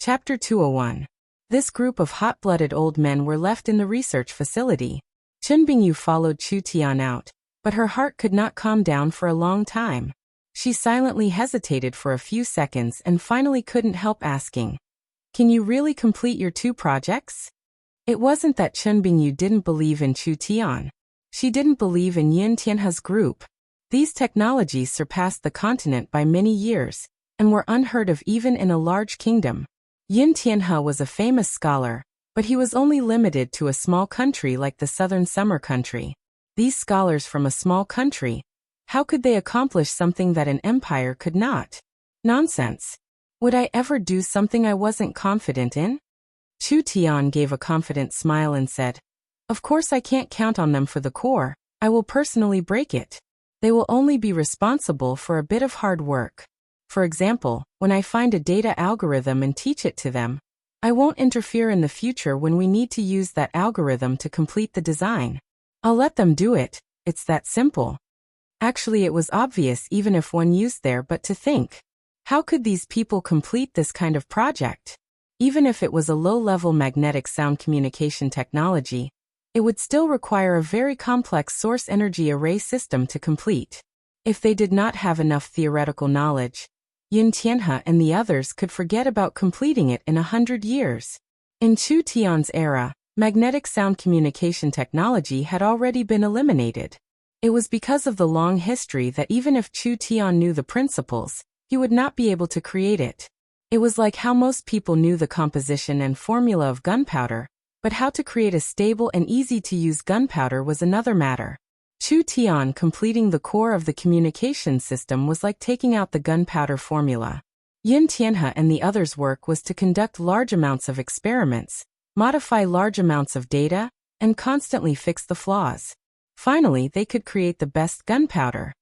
Chapter 201. This group of hot-blooded old men were left in the research facility. Chen Bingyu followed Chu Tian out, but her heart could not calm down for a long time. She silently hesitated for a few seconds and finally couldn't help asking, "Can you really complete your 2 projects?" It wasn't that Chen Bingyu didn't believe in Chu Tian. She didn't believe in Yin Tianhe's group. These technologies surpassed the continent by many years, and were unheard of even in a large kingdom. Yin Tianhe was a famous scholar, but he was only limited to a small country like the Southern Summer Country. These scholars from a small country, how could they accomplish something that an empire could not? Nonsense. Would I ever do something I wasn't confident in? Chu Tian gave a confident smile and said, "Of course I can't count on them for the core. I will personally break it. They will only be responsible for a bit of hard work. For example, when I find a data algorithm and teach it to them, I won't interfere in the future when we need to use that algorithm to complete the design. I'll let them do it. It's that simple." Actually, it was obvious even if one used there, but to think, how could these people complete this kind of project? Even if it was a low-level magnetic sound communication technology, it would still require a very complex source energy array system to complete. If they did not have enough theoretical knowledge, Yin Tianhe and the others could forget about completing it in 100 years. In Chu Tian's era, magnetic sound communication technology had already been eliminated. It was because of the long history that even if Chu Tian knew the principles, he would not be able to create it. It was like how most people knew the composition and formula of gunpowder, but how to create a stable and easy-to-use gunpowder was another matter. Chu Tian completing the core of the communication system was like taking out the gunpowder formula. Yin Tianhe and the others' work was to conduct large amounts of experiments, modify large amounts of data, and constantly fix the flaws. Finally, they could create the best gunpowder.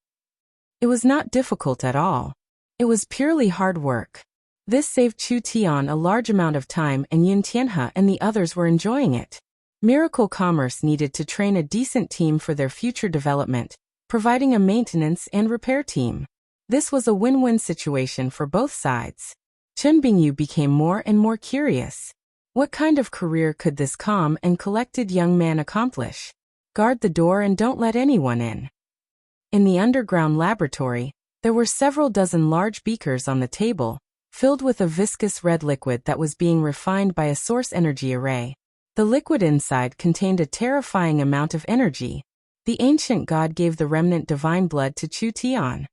It was not difficult at all. It was purely hard work. This saved Chu Tian a large amount of time, and Yin Tianhe and the others were enjoying it. Miracle Commerce needed to train a decent team for their future development, providing a maintenance and repair team. This was a win-win situation for both sides. Chen Bingyu became more and more curious. What kind of career could this calm and collected young man accomplish? Guard the door and don't let anyone in. In the underground laboratory, there were several dozen large beakers on the table, filled with a viscous red liquid that was being refined by a source energy array. The liquid inside contained a terrifying amount of energy. The ancient god gave the remnant divine blood to Chu Tian.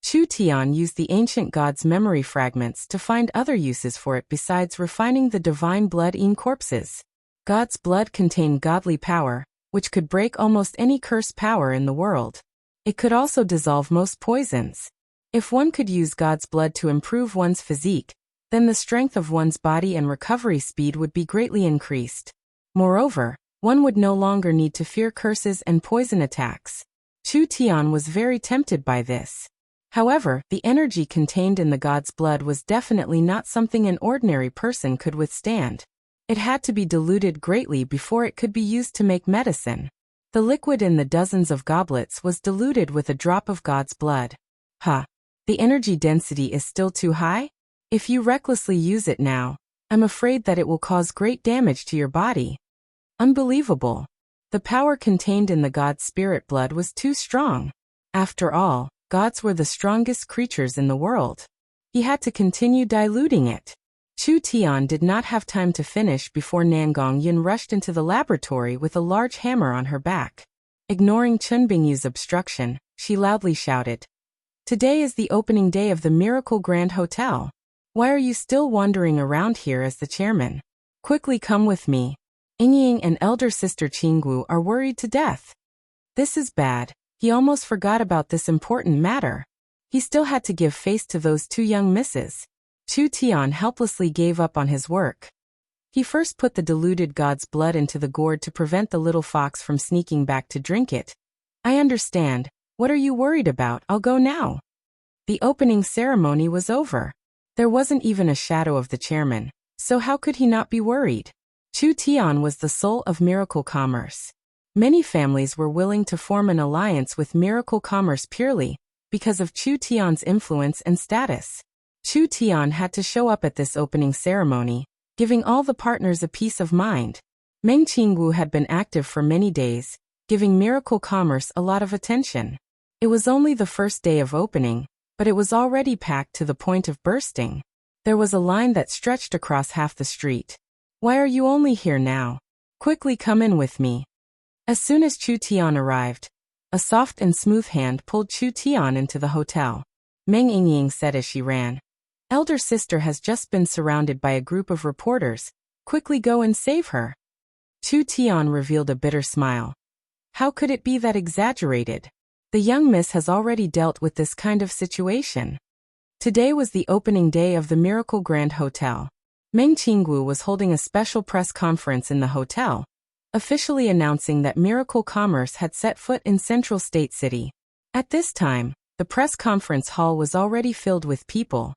Chu Tian used the ancient god's memory fragments to find other uses for it besides refining the divine blood in corpses. God's blood contained godly power, which could break almost any cursed power in the world. It could also dissolve most poisons. If one could use God's blood to improve one's physique, then the strength of one's body and recovery speed would be greatly increased. Moreover, one would no longer need to fear curses and poison attacks. Chu Tian was very tempted by this. However, the energy contained in the god's blood was definitely not something an ordinary person could withstand. It had to be diluted greatly before it could be used to make medicine. The liquid in the dozens of goblets was diluted with a drop of God's blood. The energy density is still too high? If you recklessly use it now, I'm afraid that it will cause great damage to your body. Unbelievable. The power contained in the god's spirit blood was too strong. After all, gods were the strongest creatures in the world. He had to continue diluting it. Chu Tian did not have time to finish before Nangong Yun rushed into the laboratory with a large hammer on her back. Ignoring Chen Bingyu's obstruction, she loudly shouted, "Today is the opening day of the Miracle Grand Hotel. Why are you still wandering around here as the chairman? Quickly come with me. Yingying and elder sister Qinggu are worried to death." This is bad. He almost forgot about this important matter. He still had to give face to those 2 young misses. Chu Tian helplessly gave up on his work. He first put the diluted god's blood into the gourd to prevent the little fox from sneaking back to drink it. "I understand. What are you worried about? I'll go now." The opening ceremony was over. There wasn't even a shadow of the chairman, so how could he not be worried? Chu Tian was the soul of Miracle Commerce. Many families were willing to form an alliance with Miracle Commerce purely because of Chu Tian's influence and status. Chu Tian had to show up at this opening ceremony, giving all the partners a peace of mind. Meng Qingwu had been active for many days, giving Miracle Commerce a lot of attention. It was only the first day of opening, but it was already packed to the point of bursting. There was a line that stretched across half the street. Why are you only here now? Quickly come in with me. As soon as Chu Tian arrived, a soft and smooth hand pulled Chu Tian into the hotel. Meng Yingying said as she ran. Elder sister has just been surrounded by a group of reporters. Quickly go and save her. Chu Tian revealed a bitter smile. How could it be that exaggerated? The young miss has already dealt with this kind of situation. Today was the opening day of the Miracle Grand Hotel. Meng Qingwu was holding a special press conference in the hotel, officially announcing that Miracle Commerce had set foot in Central State City. At this time, the press conference hall was already filled with people.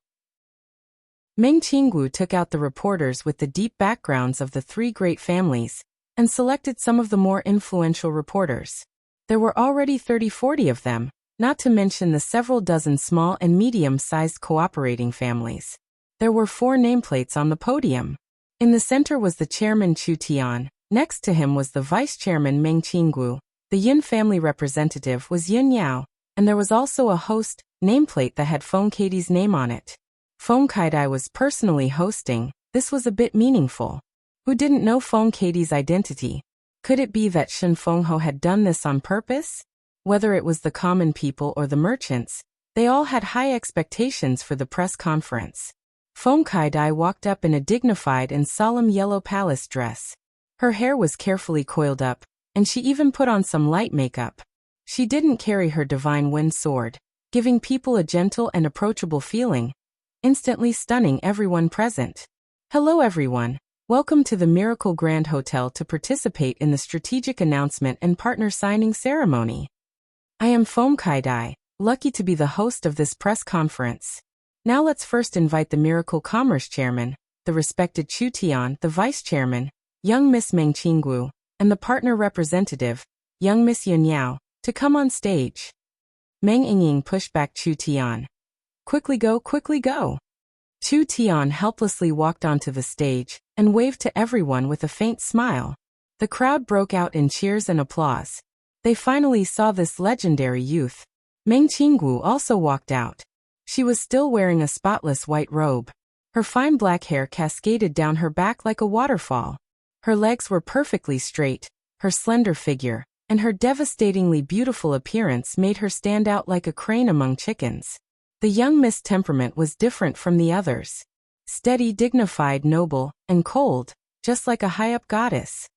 Meng Qingwu took out the reporters with the deep backgrounds of the three great families, and selected some of the more influential reporters. There were already 30-40 of them, not to mention the several dozen small and medium-sized cooperating families. There were 4 nameplates on the podium. In the center was the chairman Chu Tian, next to him was the vice-chairman Meng Qingwu, the Yin family representative was Yin Yao, and there was also a host nameplate that had Feng Katie's name on it. Feng Kaidai was personally hosting. This was a bit meaningful. Who didn't know Feng Katie's identity? Could it be that Shen Fengho had done this on purpose? Whether it was the common people or the merchants, they all had high expectations for the press conference. Feng Kaidai walked up in a dignified and solemn yellow palace dress. Her hair was carefully coiled up, and she even put on some light makeup. She didn't carry her divine wind sword, giving people a gentle and approachable feeling, instantly stunning everyone present. Hello everyone. Welcome to the Miracle Grand Hotel to participate in the strategic announcement and partner signing ceremony. I am Feng Kaidai, lucky to be the host of this press conference. Now let's first invite the Miracle Commerce Chairman, the respected Chu Tian, the Vice Chairman, young Miss Meng Qingwu, and the partner representative, young Miss Yun Yao, to come on stage. Meng Yingying pushed back Chu Tian. Quickly go, quickly go. Chu Tian helplessly walked onto the stage and waved to everyone with a faint smile. The crowd broke out in cheers and applause. They finally saw this legendary youth. Meng Qingwu also walked out. She was still wearing a spotless white robe. Her fine black hair cascaded down her back like a waterfall. Her legs were perfectly straight, her slender figure, and her devastatingly beautiful appearance made her stand out like a crane among chickens. The young Miss temperament was different from the others. Steady, dignified, noble, and cold, just like a high-up goddess.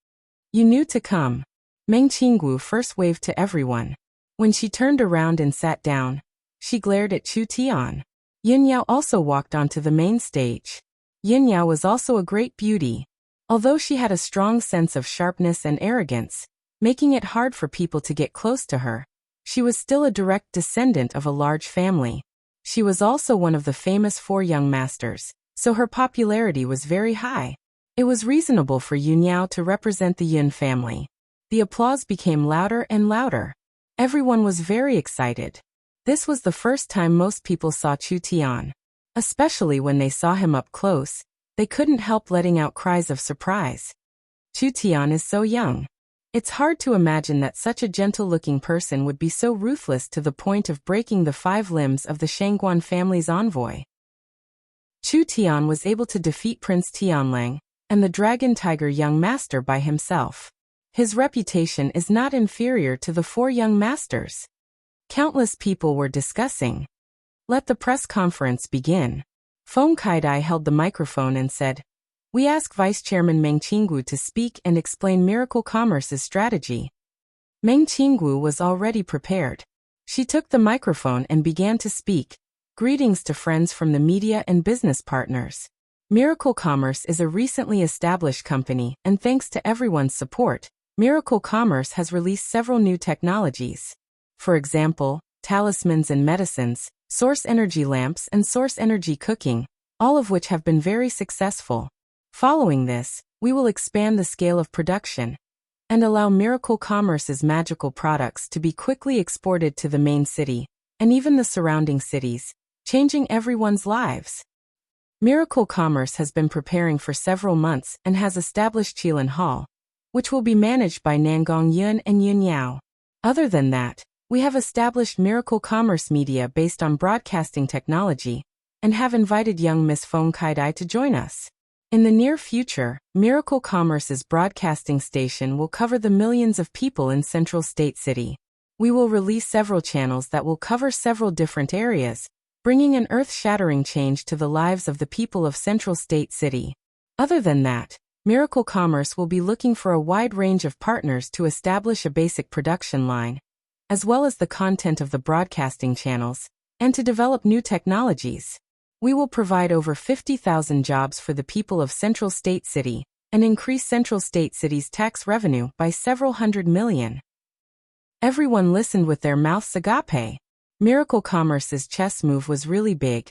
You knew to come. Meng Qingwu first waved to everyone. When she turned around and sat down, she glared at Chu Tian. Yin Yao also walked onto the main stage. Yin Yao was also a great beauty. Although she had a strong sense of sharpness and arrogance, making it hard for people to get close to her, she was still a direct descendant of a large family. She was also one of the famous 4 young masters, so her popularity was very high. It was reasonable for Yun Yao to represent the Yin family. The applause became louder and louder. Everyone was very excited. This was the first time most people saw Chu Tian. Especially when they saw him up close, they couldn't help letting out cries of surprise. Chu Tian is so young. It's hard to imagine that such a gentle-looking person would be so ruthless to the point of breaking the 5 limbs of the Shangguan family's envoy. Chu Tian was able to defeat Prince Tianlang and the Dragon Tiger young master by himself. His reputation is not inferior to the 4 young masters. Countless people were discussing. Let the press conference begin. Feng Kaidai held the microphone and said, We ask Vice Chairman Meng Qingwu to speak and explain Miracle Commerce's strategy. Meng Qingwu was already prepared. She took the microphone and began to speak. Greetings to friends from the media and business partners. Miracle Commerce is a recently established company, and thanks to everyone's support, Miracle Commerce has released several new technologies. For example, talismans and medicines, source energy lamps and source energy cooking, all of which have been very successful. Following this, we will expand the scale of production and allow Miracle Commerce's magical products to be quickly exported to the main city and even the surrounding cities. changing everyone's lives. Miracle Commerce has been preparing for several months and has established Qilin Hall, which will be managed by Nangong Yun and Yun Yao. Other than that, we have established Miracle Commerce Media based on broadcasting technology and have invited young Miss Feng Kaidai to join us. In the near future, Miracle Commerce's broadcasting station will cover the millions of people in Central State City. We will release several channels that will cover several different areas, bringing an earth-shattering change to the lives of the people of Central State City. Other than that, Miracle Commerce will be looking for a wide range of partners to establish a basic production line, as well as the content of the broadcasting channels, and to develop new technologies. We will provide over 50,000 jobs for the people of Central State City and increase Central State City's tax revenue by several hundred million. Everyone listened with their mouths agape. Miracle Commerce's chess move was really big,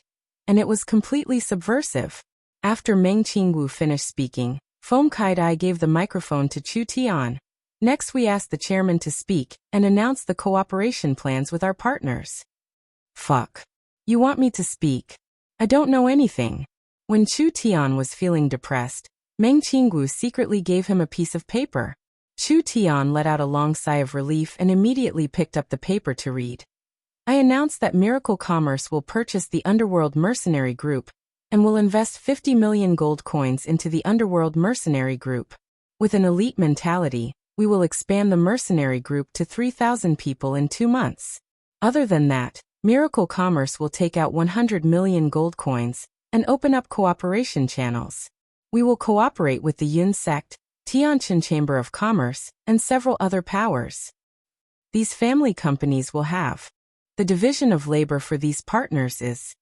and it was completely subversive. After Meng Qingwu finished speaking, Feng Kaidai gave the microphone to Chu Tian. Next we asked the chairman to speak and announce the cooperation plans with our partners. Fuck. You want me to speak? I don't know anything. When Chu Tian was feeling depressed, Meng Qingwu secretly gave him a piece of paper. Chu Tian let out a long sigh of relief and immediately picked up the paper to read. I announced that Miracle Commerce will purchase the Underworld Mercenary Group and will invest 50 million gold coins into the Underworld Mercenary Group. With an elite mentality, we will expand the mercenary group to 3,000 people in 2 months. Other than that, Miracle Commerce will take out 100 million gold coins and open up cooperation channels. We will cooperate with the Yun Sect, Tianjin Chamber of Commerce, and several other powers. These family companies will have. The division of labor for these partners is.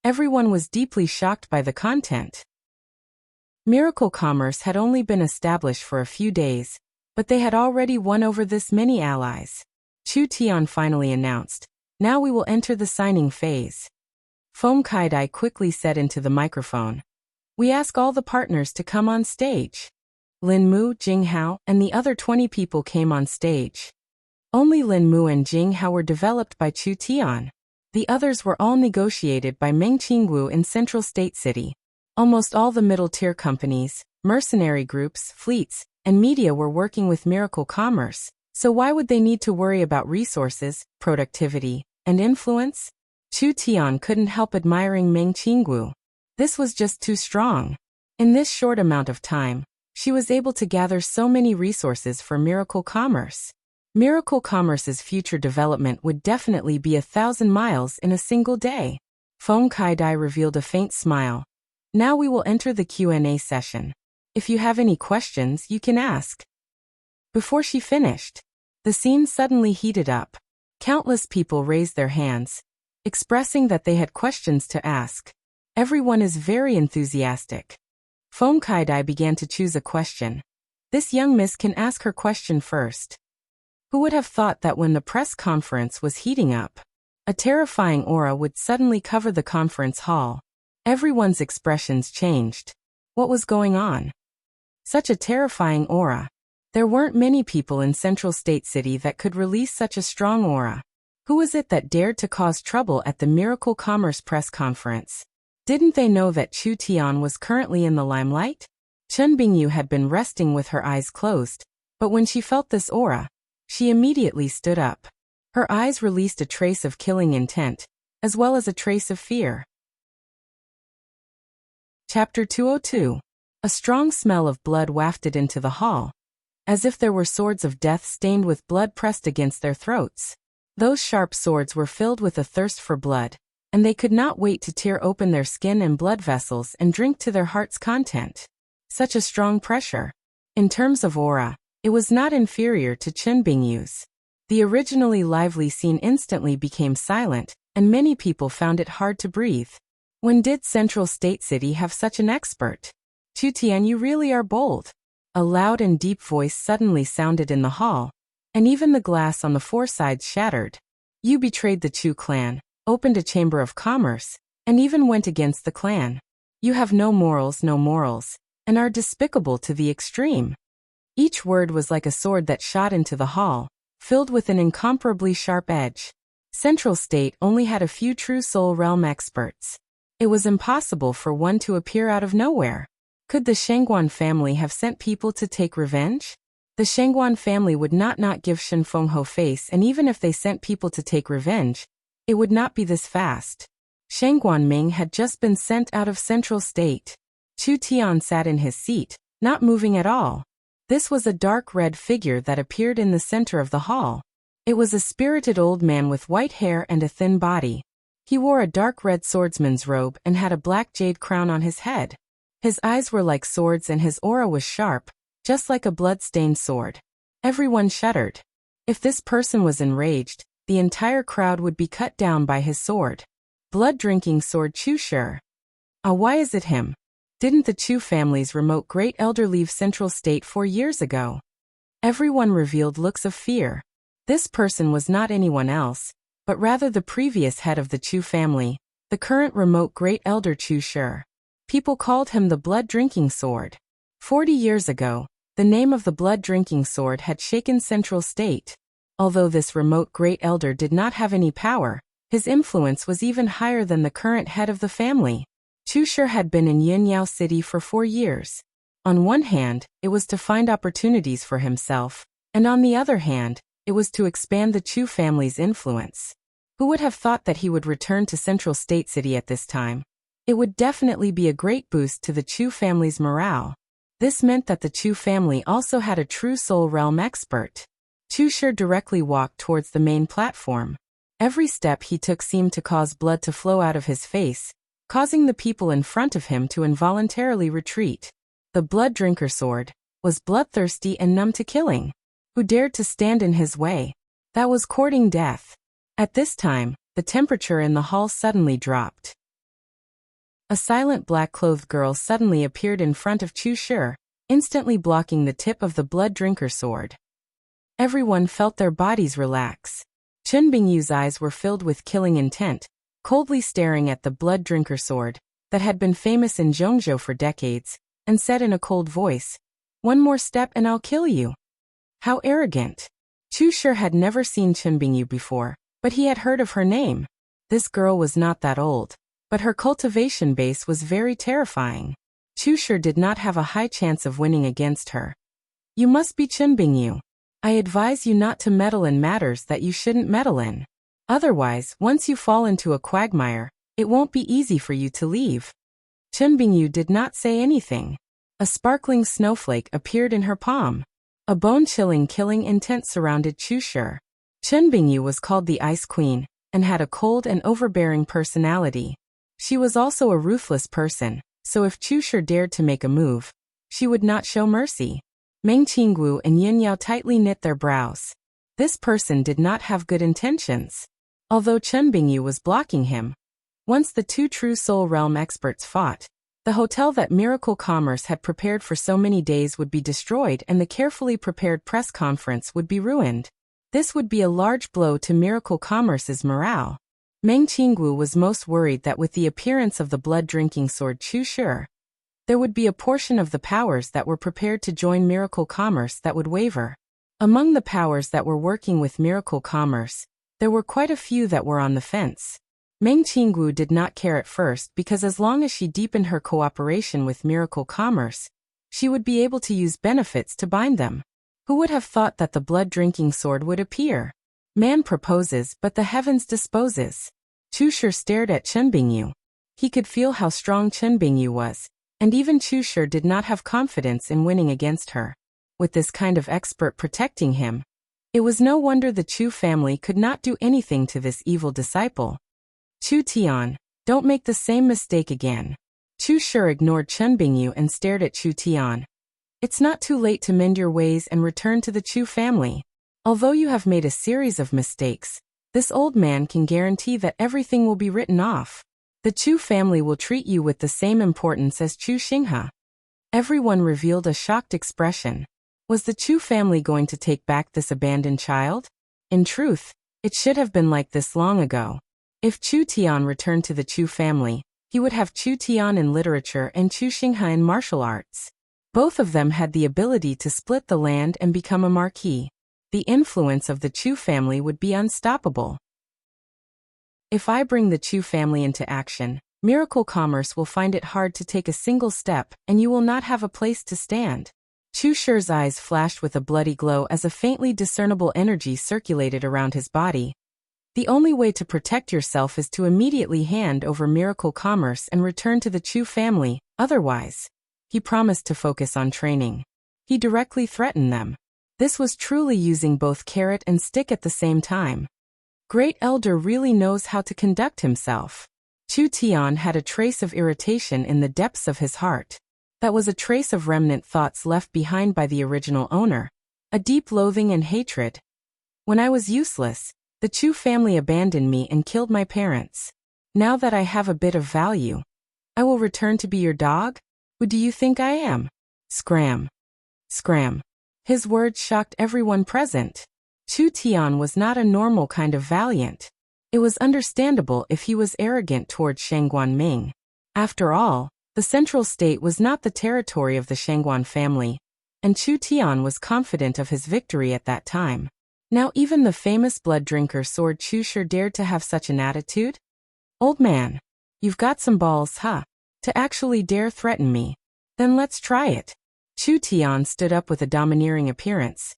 Everyone was deeply shocked by the content. Miracle Commerce had only been established for a few days, but they had already won over this many allies. Chu Tian finally announced, "Now we will enter the signing phase." Feng Kaidai quickly said into the microphone, "We ask all the partners to come on stage." Lin Mu, Jing Hao, and the other 20 people came on stage. Only Lin Mu and Jing Hao were developed by Chu Tian. The others were all negotiated by Meng Qingwu in Central State City. Almost all the middle-tier companies, mercenary groups, fleets, and media were working with Miracle Commerce, so why would they need to worry about resources, productivity, and influence? Chu Tian couldn't help admiring Meng Qingwu. This was just too strong. In this short amount of time, she was able to gather so many resources for Miracle Commerce. Miracle Commerce's future development would definitely be 1,000 miles in a single day. Feng Kaidai revealed a faint smile. Now we will enter the Q&A session. If you have any questions, you can ask. Before she finished, the scene suddenly heated up. Countless people raised their hands, expressing that they had questions to ask. Everyone is very enthusiastic. Feng Kaidai began to choose a question. This young miss can ask her question first. Who would have thought that when the press conference was heating up, a terrifying aura would suddenly cover the conference hall? Everyone's expressions changed. What was going on? Such a terrifying aura. There weren't many people in Central State City that could release such a strong aura. Who was it that dared to cause trouble at the Miracle Commerce press conference? Didn't they know that Chu Tian was currently in the limelight? Chen Bingyu had been resting with her eyes closed, but when she felt this aura, she immediately stood up. Her eyes released a trace of killing intent, as well as a trace of fear. Chapter 202. A strong smell of blood wafted into the hall, as if there were swords of death stained with blood pressed against their throats. Those sharp swords were filled with a thirst for blood, and they could not wait to tear open their skin and blood vessels and drink to their heart's content. Such a strong pressure. In terms of aura, it was not inferior to Chen Bingyu's. The originally lively scene instantly became silent, and many people found it hard to breathe. When did Central State City have such an expert? Chu Tian, you really are bold. A loud and deep voice suddenly sounded in the hall, and even the glass on the 4 sides shattered. You betrayed the Chu clan, opened a chamber of commerce, and even went against the clan. You have no morals, and are despicable to the extreme. Each word was like a sword that shot into the hall, filled with an incomparably sharp edge. Central State only had a few true soul realm experts. It was impossible for one to appear out of nowhere. Could the Shangguan family have sent people to take revenge? The Shangguan family would not give Shen Fengho face, and even if they sent people to take revenge, it would not be this fast. Shangguan Ming had just been sent out of Central State. Chu Tian sat in his seat, not moving at all. This was a dark red figure that appeared in the center of the hall. It was a spirited old man with white hair and a thin body. He wore a dark red swordsman's robe and had a black jade crown on his head. His eyes were like swords and his aura was sharp, just like a blood-stained sword. Everyone shuddered. If this person was enraged, the entire crowd would be cut down by his sword. Blood-drinking sword Chu Shi. Why is it him? Didn't the Chu family's remote great elder leave Central State 4 years ago? Everyone revealed looks of fear. This person was not anyone else, but rather the previous head of the Chu family, the current remote great elder Chu Shi. People called him the blood-drinking sword. 40 years ago, the name of the blood-drinking sword had shaken Central State. Although this remote great elder did not have any power, his influence was even higher than the current head of the family. Chu Shi had been in Yinyao City for 4 years. On one hand, it was to find opportunities for himself, and on the other hand, it was to expand the Chu family's influence. Who would have thought that he would return to Central State City at this time? It would definitely be a great boost to the Chu family's morale. This meant that the Chu family also had a true soul realm expert. Chu Shi directly walked towards the main platform. Every step he took seemed to cause blood to flow out of his face, causing the people in front of him to involuntarily retreat. The blood drinker sword was bloodthirsty and numb to killing. Who dared to stand in his way? That was courting death. At this time, the temperature in the hall suddenly dropped. A silent black-clothed girl suddenly appeared in front of Chu Shi, instantly blocking the tip of the blood drinker sword. Everyone felt their bodies relax. Chen Bingyu's eyes were filled with killing intent, coldly staring at the blood drinker sword that had been famous in Zhongzhou for decades, and said in a cold voice, "One more step and I'll kill you." How arrogant. Chu Shi had never seen Chen Bingyu before, but he had heard of her name. This girl was not that old, but her cultivation base was very terrifying. Chu Shi did not have a high chance of winning against her. "You must be Chen Bingyu. I advise you not to meddle in matters that you shouldn't meddle in. Otherwise, once you fall into a quagmire, it won't be easy for you to leave." Chen Bingyu did not say anything. A sparkling snowflake appeared in her palm. A bone-chilling killing intent surrounded Chu Shi. Chen Bingyu was called the Ice Queen, and had a cold and overbearing personality. She was also a ruthless person, so if Chu Shi dared to make a move, she would not show mercy. Meng Qinggu and Yin Yao tightly knit their brows. This person did not have good intentions. Although Chen Bingyu was blocking him, once the 2 true soul realm experts fought, the hotel that Miracle Commerce had prepared for so many days would be destroyed and the carefully prepared press conference would be ruined. This would be a large blow to Miracle Commerce's morale. Meng Qinggu was most worried that with the appearance of the blood-drinking sword Chu Shi, there would be a portion of the powers that were prepared to join Miracle Commerce that would waver. Among the powers that were working with Miracle Commerce, there were quite a few that were on the fence. Meng Qinggu did not care at first because as long as she deepened her cooperation with Miracle Commerce, she would be able to use benefits to bind them. Who would have thought that the blood-drinking sword would appear? Man proposes, but the heavens disposes. Chu Shi stared at Chen Bingyu. He could feel how strong Chen Bingyu was, and even Chu Shi did not have confidence in winning against her. With this kind of expert protecting him, it was no wonder the Chu family could not do anything to this evil disciple. Chu Tian, don't make the same mistake again. Chu Shi ignored Chen Bingyu and stared at Chu Tian. It's not too late to mend your ways and return to the Chu family. Although you have made a series of mistakes, this old man can guarantee that everything will be written off. The Chu family will treat you with the same importance as Chu Xinghe. Everyone revealed a shocked expression. Was the Chu family going to take back this abandoned child? In truth, it should have been like this long ago. If Chu Tian returned to the Chu family, he would have Chu Tian in literature and Chu Xinghe in martial arts. Both of them had the ability to split the land and become a marquis. The influence of the Chu family would be unstoppable. If I bring the Chu family into action, Miracle Commerce will find it hard to take a single step, and you will not have a place to stand. Chu Shi's eyes flashed with a bloody glow as a faintly discernible energy circulated around his body. The only way to protect yourself is to immediately hand over Miracle Commerce and return to the Chu family, otherwise. He promised to focus on training. He directly threatened them. This was truly using both carrot and stick at the same time. Great Elder really knows how to conduct himself. Chu Tian had a trace of irritation in the depths of his heart. That was a trace of remnant thoughts left behind by the original owner. A deep loathing and hatred. When I was useless, the Chu family abandoned me and killed my parents. Now that I have a bit of value, I will return to be your dog? Who do you think I am? Scram. Scram. His words shocked everyone present. Chu Tian was not a normal kind of valiant. It was understandable if he was arrogant towards Shangguan Ming. After all, the central state was not the territory of the Shangguan family, and Chu Tian was confident of his victory at that time. Now even the famous blood drinker Sword Chu Shi dared to have such an attitude? Old man, you've got some balls, huh? To actually dare threaten me. Then let's try it. Chu Tian stood up with a domineering appearance.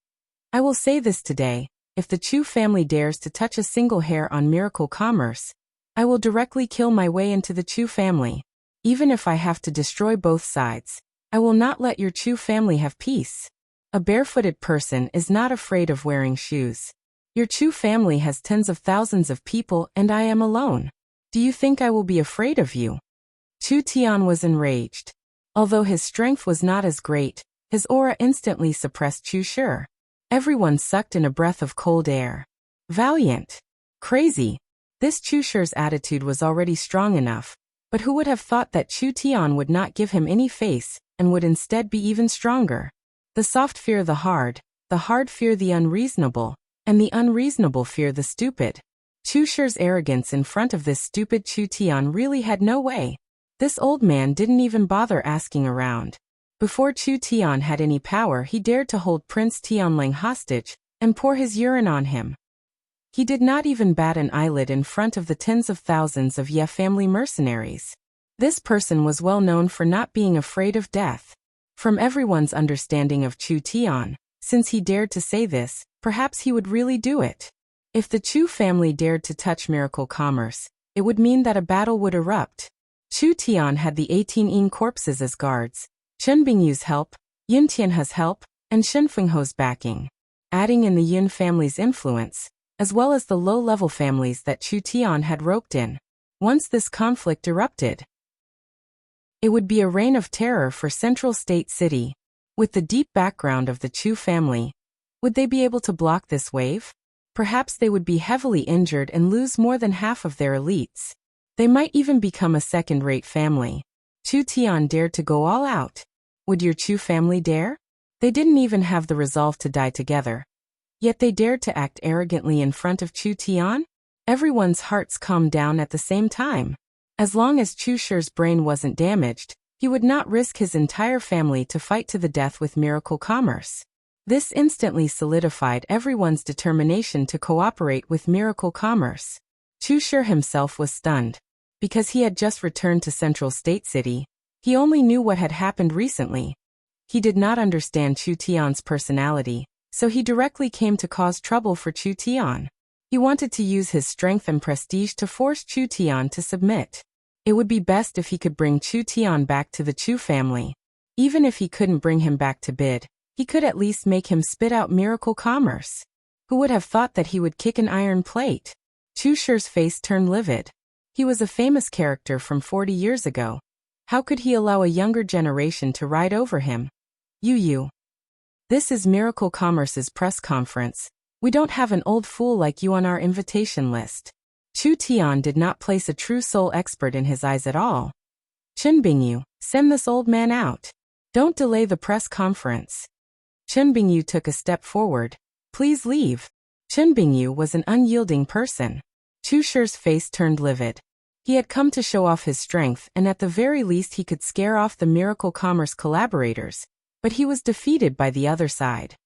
I will say this today, if the Chu family dares to touch a single hair on Miracle Commerce, I will directly kill my way into the Chu family. Even if I have to destroy both sides, I will not let your Chu family have peace. A barefooted person is not afraid of wearing shoes. Your Chu family has tens of thousands of people and I am alone. Do you think I will be afraid of you? Chu Tian was enraged. Although his strength was not as great, his aura instantly suppressed Chu Shi. Everyone sucked in a breath of cold air. Valiant. Crazy. This Chu Shi's attitude was already strong enough, but who would have thought that Chu Tian would not give him any face, and would instead be even stronger? The soft fear the hard fear the unreasonable, and the unreasonable fear the stupid. Chu Shi's arrogance in front of this stupid Chu Tian really had no way. This old man didn't even bother asking around. Before Chu Tian had any power, he dared to hold Prince Tianlang hostage and pour his urine on him. He did not even bat an eyelid in front of the tens of thousands of Ye family mercenaries. This person was well known for not being afraid of death. From everyone's understanding of Chu Tian, since he dared to say this, perhaps he would really do it. If the Chu family dared to touch Miracle Commerce, it would mean that a battle would erupt. Chu Tian had the 18 Yin corpses as guards, Chen Bingyu's help, Yin Tianhe's help, and Shen Fengho's backing. Adding in the Yin family's influence, as well as the low-level families that Chu Tian had roped in. Once this conflict erupted, it would be a reign of terror for Central State City. With the deep background of the Chu family, would they be able to block this wave? Perhaps they would be heavily injured and lose more than half of their elites. They might even become a second-rate family. Chu Tian dared to go all out. Would your Chu family dare? They didn't even have the resolve to die together. Yet they dared to act arrogantly in front of Chu Tian? Everyone's hearts calmed down at the same time. As long as Chu Shi's brain wasn't damaged, he would not risk his entire family to fight to the death with Miracle Commerce. This instantly solidified everyone's determination to cooperate with Miracle Commerce. Chu Shi himself was stunned. Because he had just returned to Central State City, he only knew what had happened recently. He did not understand Chu Tian's personality, so he directly came to cause trouble for Chu Tian. He wanted to use his strength and prestige to force Chu Tian to submit. It would be best if he could bring Chu Tian back to the Chu family. Even if he couldn't bring him back to bid, he could at least make him spit out Miracle Commerce. Who would have thought that he would kick an iron plate? Chu Shi's face turned livid. He was a famous character from 40 years ago. How could he allow a younger generation to ride over him? You. This is Miracle Commerce's press conference. We don't have an old fool like you on our invitation list. Chu Tian did not place a true soul expert in his eyes at all. Chen Bingyu, send this old man out. Don't delay the press conference. Chen Bingyu took a step forward. Please leave. Chen Bingyu was an unyielding person. Chu Shi's face turned livid. He had come to show off his strength and at the very least he could scare off the Miracle Commerce collaborators, but he was defeated by the other side.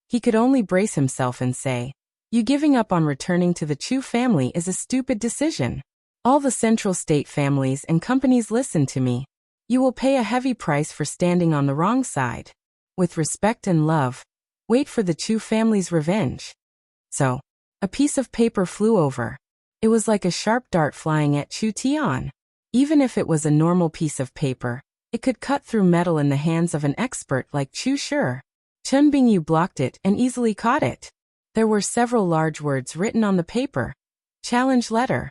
He could only brace himself and say, You giving up on returning to the Chu family is a stupid decision. All the Central State families and companies listen to me. You will pay a heavy price for standing on the wrong side. With respect and love, wait for the Chu family's revenge. So, a piece of paper flew over. It was like a sharp dart flying at Chu Tian. Even if it was a normal piece of paper, it could cut through metal in the hands of an expert like Chu Shi. Chen Bingyu blocked it and easily caught it. There were several large words written on the paper. Challenge letter.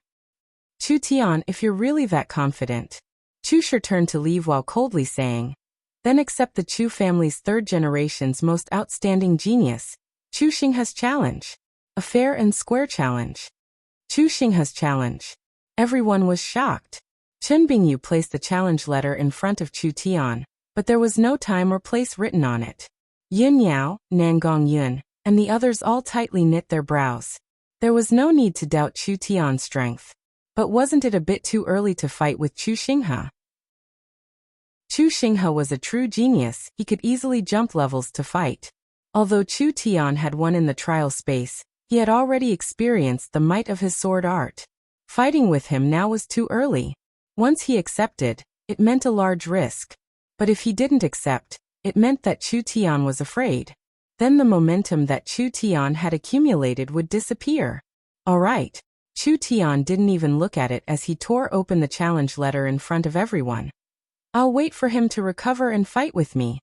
Chu Tian, if you're really that confident. Chu Shi turned to leave while coldly saying, then accept the Chu family's third generation's most outstanding genius, Chu Xinghe's challenge. A fair and square challenge. Chu Xinghe's challenge. Everyone was shocked. Chen Bingyu placed the challenge letter in front of Chu Tian, but there was no time or place written on it. Yun Yao, Nangong Yun, and the others all tightly knit their brows. There was no need to doubt Chu Tian's strength. But wasn't it a bit too early to fight with Chu Xinghe? Chu Xinghe was a true genius, he could easily jump levels to fight. Although Chu Tian had won in the trial space, he had already experienced the might of his sword art. Fighting with him now was too early. Once he accepted, it meant a large risk. But if he didn't accept, it meant that Chu Tian was afraid. Then the momentum that Chu Tian had accumulated would disappear. All right. Chu Tian didn't even look at it as he tore open the challenge letter in front of everyone. I'll wait for him to recover and fight with me.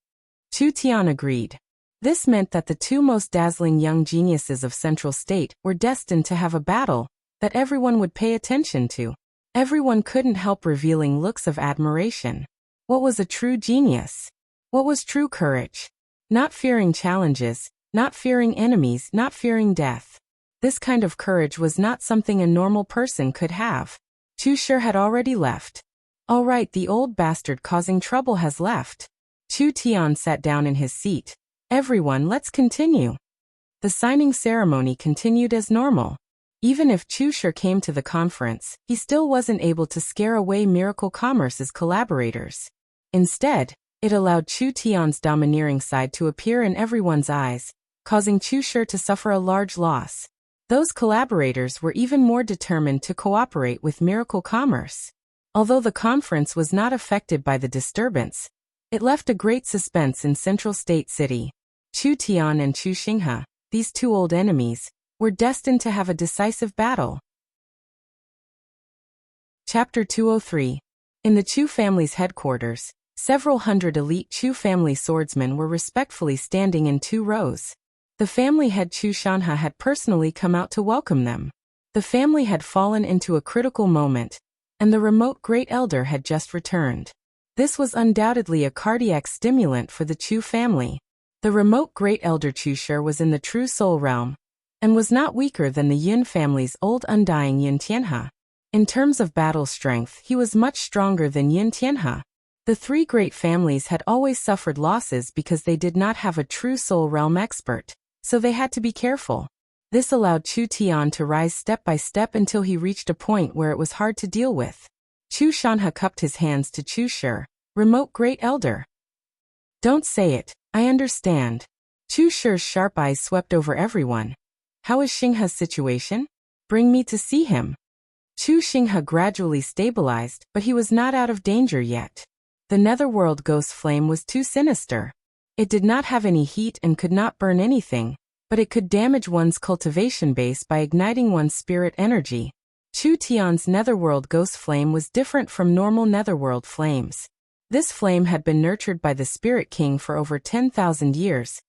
Chu Tian agreed. This meant that the two most dazzling young geniuses of Central State were destined to have a battle that everyone would pay attention to. Everyone couldn't help revealing looks of admiration. What was a true genius? What was true courage? Not fearing challenges, not fearing enemies, not fearing death. This kind of courage was not something a normal person could have. Chu Shi had already left. All right, the old bastard causing trouble has left. Chu Tian sat down in his seat. Everyone, let's continue. The signing ceremony continued as normal. Even if Chu Shi came to the conference, he still wasn't able to scare away Miracle Commerce's collaborators. Instead, it allowed Chu Tian's domineering side to appear in everyone's eyes, causing Chu Shi to suffer a large loss. Those collaborators were even more determined to cooperate with Miracle Commerce. Although the conference was not affected by the disturbance, it left a great suspense in Central State City. Chu Tian and Chu Xinghe, these two old enemies, were destined to have a decisive battle. Chapter 203. In the Chu family's headquarters, several hundred elite Chu family swordsmen were respectfully standing in 2 rows. The family head Chu Shanhe had personally come out to welcome them. The family had fallen into a critical moment, and the remote Great Elder had just returned. This was undoubtedly a cardiac stimulant for the Chu family. The remote Great Elder Chu Shi was in the true soul realm, and was not weaker than the Yun family's old undying Yun Tianhe. In terms of battle strength, he was much stronger than Yun Tianhe. The 3 great families had always suffered losses because they did not have a true soul realm expert, so they had to be careful. This allowed Chu Tian to rise step by step until he reached a point where it was hard to deal with. Chu Shanhe cupped his hands to Chu Shi, remote Great Elder. Don't say it, I understand. Chu Shi's sharp eyes swept over everyone. How is Xinghe's situation? Bring me to see him. Chu Xinghe gradually stabilized, but he was not out of danger yet. The netherworld ghost flame was too sinister. It did not have any heat and could not burn anything, but it could damage one's cultivation base by igniting one's spirit energy. Chu Tian's netherworld ghost flame was different from normal netherworld flames. This flame had been nurtured by the Spirit King for over 10,000 years,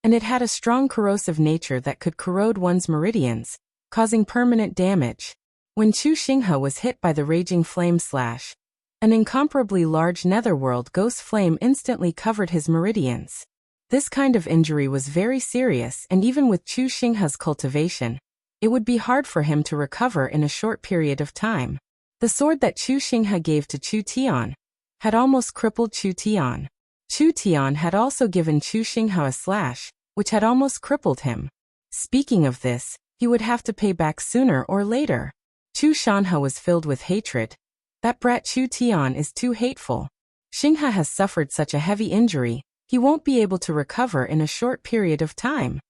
and it had a strong corrosive nature that could corrode one's meridians, causing permanent damage. When Chu Xinghe was hit by the raging flame slash, an incomparably large netherworld ghost flame instantly covered his meridians. This kind of injury was very serious, and even with Chu Xinghe's cultivation, it would be hard for him to recover in a short period of time. The sword that Chu Xinghe gave to Chu Tian had almost crippled Chu Tian. Chu Tian had also given Chu Xinghe a slash, which had almost crippled him. Speaking of this, he would have to pay back sooner or later. Chu Shanhe was filled with hatred. That brat Chu Tian is too hateful. Xinghe has suffered such a heavy injury, he won't be able to recover in a short period of time.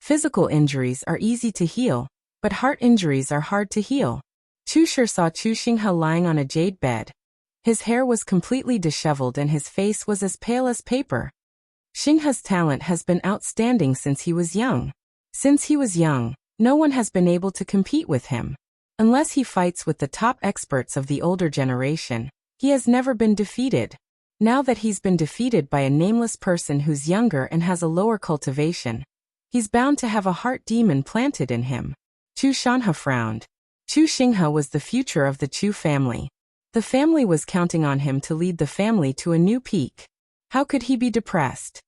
Physical injuries are easy to heal, but heart injuries are hard to heal. Chu Shi saw Chu Xinghe lying on a jade bed. His hair was completely disheveled and his face was as pale as paper. Xinghe's talent has been outstanding since he was young. Since he was young, no one has been able to compete with him. Unless he fights with the top experts of the older generation, he has never been defeated. Now that he's been defeated by a nameless person who's younger and has a lower cultivation, he's bound to have a heart demon planted in him. Chu Shanhe frowned. Chu Xinghe was the future of the Chu family. The family was counting on him to lead the family to a new peak. How could he be depressed?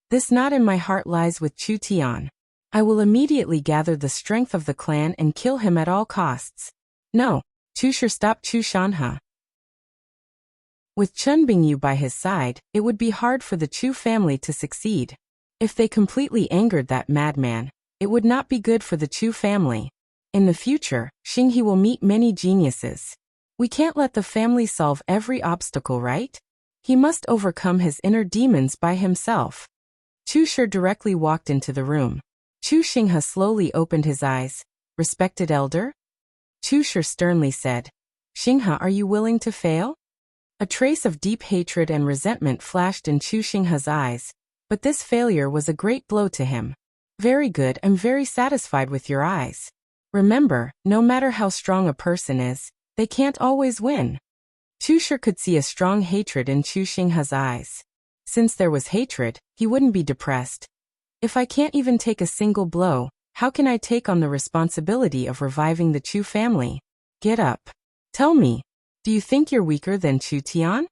This knot in my heart lies with Chu Tian. I will immediately gather the strength of the clan and kill him at all costs. No, Chu Shi stopped Chu Shanhe. With Chen Bingyu by his side, it would be hard for the Chu family to succeed. If they completely angered that madman, it would not be good for the Chu family. In the future, Xinghe will meet many geniuses. We can't let the family solve every obstacle, right? He must overcome his inner demons by himself. Chu Shi directly walked into the room. Chu Xinghe slowly opened his eyes. Respected elder? Chu Shi sternly said. Xinghe, are you willing to fail? A trace of deep hatred and resentment flashed in Chu Xinghe's eyes, but this failure was a great blow to him. Very good, I'm very satisfied with your eyes. Remember, no matter how strong a person is, they can't always win. Chu Shi could see a strong hatred in Chu Xinghe's eyes. Since there was hatred, he wouldn't be depressed. If I can't even take a single blow, how can I take on the responsibility of reviving the Chu family? Get up. Tell me, do you think you're weaker than Chu Tian?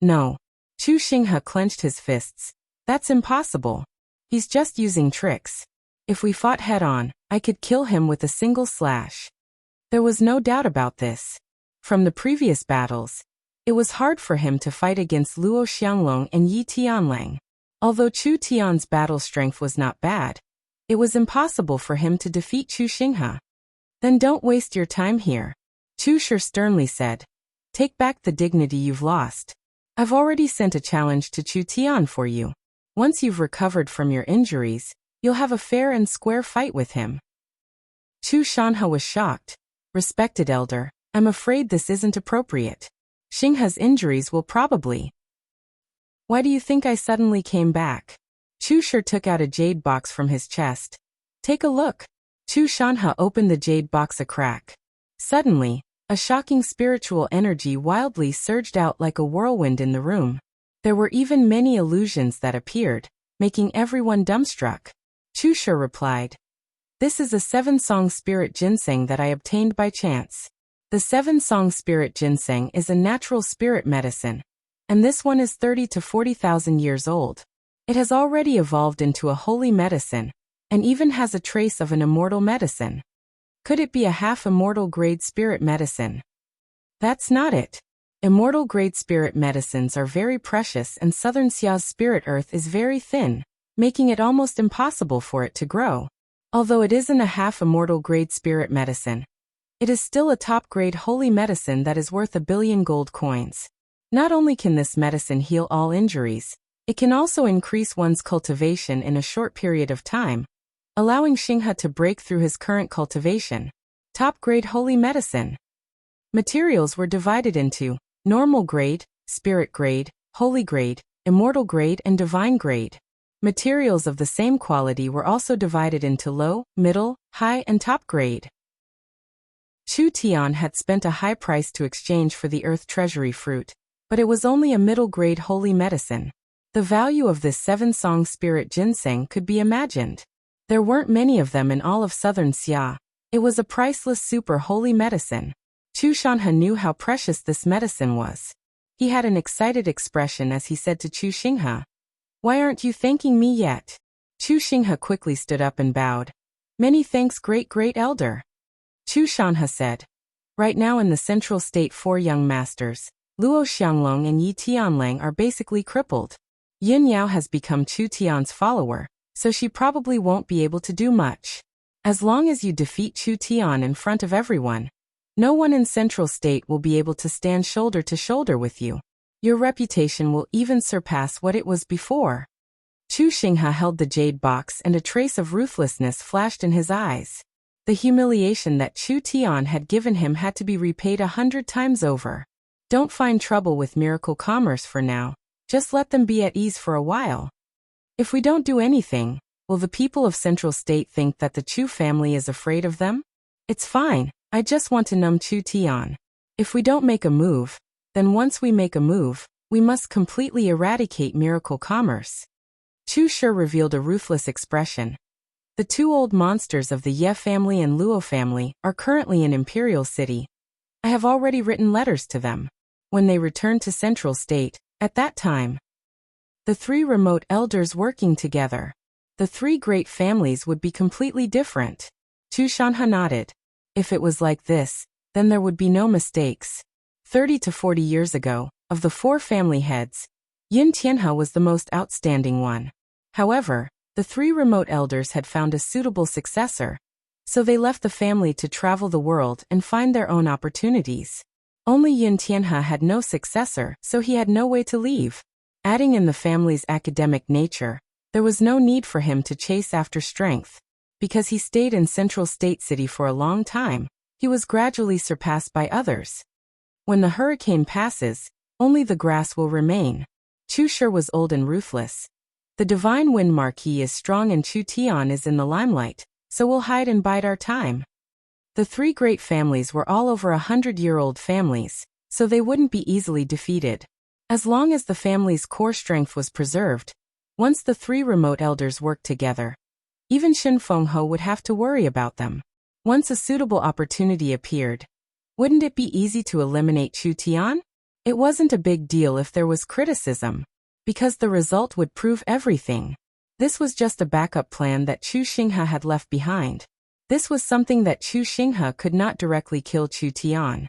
No. Chu Xinghe clenched his fists. That's impossible. He's just using tricks. If we fought head-on, I could kill him with a single slash. There was no doubt about this. From the previous battles, it was hard for him to fight against Luo Xianglong and Yi Tianlang. Although Chu Tian's battle strength was not bad, it was impossible for him to defeat Chu Xinghe. Then don't waste your time here. Chu Shi sternly said. Take back the dignity you've lost. I've already sent a challenge to Chu Tian for you. Once you've recovered from your injuries, you'll have a fair and square fight with him. Chu Shanhe was shocked. Respected elder, I'm afraid this isn't appropriate. Xinghe's injuries will probably... Why do you think I suddenly came back? Chu Shi took out a jade box from his chest. Take a look. Chu Shanhe opened the jade box a crack. Suddenly, a shocking spiritual energy wildly surged out like a whirlwind in the room. There were even many illusions that appeared, making everyone dumbstruck. Chu Shi replied. This is a 7-song spirit ginseng that I obtained by chance. The 7-song spirit ginseng is a natural spirit medicine, and this one is 30 to 40,000 years old. It has already evolved into a holy medicine, and even has a trace of an immortal medicine. Could it be a half-immortal grade spirit medicine? That's not it. Immortal grade spirit medicines are very precious and Southern Xia's spirit earth is very thin, making it almost impossible for it to grow. Although it isn't a half-immortal grade spirit medicine, it is still a top-grade holy medicine that is worth 1 billion gold coins. Not only can this medicine heal all injuries, it can also increase one's cultivation in a short period of time, allowing Xinghe to break through his current cultivation. Top-grade holy medicine. Materials were divided into normal grade, spirit grade, holy grade, immortal grade and divine grade. Materials of the same quality were also divided into low, middle, high and top grade. Chu Tian had spent a high price to exchange for the earth treasury fruit, but it was only a middle-grade holy medicine. The value of this 7-song spirit ginseng could be imagined. There weren't many of them in all of Southern Xia. It was a priceless super holy medicine. Chu Shanhe knew how precious this medicine was. He had an excited expression as he said to Chu Xinghe, Why aren't you thanking me yet? Chu Xinghe quickly stood up and bowed. Many thanks, great elder. Chu Shanhe said. Right now in the central state 4 young masters, Luo Xianglong and Yi Tianlang are basically crippled. Yin Yao has become Chu Tian's follower, so she probably won't be able to do much. As long as you defeat Chu Tian in front of everyone, no one in Central State will be able to stand shoulder to shoulder with you. Your reputation will even surpass what it was before. Chu Xinghe held the jade box and a trace of ruthlessness flashed in his eyes. The humiliation that Chu Tian had given him had to be repaid 100 times over. Don't find trouble with miracle commerce for now. Just let them be at ease for a while. If we don't do anything, will the people of Central State think that the Chu family is afraid of them? It's fine, I just want to numb Chu Tian. If we don't make a move, then once we make a move, we must completely eradicate miracle commerce. Chu Shi revealed a ruthless expression. The two old monsters of the Ye family and Luo family are currently in Imperial City. I have already written letters to them. When they return to Central State, at that time, the three remote elders working together, the three great families would be completely different. Chu Shanhe nodded. If it was like this, then there would be no mistakes. 30 to 40 years ago, of the four family heads, Yin Tianhe was the most outstanding one. However, the three remote elders had found a suitable successor, so they left the family to travel the world and find their own opportunities. Only Yin Tianhe had no successor, so he had no way to leave. Adding in the family's academic nature, there was no need for him to chase after strength. Because he stayed in Central State City for a long time, he was gradually surpassed by others. When the hurricane passes, only the grass will remain. Chu Shi was old and ruthless. The Divine Wind Marquis is strong and Chu Tian is in the limelight, so we'll hide and bide our time. The three great families were all over 100-year-old families, so they wouldn't be easily defeated. As long as the family's core strength was preserved, once the three remote elders worked together, even Shin Fenghe would have to worry about them. Once a suitable opportunity appeared, wouldn't it be easy to eliminate Chu Tian? It wasn't a big deal if there was criticism, because the result would prove everything. This was just a backup plan that Chu Xinghe had left behind. This was something that Chu Xinghe could not directly kill Chu Tian.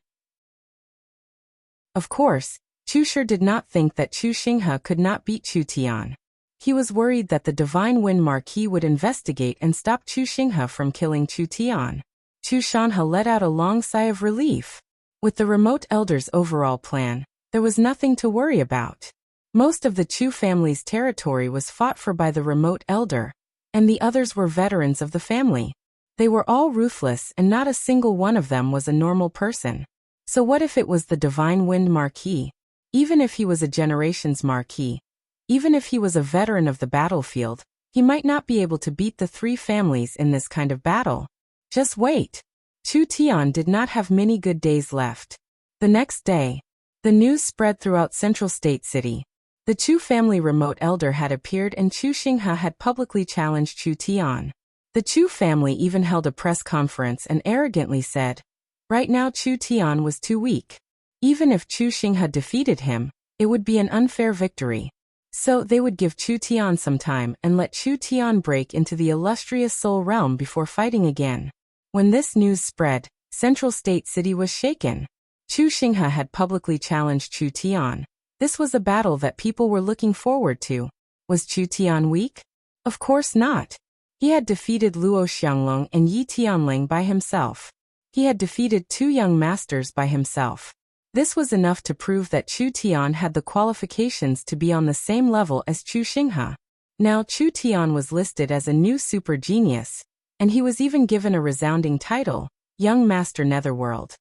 Of course, Chu Shi did not think that Chu Xinghe could not beat Chu Tian. He was worried that the Divine Wind Marquis would investigate and stop Chu Xinghe from killing Chu Tian. Chu Shanhe let out a long sigh of relief. With the remote elders' overall plan, there was nothing to worry about. Most of the Chu family's territory was fought for by the remote elder, and the others were veterans of the family. They were all ruthless and not a single one of them was a normal person. So what if it was the Divine Wind Marquis? Even if he was a generation's marquis, even if he was a veteran of the battlefield, he might not be able to beat the three families in this kind of battle. Just wait. Chu Tian did not have many good days left. The next day, the news spread throughout Central State City. The Chu family remote elder had appeared and Chu Xinghe had publicly challenged Chu Tian. The Chu family even held a press conference and arrogantly said, right now Chu Tian was too weak. Even if Chu Xinghe defeated him, it would be an unfair victory. So they would give Chu Tian some time and let Chu Tian break into the illustrious Soul Realm before fighting again. When this news spread, Central State City was shaken. Chu Xinghe had publicly challenged Chu Tian. This was a battle that people were looking forward to. Was Chu Tian weak? Of course not. He had defeated Luo Xianglong and Yi Tianling by himself. He had defeated two young masters by himself. This was enough to prove that Chu Tian had the qualifications to be on the same level as Chu Xinghe. Now Chu Tian was listed as a new super genius, and he was even given a resounding title, Young Master Netherworld.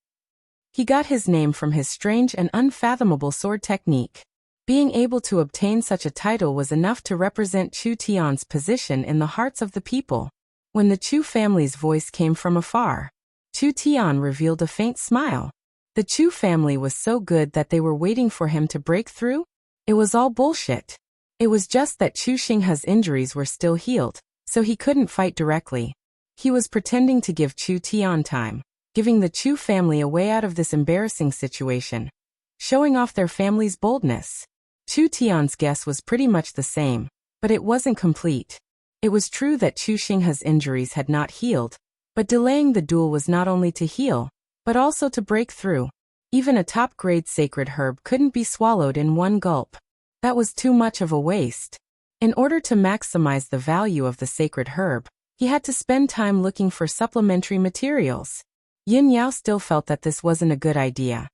He got his name from his strange and unfathomable sword technique. Being able to obtain such a title was enough to represent Chu Tian's position in the hearts of the people. When the Chu family's voice came from afar, Chu Tian revealed a faint smile. The Chu family was so good that they were waiting for him to break through? It was all bullshit. It was just that Chu Xinghe's injuries were still healed, so he couldn't fight directly. He was pretending to give Chu Tian time, giving the Chu family a way out of this embarrassing situation, showing off their family's boldness. Chu Tian's guess was pretty much the same, but it wasn't complete. It was true that Chu Xinghe's injuries had not healed, but delaying the duel was not only to heal, but also to break through. Even a top-grade sacred herb couldn't be swallowed in one gulp. That was too much of a waste. In order to maximize the value of the sacred herb, he had to spend time looking for supplementary materials. Yin Yao still felt that this wasn't a good idea.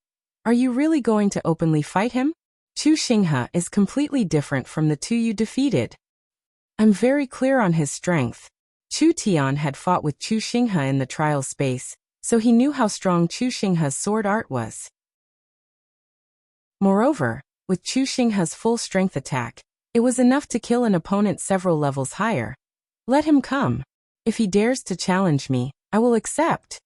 Are you really going to openly fight him? Chu Xinghe is completely different from the two you defeated. I'm very clear on his strength. Chu Tian had fought with Chu Xinghe in the trial space, so he knew how strong Chu Xinghe's sword art was. Moreover, with Chu Xinghe's full strength attack, it was enough to kill an opponent several levels higher. Let him come. If he dares to challenge me, I will accept.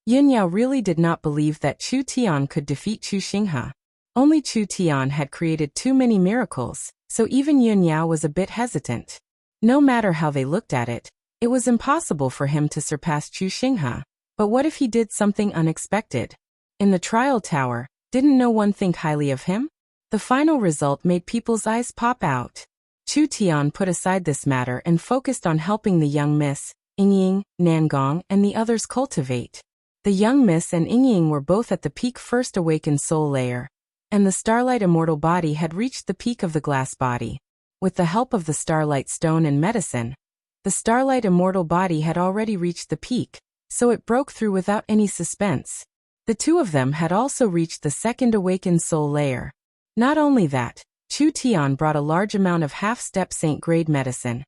Yin Yao really did not believe that Chu Tian could defeat Chu Xinghe. Only Chu Tian had created too many miracles, so even Yin Yao was a bit hesitant. No matter how they looked at it, it was impossible for him to surpass Chu Xinghe. But what if he did something unexpected? In the trial tower, didn't no one think highly of him? The final result made people's eyes pop out. Chu Tian put aside this matter and focused on helping the young Miss, Yingying, Nangong, and the others cultivate. The young Miss and Yingying were both at the peak first awakened soul layer, and the starlight immortal body had reached the peak of the glass body. With the help of the starlight stone and medicine, the starlight immortal body had already reached the peak, so it broke through without any suspense. The two of them had also reached the second awakened soul layer. Not only that, Chu Tian brought a large amount of half-step saint-grade medicine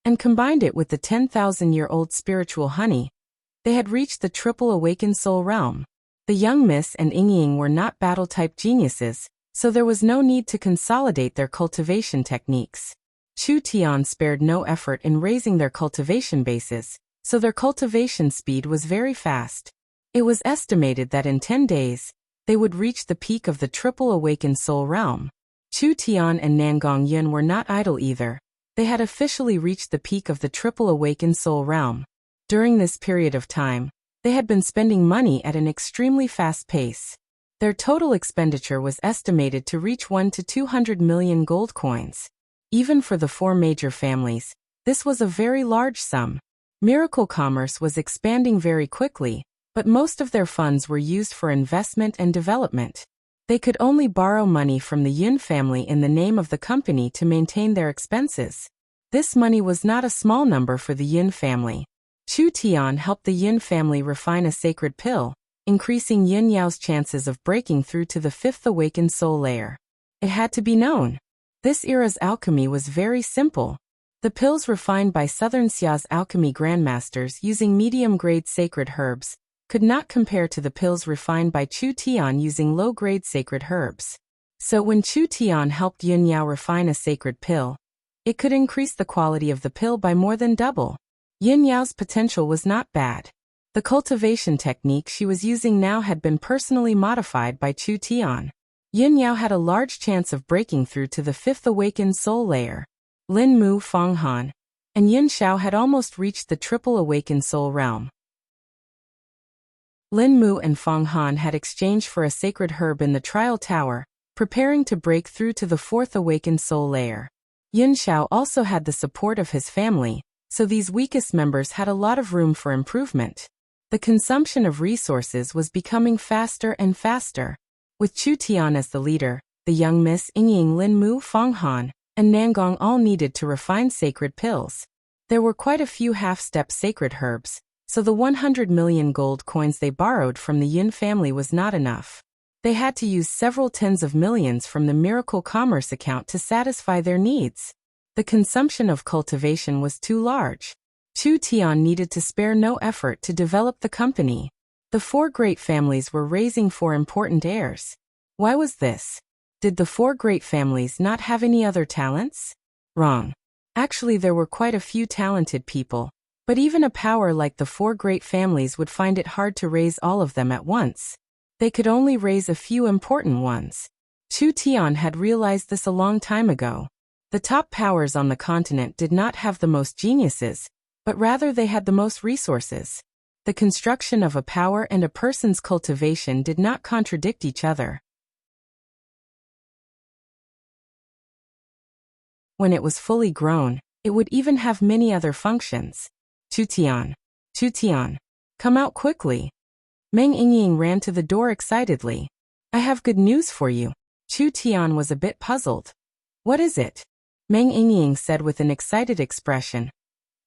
and combined it with the 10,000-year-old spiritual honey. They had reached the triple awakened soul realm. The young Miss and Yingying were not battle-type geniuses, so there was no need to consolidate their cultivation techniques. Chu Tian spared no effort in raising their cultivation bases, so their cultivation speed was very fast. It was estimated that in 10 days, they would reach the peak of the triple awakened soul realm. Chu Tian and Nangong Yun were not idle either. They had officially reached the peak of the triple awakened soul realm. During this period of time, they had been spending money at an extremely fast pace. Their total expenditure was estimated to reach 1 to 200 million gold coins. Even for the four major families, this was a very large sum. Miracle commerce was expanding very quickly, but most of their funds were used for investment and development. They could only borrow money from the Yun family in the name of the company to maintain their expenses. This money was not a small number for the Yun family. Chu Tian helped the Yun family refine a sacred pill, increasing Yin Yao's chances of breaking through to the fifth awakened soul layer. It had to be known. This era's alchemy was very simple. The pills refined by Southern Xia's alchemy grandmasters using medium-grade sacred herbs could not compare to the pills refined by Chu Tian using low-grade sacred herbs. So when Chu Tian helped Yin Yao refine a sacred pill, it could increase the quality of the pill by more than double. Yin Yao's potential was not bad. The cultivation technique she was using now had been personally modified by Chu Tian. Yin Yao had a large chance of breaking through to the fifth awakened soul layer. Lin Mu, Feng Han, and Yin Xiao had almost reached the triple awakened soul realm. Lin Mu and Feng Han had exchanged for a sacred herb in the trial tower, preparing to break through to the fourth awakened soul layer. Yin Xiao also had the support of his family, so these weakest members had a lot of room for improvement. The consumption of resources was becoming faster and faster. With Chu Tian as the leader, the young Miss Yingying, Lin Mu, Feng Han, and Nangong all needed to refine sacred pills. There were quite a few half-step sacred herbs, so the 100 million gold coins they borrowed from the Yin family was not enough. They had to use several tens of millions from the Miracle Commerce account to satisfy their needs. The consumption of cultivation was too large. Chu Tian needed to spare no effort to develop the company. The four great families were raising four important heirs. Why was this? Did the four great families not have any other talents? Wrong. Actually, there were quite a few talented people, but even a power like the four great families would find it hard to raise all of them at once. They could only raise a few important ones. Chu Tian had realized this a long time ago. The top powers on the continent did not have the most geniuses, but rather they had the most resources. The construction of a power and a person's cultivation did not contradict each other. When it was fully grown, it would even have many other functions. Chu Tian, come out quickly. Meng Yingying ran to the door excitedly. I have good news for you. Chu Tian was a bit puzzled. What is it? Meng Yingying said with an excited expression.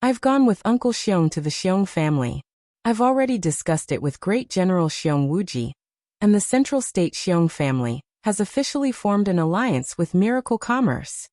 I've gone with Uncle Xiong to the Xiong family. I've already discussed it with Great General Xiong Wuji, and the Central State Xiong family has officially formed an alliance with Miracle Commerce.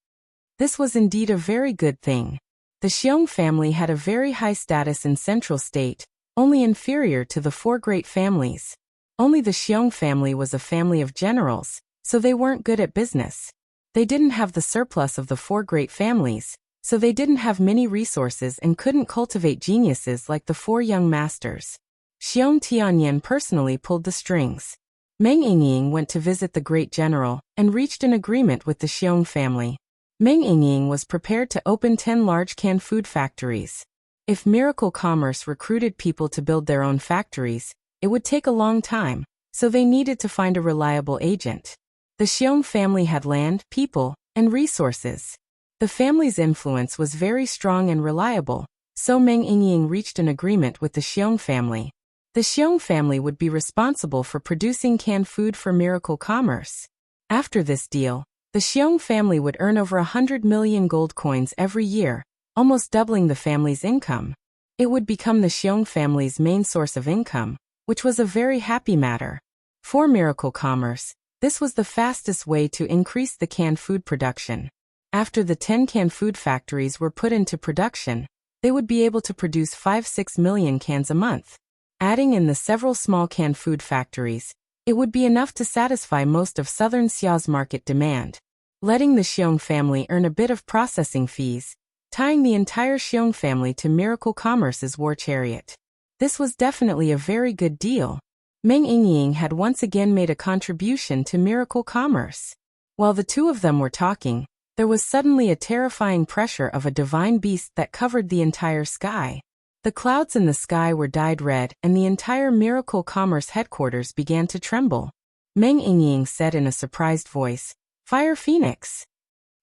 This was indeed a very good thing. The Xiong family had a very high status in Central State, only inferior to the four great families. Only the Xiong family was a family of generals, so they weren't good at business. They didn't have the surplus of the four great families, so they didn't have many resources and couldn't cultivate geniuses like the four young masters. Xiong Tianyan personally pulled the strings. Meng Yingying went to visit the great general and reached an agreement with the Xiong family. Meng Yingying was prepared to open 10 large canned food factories. If Miracle Commerce recruited people to build their own factories, it would take a long time, so they needed to find a reliable agent. The Xiong family had land, people, and resources. The family's influence was very strong and reliable, so Meng Yingying reached an agreement with the Xiong family. The Xiong family would be responsible for producing canned food for Miracle Commerce. After this deal, the Xiong family would earn over 100 million gold coins every year, almost doubling the family's income. It would become the Xiong family's main source of income, which was a very happy matter. For Miracle Commerce, this was the fastest way to increase the canned food production. After the 10 canned food factories were put into production, they would be able to produce 5-6 million cans a month. Adding in the several small canned food factories, it would be enough to satisfy most of Southern Xia's market demand. Letting the Xiong family earn a bit of processing fees, tying the entire Xiong family to Miracle Commerce's war chariot. This was definitely a very good deal. Meng Yingying had once again made a contribution to Miracle Commerce. While the two of them were talking, there was suddenly a terrifying pressure of a divine beast that covered the entire sky. The clouds in the sky were dyed red and the entire Miracle Commerce headquarters began to tremble. Meng Yingying said in a surprised voice, "Fire Phoenix."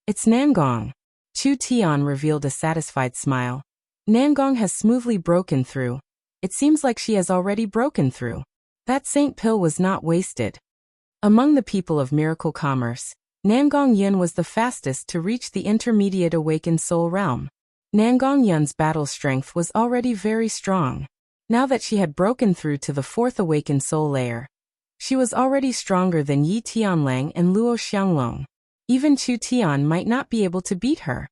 "It's Nangong." Chu Tian revealed a satisfied smile. "Nangong has smoothly broken through. It seems like she has already broken through. That saint pill was not wasted." Among the people of Miracle Commerce, Nangong Yun was the fastest to reach the intermediate awakened soul realm. Nangong Yun's battle strength was already very strong. Now that she had broken through to the fourth awakened soul layer, she was already stronger than Yi Tianlang and Luo Xianglong. Even Chu Tian might not be able to beat her.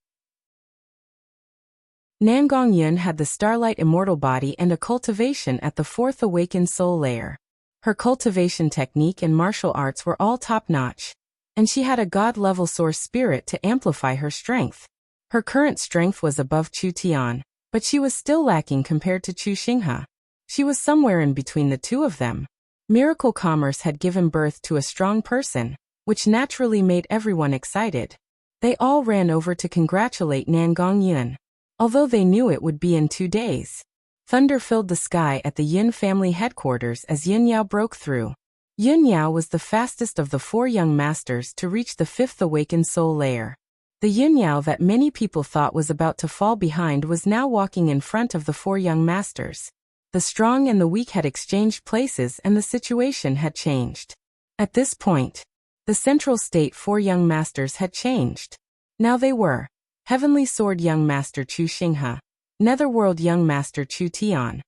Nangong Yun had the Starlight Immortal body and a cultivation at the fourth awakened soul layer. Her cultivation technique and martial arts were all top-notch, and she had a god-level source spirit to amplify her strength. Her current strength was above Chu Tian, but she was still lacking compared to Chu Xinghe. She was somewhere in between the two of them. Miracle Commerce had given birth to a strong person, which naturally made everyone excited. They all ran over to congratulate Nangong Yun, although they knew it would be in 2 days. Thunder filled the sky at the Yin family headquarters as Yin Yao broke through. Yin Yao was the fastest of the 4 young masters to reach the 5th awakened soul layer. The Yin Yao that many people thought was about to fall behind was now walking in front of the 4 young masters. The strong and the weak had exchanged places and the situation had changed. At this point, the Central State 4 young masters had changed. Now they were Heavenly Sword Young Master Chu Xinghe, Netherworld Young Master Chu Tian,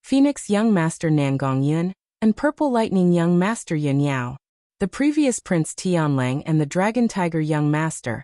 Phoenix Young Master Nangong Yun, and Purple Lightning Young Master Yin Yao. The previous Prince Tianlang and the Dragon Tiger Young Master.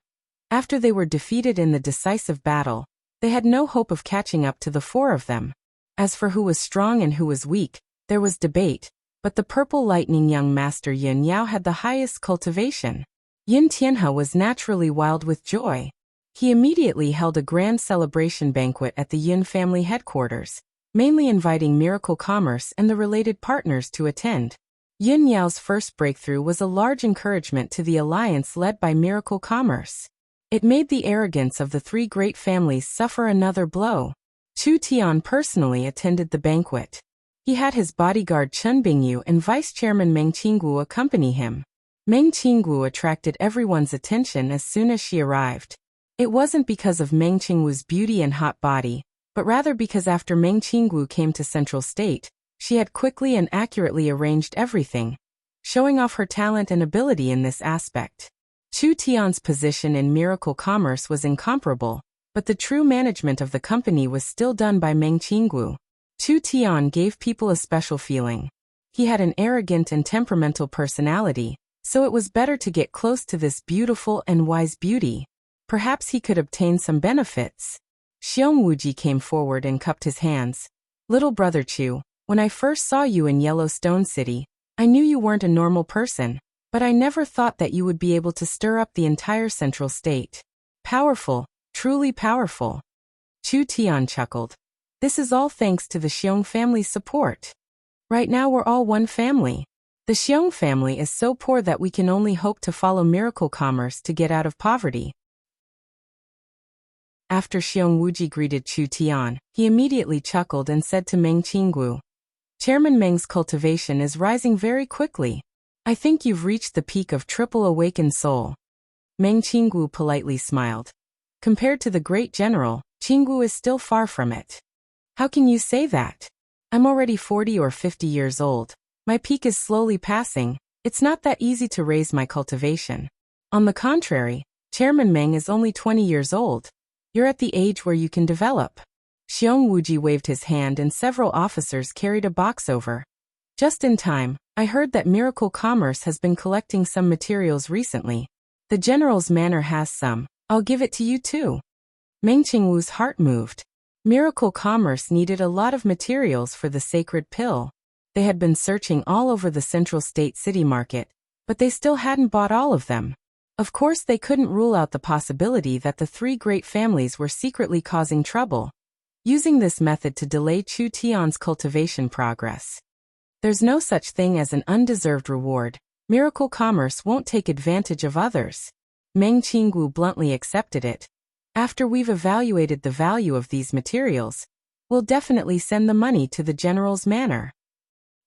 After they were defeated in the decisive battle, they had no hope of catching up to the 4 of them. As for who was strong and who was weak, there was debate, but the Purple Lightning Young Master Yin Yao had the highest cultivation. Yin Tianhe was naturally wild with joy. He immediately held a grand celebration banquet at the Yin family headquarters, mainly inviting Miracle Commerce and the related partners to attend. Yin Yao's first breakthrough was a large encouragement to the alliance led by Miracle Commerce. It made the arrogance of the 3 great families suffer another blow. Chu Tian personally attended the banquet. He had his bodyguard Chen Bingyu and Vice Chairman Meng Qinggu accompany him. Meng Qinggu attracted everyone's attention as soon as she arrived. It wasn't because of Meng Qinggu's beauty and hot body, but rather because after Meng Qinggu came to Central State, she had quickly and accurately arranged everything, showing off her talent and ability in this aspect. Chu Tian's position in Miracle Commerce was incomparable, but the true management of the company was still done by Meng Qinggu. Chu Tian gave people a special feeling. He had an arrogant and temperamental personality, so it was better to get close to this beautiful and wise beauty. Perhaps he could obtain some benefits. Xiong Wuji came forward and cupped his hands. Little brother Chu, when I first saw you in Yellowstone City, I knew you weren't a normal person, but I never thought that you would be able to stir up the entire central state. Powerful, truly powerful. Chu Tian chuckled. This is all thanks to the Xiong family's support. Right now we're all one family. The Xiong family is so poor that we can only hope to follow miracle commerce to get out of poverty. After Xiong Wuji greeted Chu Tian, he immediately chuckled and said to Meng Qinggu, Chairman Meng's cultivation is rising very quickly. I think you've reached the peak of triple awakened soul. Meng Qinggu politely smiled. Compared to the great general, Qinggu is still far from it. How can you say that? I'm already 40 or 50 years old. My peak is slowly passing. It's not that easy to raise my cultivation. On the contrary, Chairman Meng is only 20 years old. You're at the age where you can develop. Xiong Wuji waved his hand and several officers carried a box over. Just in time, I heard that Miracle Commerce has been collecting some materials recently. The general's manor has some. I'll give it to you too. Meng Qingwu's heart moved. Miracle Commerce needed a lot of materials for the sacred pill. They had been searching all over the Central State City Market, but they still hadn't bought all of them. Of course, they couldn't rule out the possibility that the three great families were secretly causing trouble, using this method to delay Chu Tian's cultivation progress. There's no such thing as an undeserved reward. Miracle Commerce won't take advantage of others. Meng Qinggu bluntly accepted it. After we've evaluated the value of these materials, we'll definitely send the money to the general's manor.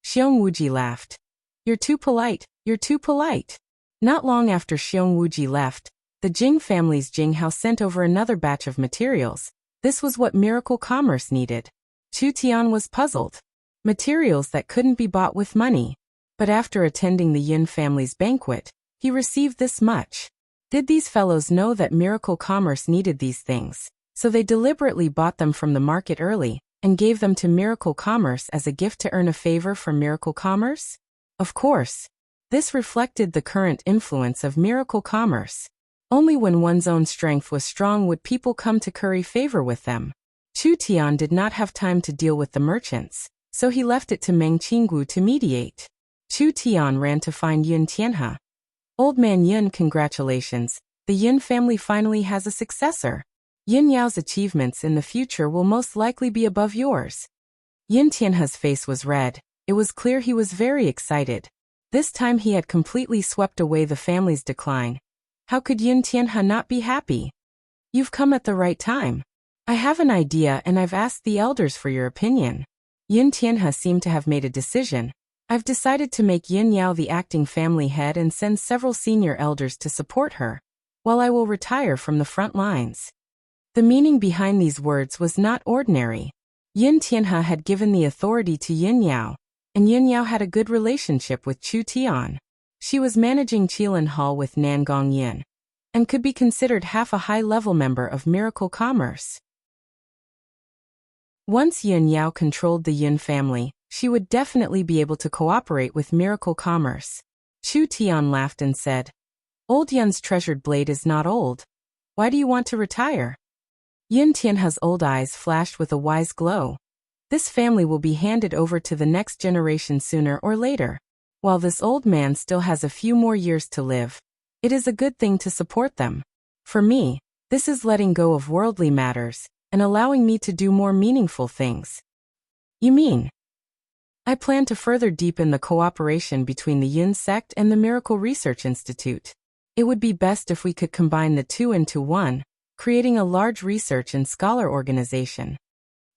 Xiong Wuji laughed. You're too polite, you're too polite. Not long after Xiong Wuji left, the Jing family's Jing house sent over another batch of materials. This was what Miracle Commerce needed. Chu Tian was puzzled. Materials that couldn't be bought with money. But after attending the Yin family's banquet, he received this much. Did these fellows know that Miracle Commerce needed these things? So they deliberately bought them from the market early, and gave them to Miracle Commerce as a gift to earn a favor from Miracle Commerce? Of course. This reflected the current influence of Miracle Commerce. Only when one's own strength was strong would people come to curry favor with them. Chu Tian did not have time to deal with the merchants, so he left it to Meng Qinggu to mediate. Chu Tian ran to find Yun Tianhe. Old man Yun, congratulations. The Yun family finally has a successor. Yin Yao's achievements in the future will most likely be above yours. Yun Tianhe's face was red. It was clear he was very excited. This time he had completely swept away the family's decline. How could Yun Tianhe not be happy? You've come at the right time. I have an idea and I've asked the elders for your opinion. Yun Tianhe seemed to have made a decision. I've decided to make Yin Yao the acting family head and send several senior elders to support her, while I will retire from the front lines. The meaning behind these words was not ordinary. Yun Tianhe had given the authority to Yin Yao, and Yin Yao had a good relationship with Chu Tian. She was managing Qilin Hall with Nangong Yin, and could be considered half a high-level member of Miracle Commerce. Once Yin Yao controlled the Yin family, she would definitely be able to cooperate with Miracle Commerce. Chu Tian laughed and said, Old Yun's treasured blade is not old. Why do you want to retire? Yun Tianhe's old eyes flashed with a wise glow. This family will be handed over to the next generation sooner or later. While this old man still has a few more years to live, it is a good thing to support them. For me, this is letting go of worldly matters and allowing me to do more meaningful things. You mean? I plan to further deepen the cooperation between the Yin sect and the Miracle Research Institute. It would be best if we could combine the two into one, creating a large research and scholar organization.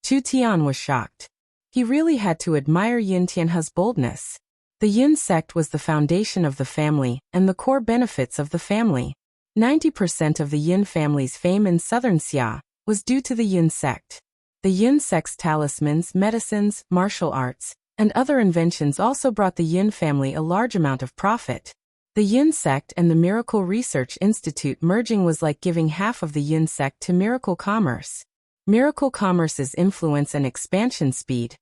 Chu Tian was shocked. He really had to admire Yun Tianhe's boldness. The Yin sect was the foundation of the family and the core benefits of the family. 90% of the Yin family's fame in southern Xia was due to the Yin sect. The Yin sect's talismans, medicines, martial arts, and other inventions also brought the Yin family a large amount of profit. The Yin sect and the Miracle Research Institute merging was like giving half of the Yin sect to Miracle Commerce. Miracle Commerce's influence and expansion speed,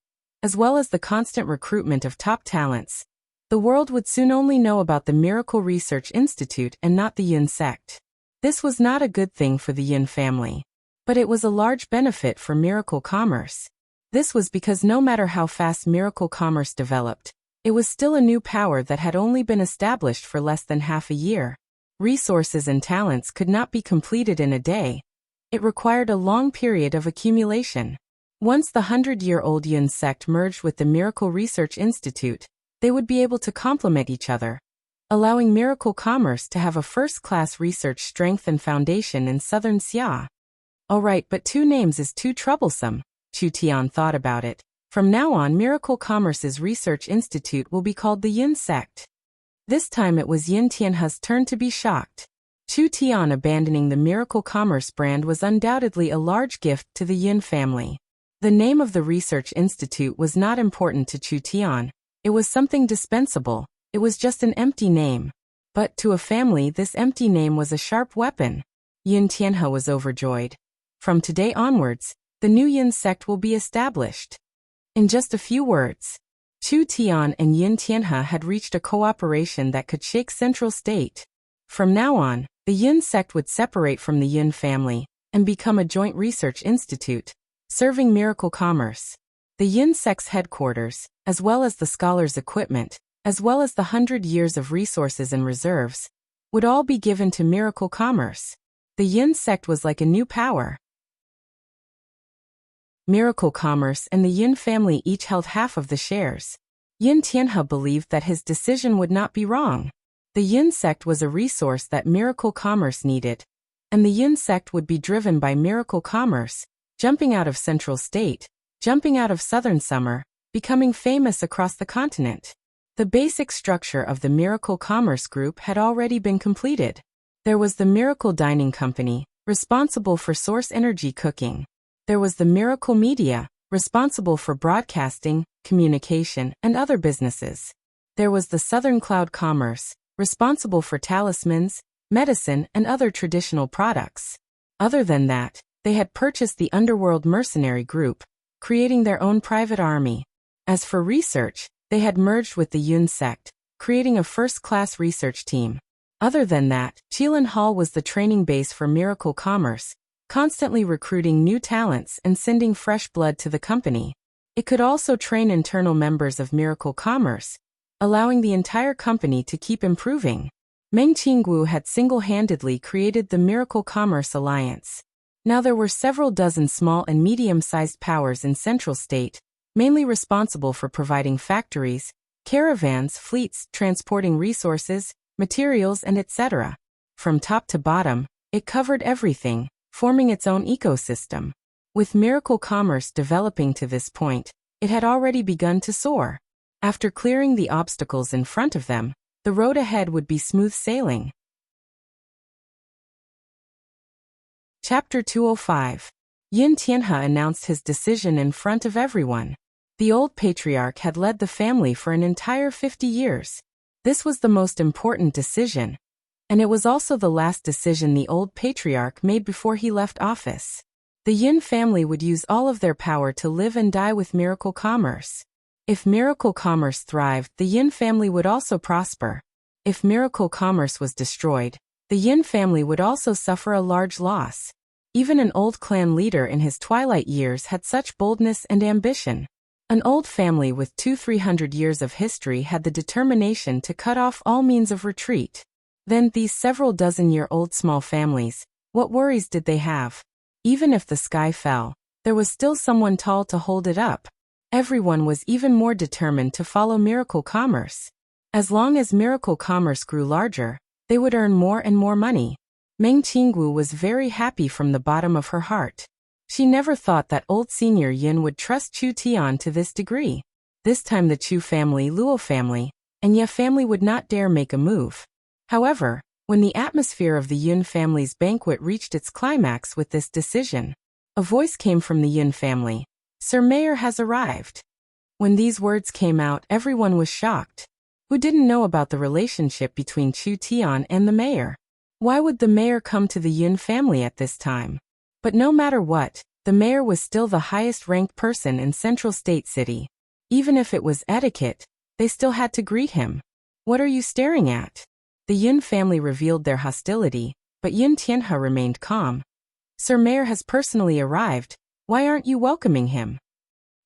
as well as the constant recruitment of top talents, the world would soon only know about the Miracle Research Institute and not the Yin sect. This was not a good thing for the Yin family. But it was a large benefit for miracle commerce. This was because no matter how fast miracle commerce developed, it was still a new power that had only been established for less than half a year. Resources and talents could not be completed in a day. It required a long period of accumulation. Once the 100-year-old Yun sect merged with the Miracle Research Institute, they would be able to complement each other, allowing miracle commerce to have a first-class research strength and foundation in southern Xia. Alright, but two names is too troublesome. Chu Tian thought about it. From now on, Miracle Commerce's Research Institute will be called the Yin Sect. This time it was Yin Tianhe's turn to be shocked. Chu Tian abandoning the Miracle Commerce brand was undoubtedly a large gift to the Yin family. The name of the Research Institute was not important to Chu Tian. It was something dispensable. It was just an empty name. But to a family, this empty name was a sharp weapon. Yin Tianhe was overjoyed. From today onwards, the new Yin sect will be established. In just a few words, Chu Tian and Yin Tianhe had reached a cooperation that could shake Central State. From now on, the Yin sect would separate from the Yin family and become a joint research institute, serving miracle commerce. The Yin sect's headquarters, as well as the scholars' equipment, as well as the 100 years of resources and reserves, would all be given to miracle commerce. The Yin sect was like a new power. Miracle Commerce and the Yin family each held half of the shares. Yin Tianhe believed that his decision would not be wrong. The Yin sect was a resource that Miracle Commerce needed, and the Yin sect would be driven by Miracle Commerce, jumping out of Central State, jumping out of Southern Summer, becoming famous across the continent. The basic structure of the Miracle Commerce Group had already been completed. There was the Miracle Dining Company, responsible for source energy cooking. There was the Miracle Media, responsible for broadcasting, communication, and other businesses. There was the Southern Cloud Commerce, responsible for talismans, medicine, and other traditional products. Other than that, they had purchased the Underworld Mercenary Group, creating their own private army. As for research, they had merged with the Yun sect, creating a first-class research team. Other than that, Qilin Hall was the training base for Miracle Commerce, constantly recruiting new talents and sending fresh blood to the company. It could also train internal members of Miracle Commerce, allowing the entire company to keep improving. Meng Qinggu had single-handedly created the Miracle Commerce Alliance. Now there were several dozen small and medium-sized powers in Central State, mainly responsible for providing factories, caravans, fleets, transporting resources, materials, and etc. From top to bottom, it covered everything, forming its own ecosystem. With Miracle Commerce developing to this point, it had already begun to soar. After clearing the obstacles in front of them, the road ahead would be smooth sailing. Chapter 205. Yin Tianhe announced his decision in front of everyone. The old patriarch had led the family for an entire 50 years. This was the most important decision, and it was also the last decision the old patriarch made before he left office. The Yin family would use all of their power to live and die with Miracle Commerce. If Miracle Commerce thrived, the Yin family would also prosper. If Miracle Commerce was destroyed, the Yin family would also suffer a large loss. Even an old clan leader in his twilight years had such boldness and ambition. An old family with 200-300 years of history had the determination to cut off all means of retreat. Then these several dozen-year-old small families, what worries did they have? Even if the sky fell, there was still someone tall to hold it up. Everyone was even more determined to follow Miracle Commerce. As long as Miracle Commerce grew larger, they would earn more and more money. Meng Qinggu was very happy from the bottom of her heart. She never thought that old senior Yin would trust Chu Tian to this degree. This time the Chu family, Luo family, and Ye family would not dare make a move. However, when the atmosphere of the Yun family's banquet reached its climax with this decision, a voice came from the Yun family. Sir Mayor has arrived. When these words came out, everyone was shocked. Who didn't know about the relationship between Chu Tian and the mayor? Why would the mayor come to the Yun family at this time? But no matter what, the mayor was still the highest-ranked person in Central State City. Even if it was etiquette, they still had to greet him. What are you staring at? The Yin family revealed their hostility, but Yin Tianhe remained calm. Sir Mayor has personally arrived. Why aren't you welcoming him?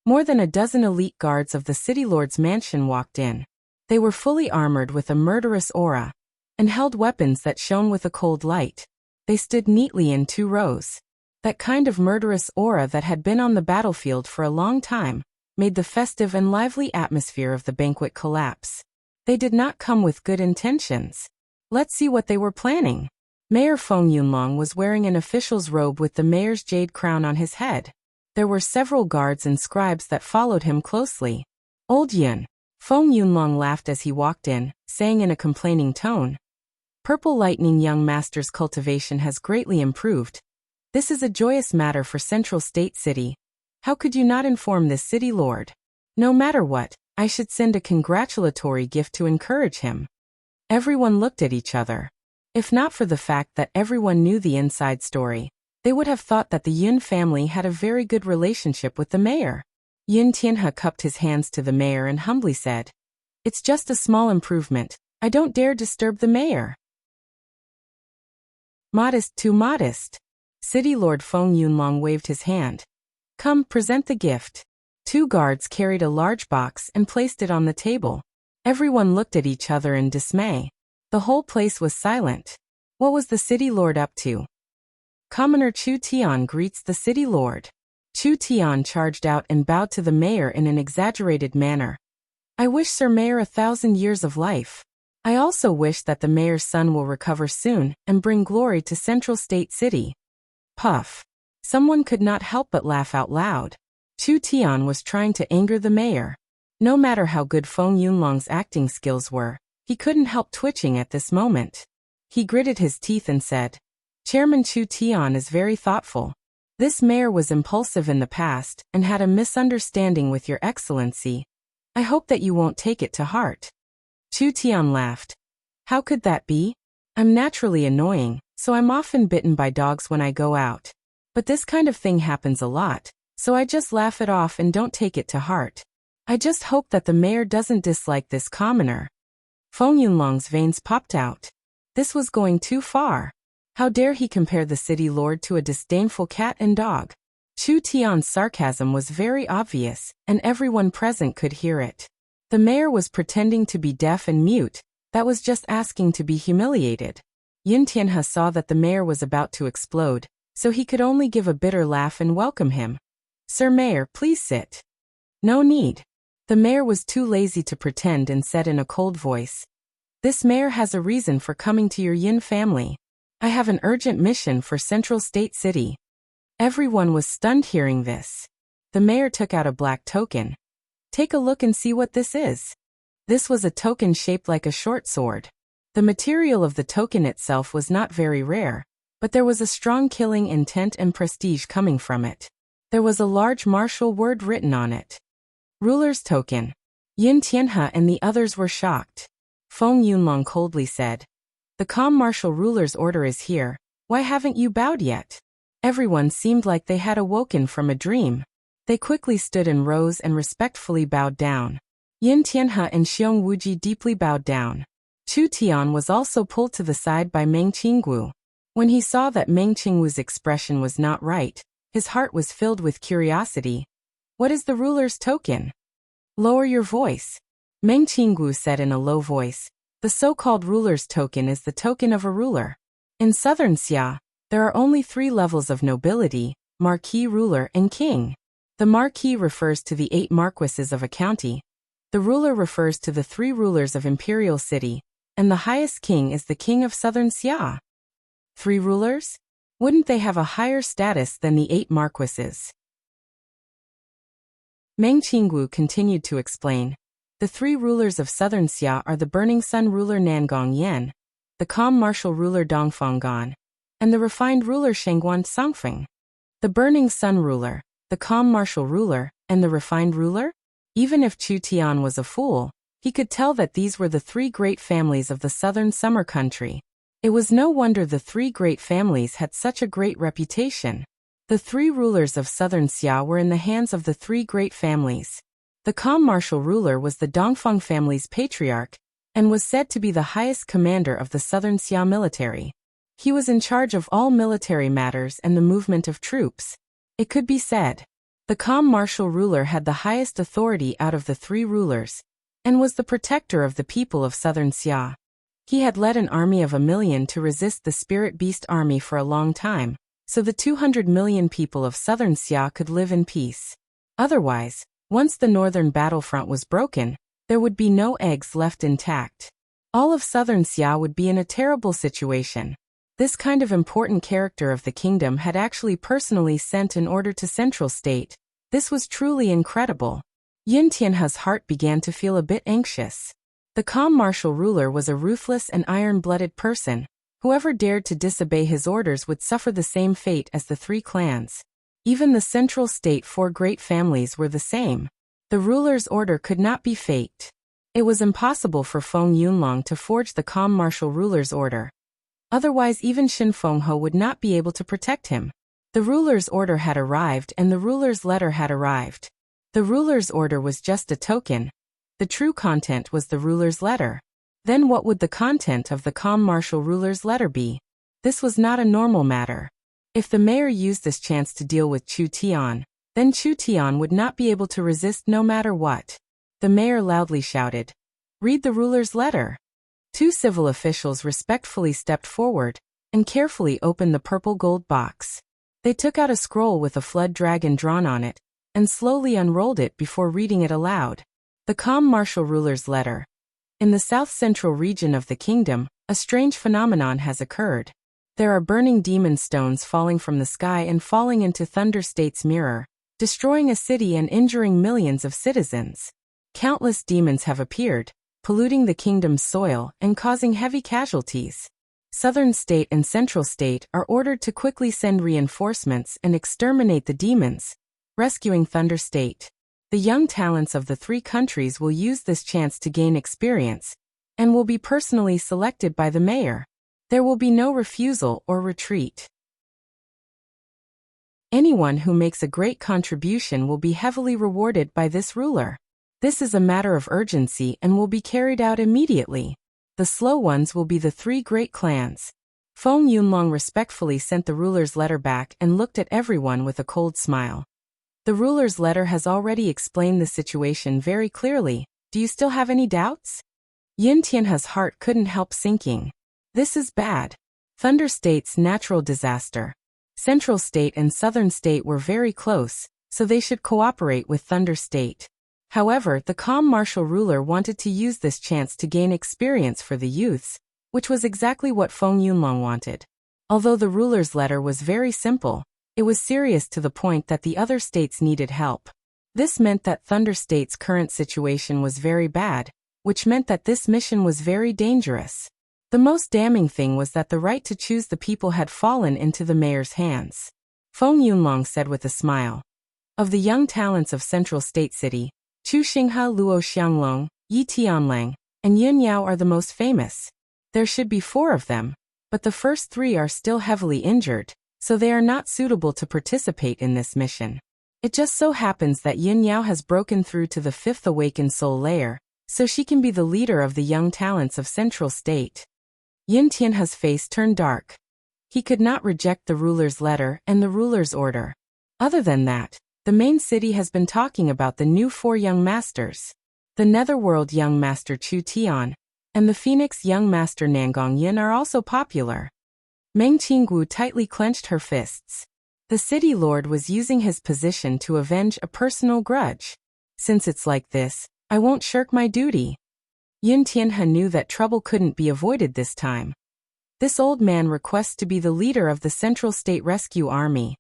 More than a dozen elite guards of the city lord's mansion walked in. They were fully armored with a murderous aura and held weapons that shone with a cold light. They stood neatly in 2 rows. That kind of murderous aura that had been on the battlefield for a long time made the festive and lively atmosphere of the banquet collapse. They did not come with good intentions. Let's see what they were planning. Mayor Feng Yunlong was wearing an official's robe with the mayor's jade crown on his head. There were several guards and scribes that followed him closely. Old Yun. Feng Yunlong laughed as he walked in, saying in a complaining tone, Purple Lightning young master's cultivation has greatly improved. This is a joyous matter for Central State City. How could you not inform this city lord? No matter what, I should send a congratulatory gift to encourage him. Everyone looked at each other. If not for the fact that everyone knew the inside story, they would have thought that the Yun family had a very good relationship with the mayor. Yun Tianhe cupped his hands to the mayor and humbly said, It's just a small improvement. I don't dare disturb the mayor. Modest, too modest. City Lord Feng Yunlong waved his hand. Come, present the gift. 2 guards carried a large box and placed it on the table. Everyone looked at each other in dismay. The whole place was silent. What was the city lord up to? Commoner Chu Tian greets the city lord. Chu Tian charged out and bowed to the mayor in an exaggerated manner. I wish Sir Mayor 1,000 years of life. I also wish that the mayor's son will recover soon and bring glory to Central State City. Puff. Someone could not help but laugh out loud. Chu Tian was trying to anger the mayor. No matter how good Feng Yunlong's acting skills were, he couldn't help twitching at this moment. He gritted his teeth and said, Chairman Chu Tian is very thoughtful. This mayor was impulsive in the past and had a misunderstanding with Your Excellency. I hope that you won't take it to heart. Chu Tian laughed. How could that be? I'm naturally annoying, so I'm often bitten by dogs when I go out. But this kind of thing happens a lot, so I just laugh it off and don't take it to heart. I just hope that the mayor doesn't dislike this commoner. Feng Yunlong's veins popped out. This was going too far. How dare he compare the city lord to a disdainful cat and dog? Chu Tian's sarcasm was very obvious, and everyone present could hear it. The mayor was pretending to be deaf and mute. That was just asking to be humiliated. Yun Tianhe saw that the mayor was about to explode, so he could only give a bitter laugh and welcome him. Sir Mayor, please sit. No need. The mayor was too lazy to pretend and said in a cold voice, This mayor has a reason for coming to your Yin family. I have an urgent mission for Central State City. Everyone was stunned hearing this. The mayor took out a black token. Take a look and see what this is. This was a token shaped like a short sword. The material of the token itself was not very rare, but there was a strong killing intent and prestige coming from it. There was a large martial word written on it. Ruler's token. Yun Tianhe and the others were shocked. Feng Yunlong coldly said, The calm martial ruler's order is here. Why haven't you bowed yet? Everyone seemed like they had awoken from a dream. They quickly stood in rows and respectfully bowed down. Yun Tianhe and Xiong Wuji deeply bowed down. Chu Tian was also pulled to the side by Meng Qingwu. When he saw that Meng Qingwu's expression was not right, his heart was filled with curiosity. What is the ruler's token? Lower your voice. Meng Qingwu said in a low voice. The so-called ruler's token is the token of a ruler. In southern Xia, there are only 3 levels of nobility, marquis, ruler, and king. The marquis refers to the 8 marquises of a county. The ruler refers to the 3 rulers of imperial city, and the highest king is the king of southern Xia. 3 rulers? Wouldn't they have a higher status than the 8 marquises? Meng Qingwu continued to explain. The 3 rulers of southern Xia are the Burning Sun ruler Nangong Yan, the calm martial ruler Dongfang Gan, and the refined ruler Shengguan Sangfeng. The Burning Sun ruler, the calm martial ruler, and the refined ruler? Even if Chu Tian was a fool, he could tell that these were the 3 great families of the southern summer country. It was no wonder the 3 great families had such a great reputation. The 3 rulers of southern Xia were in the hands of the 3 great families. The calm martial ruler was the Dongfang family's patriarch, and was said to be the highest commander of the southern Xia military. He was in charge of all military matters and the movement of troops. It could be said, the calm martial ruler had the highest authority out of the three rulers, and was the protector of the people of southern Xia. He had led an army of 1 million to resist the Spirit Beast army for a long time, so the 200 million people of southern Xia could live in peace. Otherwise, once the northern battlefront was broken, there would be no eggs left intact. All of southern Xia would be in a terrible situation. This kind of important character of the kingdom had actually personally sent an order to Central State. This was truly incredible. Yin Tianhe's heart began to feel a bit anxious. The calm martial ruler was a ruthless and iron-blooded person. Whoever dared to disobey his orders would suffer the same fate as the three clans. Even the Central State 4 great families were the same. The ruler's order could not be faked. It was impossible for Feng Yunlong to forge the calm martial ruler's order. Otherwise even Shin Fenghe would not be able to protect him. The ruler's order had arrived and the ruler's letter had arrived. The ruler's order was just a token. The true content was the ruler's letter. Then what would the content of the calm martial ruler's letter be? This was not a normal matter. If the mayor used this chance to deal with Chu Tian, then Chu Tian would not be able to resist no matter what. The mayor loudly shouted, "Read the ruler's letter." 2 civil officials respectfully stepped forward and carefully opened the purple gold box. They took out a scroll with a flood dragon drawn on it and slowly unrolled it before reading it aloud. The calm martial ruler's letter. In the south-central region of the kingdom, a strange phenomenon has occurred. There are burning demon stones falling from the sky and falling into Thunder State's mirror, destroying a city and injuring millions of citizens. Countless demons have appeared, polluting the kingdom's soil and causing heavy casualties. Southern State and Central State are ordered to quickly send reinforcements and exterminate the demons, rescuing Thunder State. The young talents of the 3 countries will use this chance to gain experience, and will be personally selected by the mayor. There will be no refusal or retreat. Anyone who makes a great contribution will be heavily rewarded by this ruler. This is a matter of urgency and will be carried out immediately. The slow ones will be the 3 great clans. Feng Yunlong respectfully sent the ruler's letter back and looked at everyone with a cold smile. The ruler's letter has already explained the situation very clearly. Do you still have any doubts? Yin Tianhe's heart couldn't help sinking. This is bad. Thunder State's natural disaster. Central State and Southern State were very close, so they should cooperate with Thunder State. However, the calm martial ruler wanted to use this chance to gain experience for the youths, which was exactly what Feng Yunlong wanted. Although the ruler's letter was very simple, it was serious to the point that the other states needed help. This meant that Thunder State's current situation was very bad, which meant that this mission was very dangerous. The most damning thing was that the right to choose the people had fallen into the mayor's hands. Feng Yunlong said with a smile. Of the young talents of Central State City, Chu Xinghe, Luo Xianglong, Yi Tianlang, and Yun Yao are the most famous. There should be 4 of them, but the first 3 are still heavily injured, so they are not suitable to participate in this mission. It just so happens that Yin Yao has broken through to the 5th awakened soul layer, so she can be the leader of the young talents of Central State. Yin Tianhe's face turned dark. He could not reject the ruler's letter and the ruler's order. Other than that, the main city has been talking about the new 4 young masters. The Netherworld young master Chu Tian and the Phoenix young master Nangong Yin are also popular. Meng Qinggu tightly clenched her fists. The city lord was using his position to avenge a personal grudge. Since it's like this, I won't shirk my duty. Yin Tianhe knew that trouble couldn't be avoided this time. This old man requests to be the leader of the Central State Rescue Army.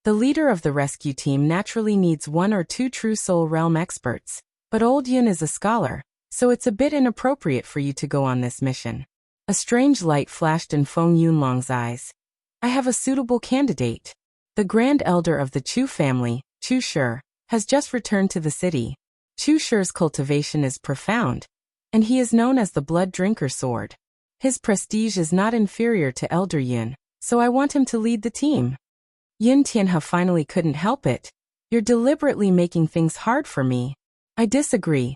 The leader of the rescue team naturally needs 1 or 2 true soul realm experts, but old Yin is a scholar, so it's a bit inappropriate for you to go on this mission. A strange light flashed in Feng Yunlong's eyes. I have a suitable candidate. The grand elder of the Chu family, Chu Shi, has just returned to the city. Chu Shi's cultivation is profound, and he is known as the Blood Drinker Sword. His prestige is not inferior to Elder Yin, so I want him to lead the team. Yin Tianhe finally couldn't help it. You're deliberately making things hard for me. I disagree.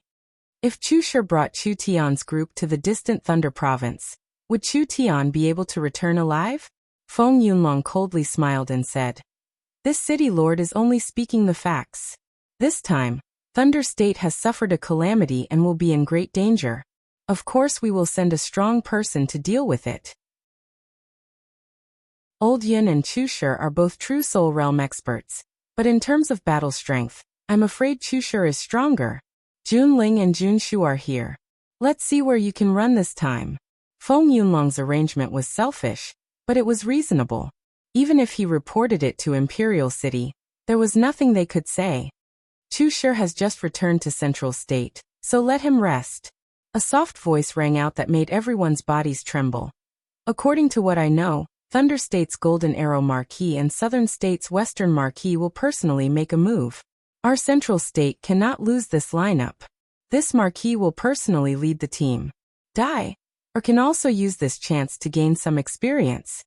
If Chu Shi brought Chu Tian's group to the distant Thunder Province, Would Chu Tian be able to return alive? Feng Yunlong coldly smiled and said, "This city lord is only speaking the facts. This time, Thunder State has suffered a calamity and will be in great danger. Of course we will send a strong person to deal with it." Old Yun and Chu Shi are both true Soul Realm experts, but in terms of battle strength, I'm afraid Chu Shi is stronger. Jun Ling and Jun Shu are here. Let's see where you can run this time. Feng Yunlong's arrangement was selfish, but it was reasonable. Even if he reported it to Imperial City, there was nothing they could say. Chu Shi has just returned to Central State, so let him rest. A soft voice rang out that made everyone's bodies tremble. According to what I know, Thunder State's Golden Arrow Marquis and Southern State's Western Marquis will personally make a move. Our Central State cannot lose this lineup. This Marquis will personally lead the team. Or can also use this chance to gain some experience.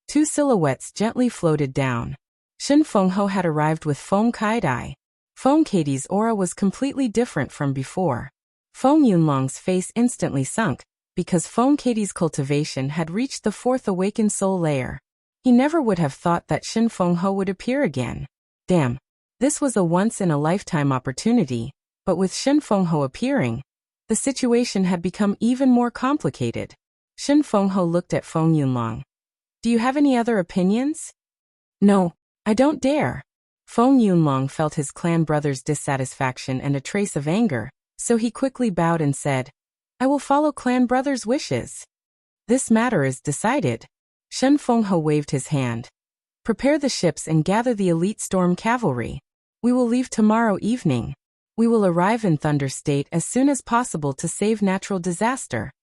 Two silhouettes gently floated down. Shin Fengho had arrived with Feng Kaidai. Feng Katie's aura was completely different from before. Feng Yunlong's face instantly sunk, because Feng Katie's cultivation had reached the fourth awakened soul layer. He never would have thought that Shin Fengho would appear again. Damn. This was a once-in-a-lifetime opportunity, but with Shin Fengho appearing, the situation had become even more complicated. Shin Fengho looked at Feng Yunlong. "Do you have any other opinions?" "No, I don't dare." Feng Yunlong felt his clan brother's dissatisfaction and a trace of anger, so he quickly bowed and said, "I will follow clan brother's wishes. This matter is decided." Shin Fengho waved his hand. "Prepare the ships and gather the elite storm cavalry. We will leave tomorrow evening. We will arrive in Thunder State as soon as possible to save natural disaster."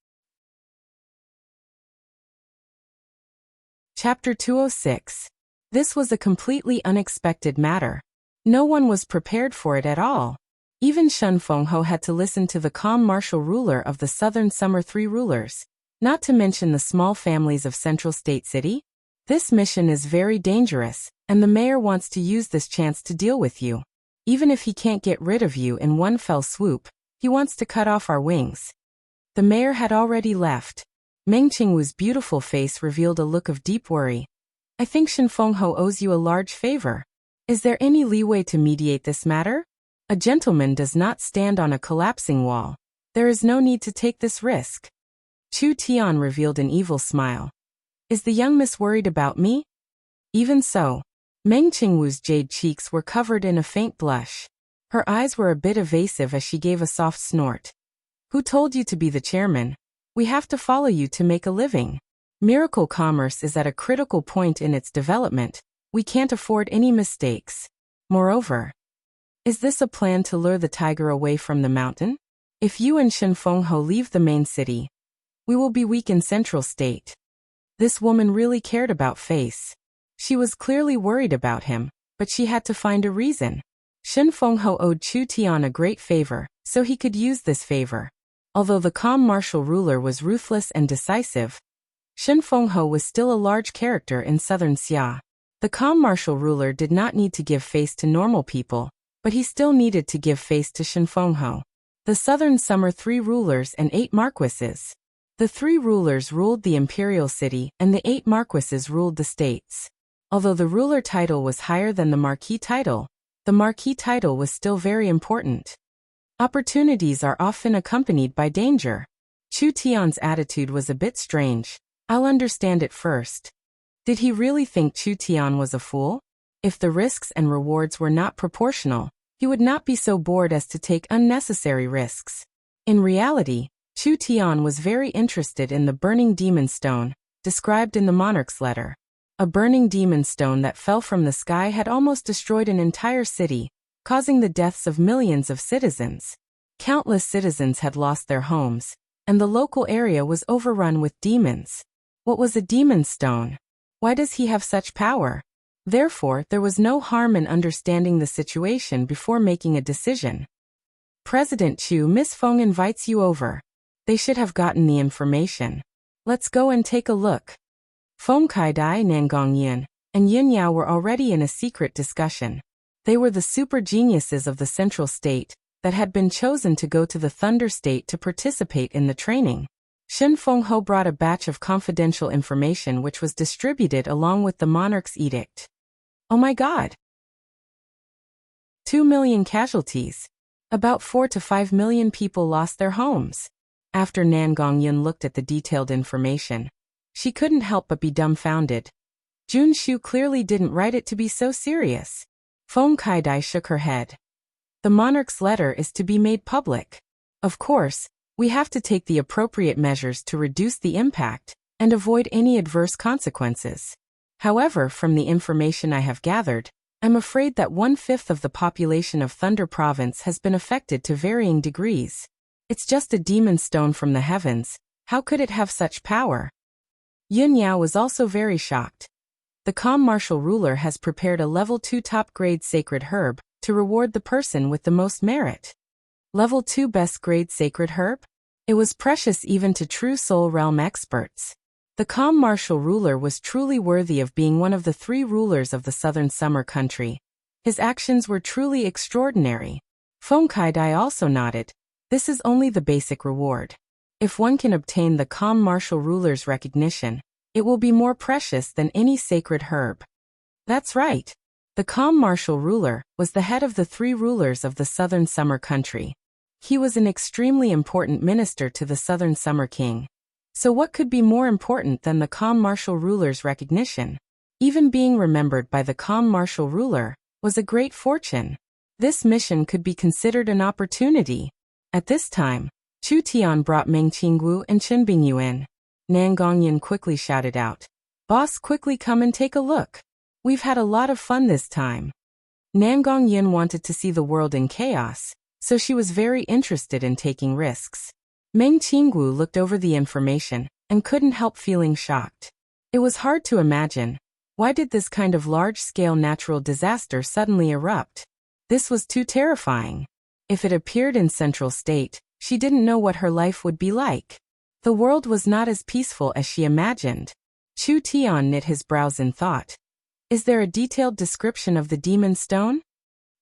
Chapter 206. This was a completely unexpected matter. No one was prepared for it at all. Even Shin Fengho had to listen to the calm martial ruler of the Southern Summer Three Rulers, not to mention the small families of Central State City. "This mission is very dangerous, and the mayor wants to use this chance to deal with you. Even if he can't get rid of you in one fell swoop, he wants to cut off our wings." The mayor had already left. Meng Qingwu's beautiful face revealed a look of deep worry. "I think Shin Fengho owes you a large favor. Is there any leeway to mediate this matter? A gentleman does not stand on a collapsing wall. There is no need to take this risk." Chu Tian revealed an evil smile. "Is the young miss worried about me?" Even so, Meng Qingwu's jade cheeks were covered in a faint blush. Her eyes were a bit evasive as she gave a soft snort. "Who told you to be the chairman? We have to follow you to make a living. Miracle commerce is at a critical point in its development. We can't afford any mistakes. Moreover, is this a plan to lure the tiger away from the mountain? If you and Shin Fengho leave the main city, we will be weak in Central State." This woman really cared about Face. She was clearly worried about him, but she had to find a reason. Shin Fengho owed Chu Tian a great favor, so he could use this favor. Although the calm martial ruler was ruthless and decisive, Shin Fengho was still a large character in southern Xia. The calm martial ruler did not need to give face to normal people, but he still needed to give face to Shin Fengho. The Southern Summer Three Rulers and 8 Marquises. The 3 rulers ruled the imperial city and the 8 marquises ruled the states. Although the ruler title was higher than the marquis title, the marquis title was still very important. Opportunities are often accompanied by danger. Chu Tian's attitude was a bit strange. "I'll understand it first." Did he really think Chu Tian was a fool? If the risks and rewards were not proportional, he would not be so bored as to take unnecessary risks. In reality, Chu Tian was very interested in the burning demon stone, described in the monarch's letter. A burning demon stone that fell from the sky had almost destroyed an entire city, causing the deaths of millions of citizens. Countless citizens had lost their homes, and the local area was overrun with demons. What was a demon stone? Why does he have such power? Therefore, there was no harm in understanding the situation before making a decision. "President Chu, Miss Feng invites you over." They should have gotten the information. "Let's go and take a look." Feng Kaidai, Nangong Yin, and Yin Yao were already in a secret discussion. They were the super geniuses of the Central State that had been chosen to go to the Thunder State to participate in the training. Shen Fengho brought a batch of confidential information which was distributed along with the monarch's edict. Oh my god! 2 million casualties. About 4 to 5 million people lost their homes. After Nan Gongyun looked at the detailed information, she couldn't help but be dumbfounded. Jun Shu clearly didn't write it to be so serious. Feng Kaidai shook her head. The monarch's letter is to be made public. Of course, we have to take the appropriate measures to reduce the impact and avoid any adverse consequences. However, from the information I have gathered, I'm afraid that 1/5 of the population of Thunder Province has been affected to varying degrees. It's just a demon stone from the heavens. How could it have such power? Yun Yao was also very shocked. The calm martial ruler has prepared a level 2 top-grade sacred herb to reward the person with the most merit. Level 2 best grade sacred herb? It was precious even to true soul realm experts. The calm martial ruler was truly worthy of being one of the 3 rulers of the southern summer country. His actions were truly extraordinary. Feng Kaidai also nodded. This is only the basic reward. If one can obtain the calm martial ruler's recognition, it will be more precious than any sacred herb. That's right. The calm martial ruler was the head of the 3 rulers of the southern summer country. He was an extremely important minister to the southern summer king. So what could be more important than the calm martial ruler's recognition? Even being remembered by the calm martial ruler was a great fortune. This mission could be considered an opportunity. At this time, Chu Tian brought Meng Qingwu and Chen Bingyu in. Nan Gongyun quickly shouted out, "Boss, quickly come and take a look. We've had a lot of fun this time." Nan Gongyun wanted to see the world in chaos, so she was very interested in taking risks. Meng Qingwu looked over the information and couldn't help feeling shocked. It was hard to imagine. Why did this kind of large-scale natural disaster suddenly erupt? This was too terrifying. If it appeared in Central State, she didn't know what her life would be like. The world was not as peaceful as she imagined. Chu Tian knit his brows in thought. Is there a detailed description of the demon stone?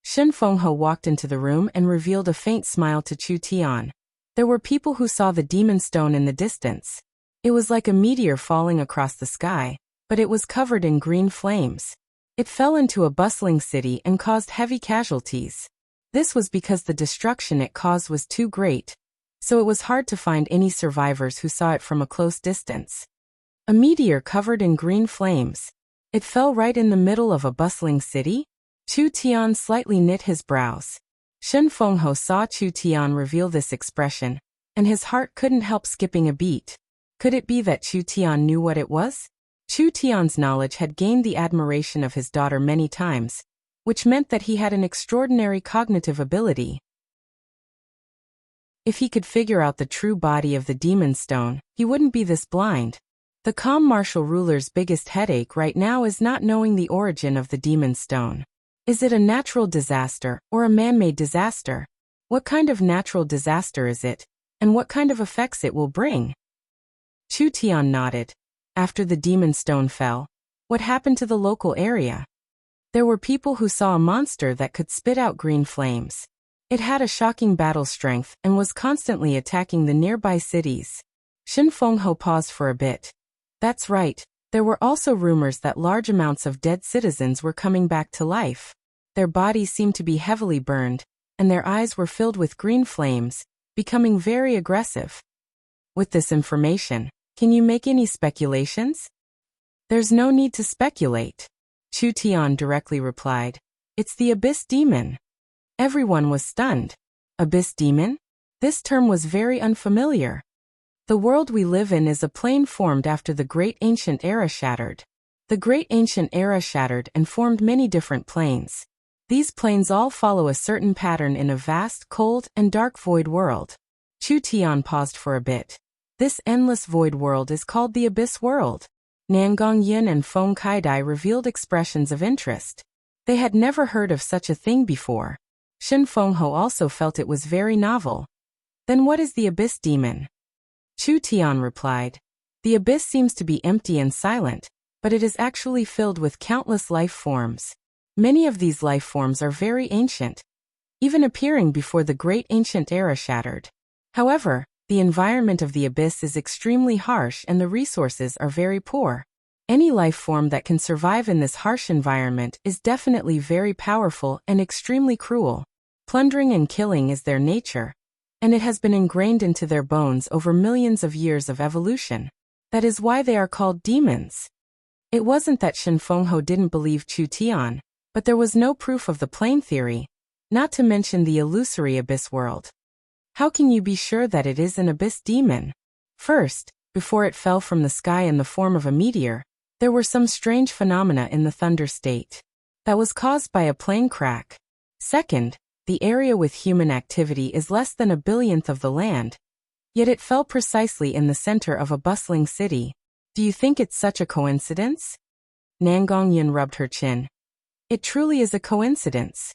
Shen Fengho walked into the room and revealed a faint smile to Chu Tian. There were people who saw the demon stone in the distance. It was like a meteor falling across the sky, but it was covered in green flames. It fell into a bustling city and caused heavy casualties. This was because the destruction it caused was too great, so it was hard to find any survivors who saw it from a close distance. A meteor covered in green flames. It fell right in the middle of a bustling city? Chu Tian slightly knit his brows. Shen Fengho saw Chu Tian reveal this expression, and his heart couldn't help skipping a beat. Could it be that Chu Tian knew what it was? Chu Tian's knowledge had gained the admiration of his daughter many times, which meant that he had an extraordinary cognitive ability. If he could figure out the true body of the demon stone, he wouldn't be this blind. The calm martial ruler's biggest headache right now is not knowing the origin of the demon stone. Is it a natural disaster or a man-made disaster? What kind of natural disaster is it, and what kind of effects it will bring? Chu Tian nodded. After the demon stone fell, what happened to the local area? There were people who saw a monster that could spit out green flames. It had a shocking battle strength and was constantly attacking the nearby cities. Shen Fengho paused for a bit. That's right, there were also rumors that large amounts of dead citizens were coming back to life. Their bodies seemed to be heavily burned, and their eyes were filled with green flames, becoming very aggressive. With this information, can you make any speculations? There's no need to speculate. Chu Tian directly replied. It's the Abyss Demon. Everyone was stunned. Abyss Demon? This term was very unfamiliar. The world we live in is a plane formed after the Great Ancient Era shattered. The Great Ancient Era shattered and formed many different planes. These planes all follow a certain pattern in a vast, cold, and dark void world. Chu Tian paused for a bit. This endless void world is called the Abyss World. Nan Gongyun and Feng Kaidai revealed expressions of interest. They had never heard of such a thing before. Shen Fengho also felt it was very novel. Then what is the Abyss Demon? Chu Tian replied. The abyss seems to be empty and silent, but it is actually filled with countless life forms. Many of these life forms are very ancient, even appearing before the Great Ancient Era shattered. However, The environment of the abyss is extremely harsh and the resources are very poor. Any life form that can survive in this harsh environment is definitely very powerful and extremely cruel. Plundering and killing is their nature, and it has been ingrained into their bones over millions of years of evolution. That is why they are called demons. It wasn't that Shen Fengho didn't believe Chu Tian, but there was no proof of the plane theory, not to mention the illusory abyss world. How can you be sure that it is an abyss demon? First, before it fell from the sky in the form of a meteor, there were some strange phenomena in the thunder state. That was caused by a plane crack. Second, the area with human activity is less than a billionth of the land, yet it fell precisely in the center of a bustling city. Do you think it's such a coincidence? Nangongyun rubbed her chin. It truly is a coincidence.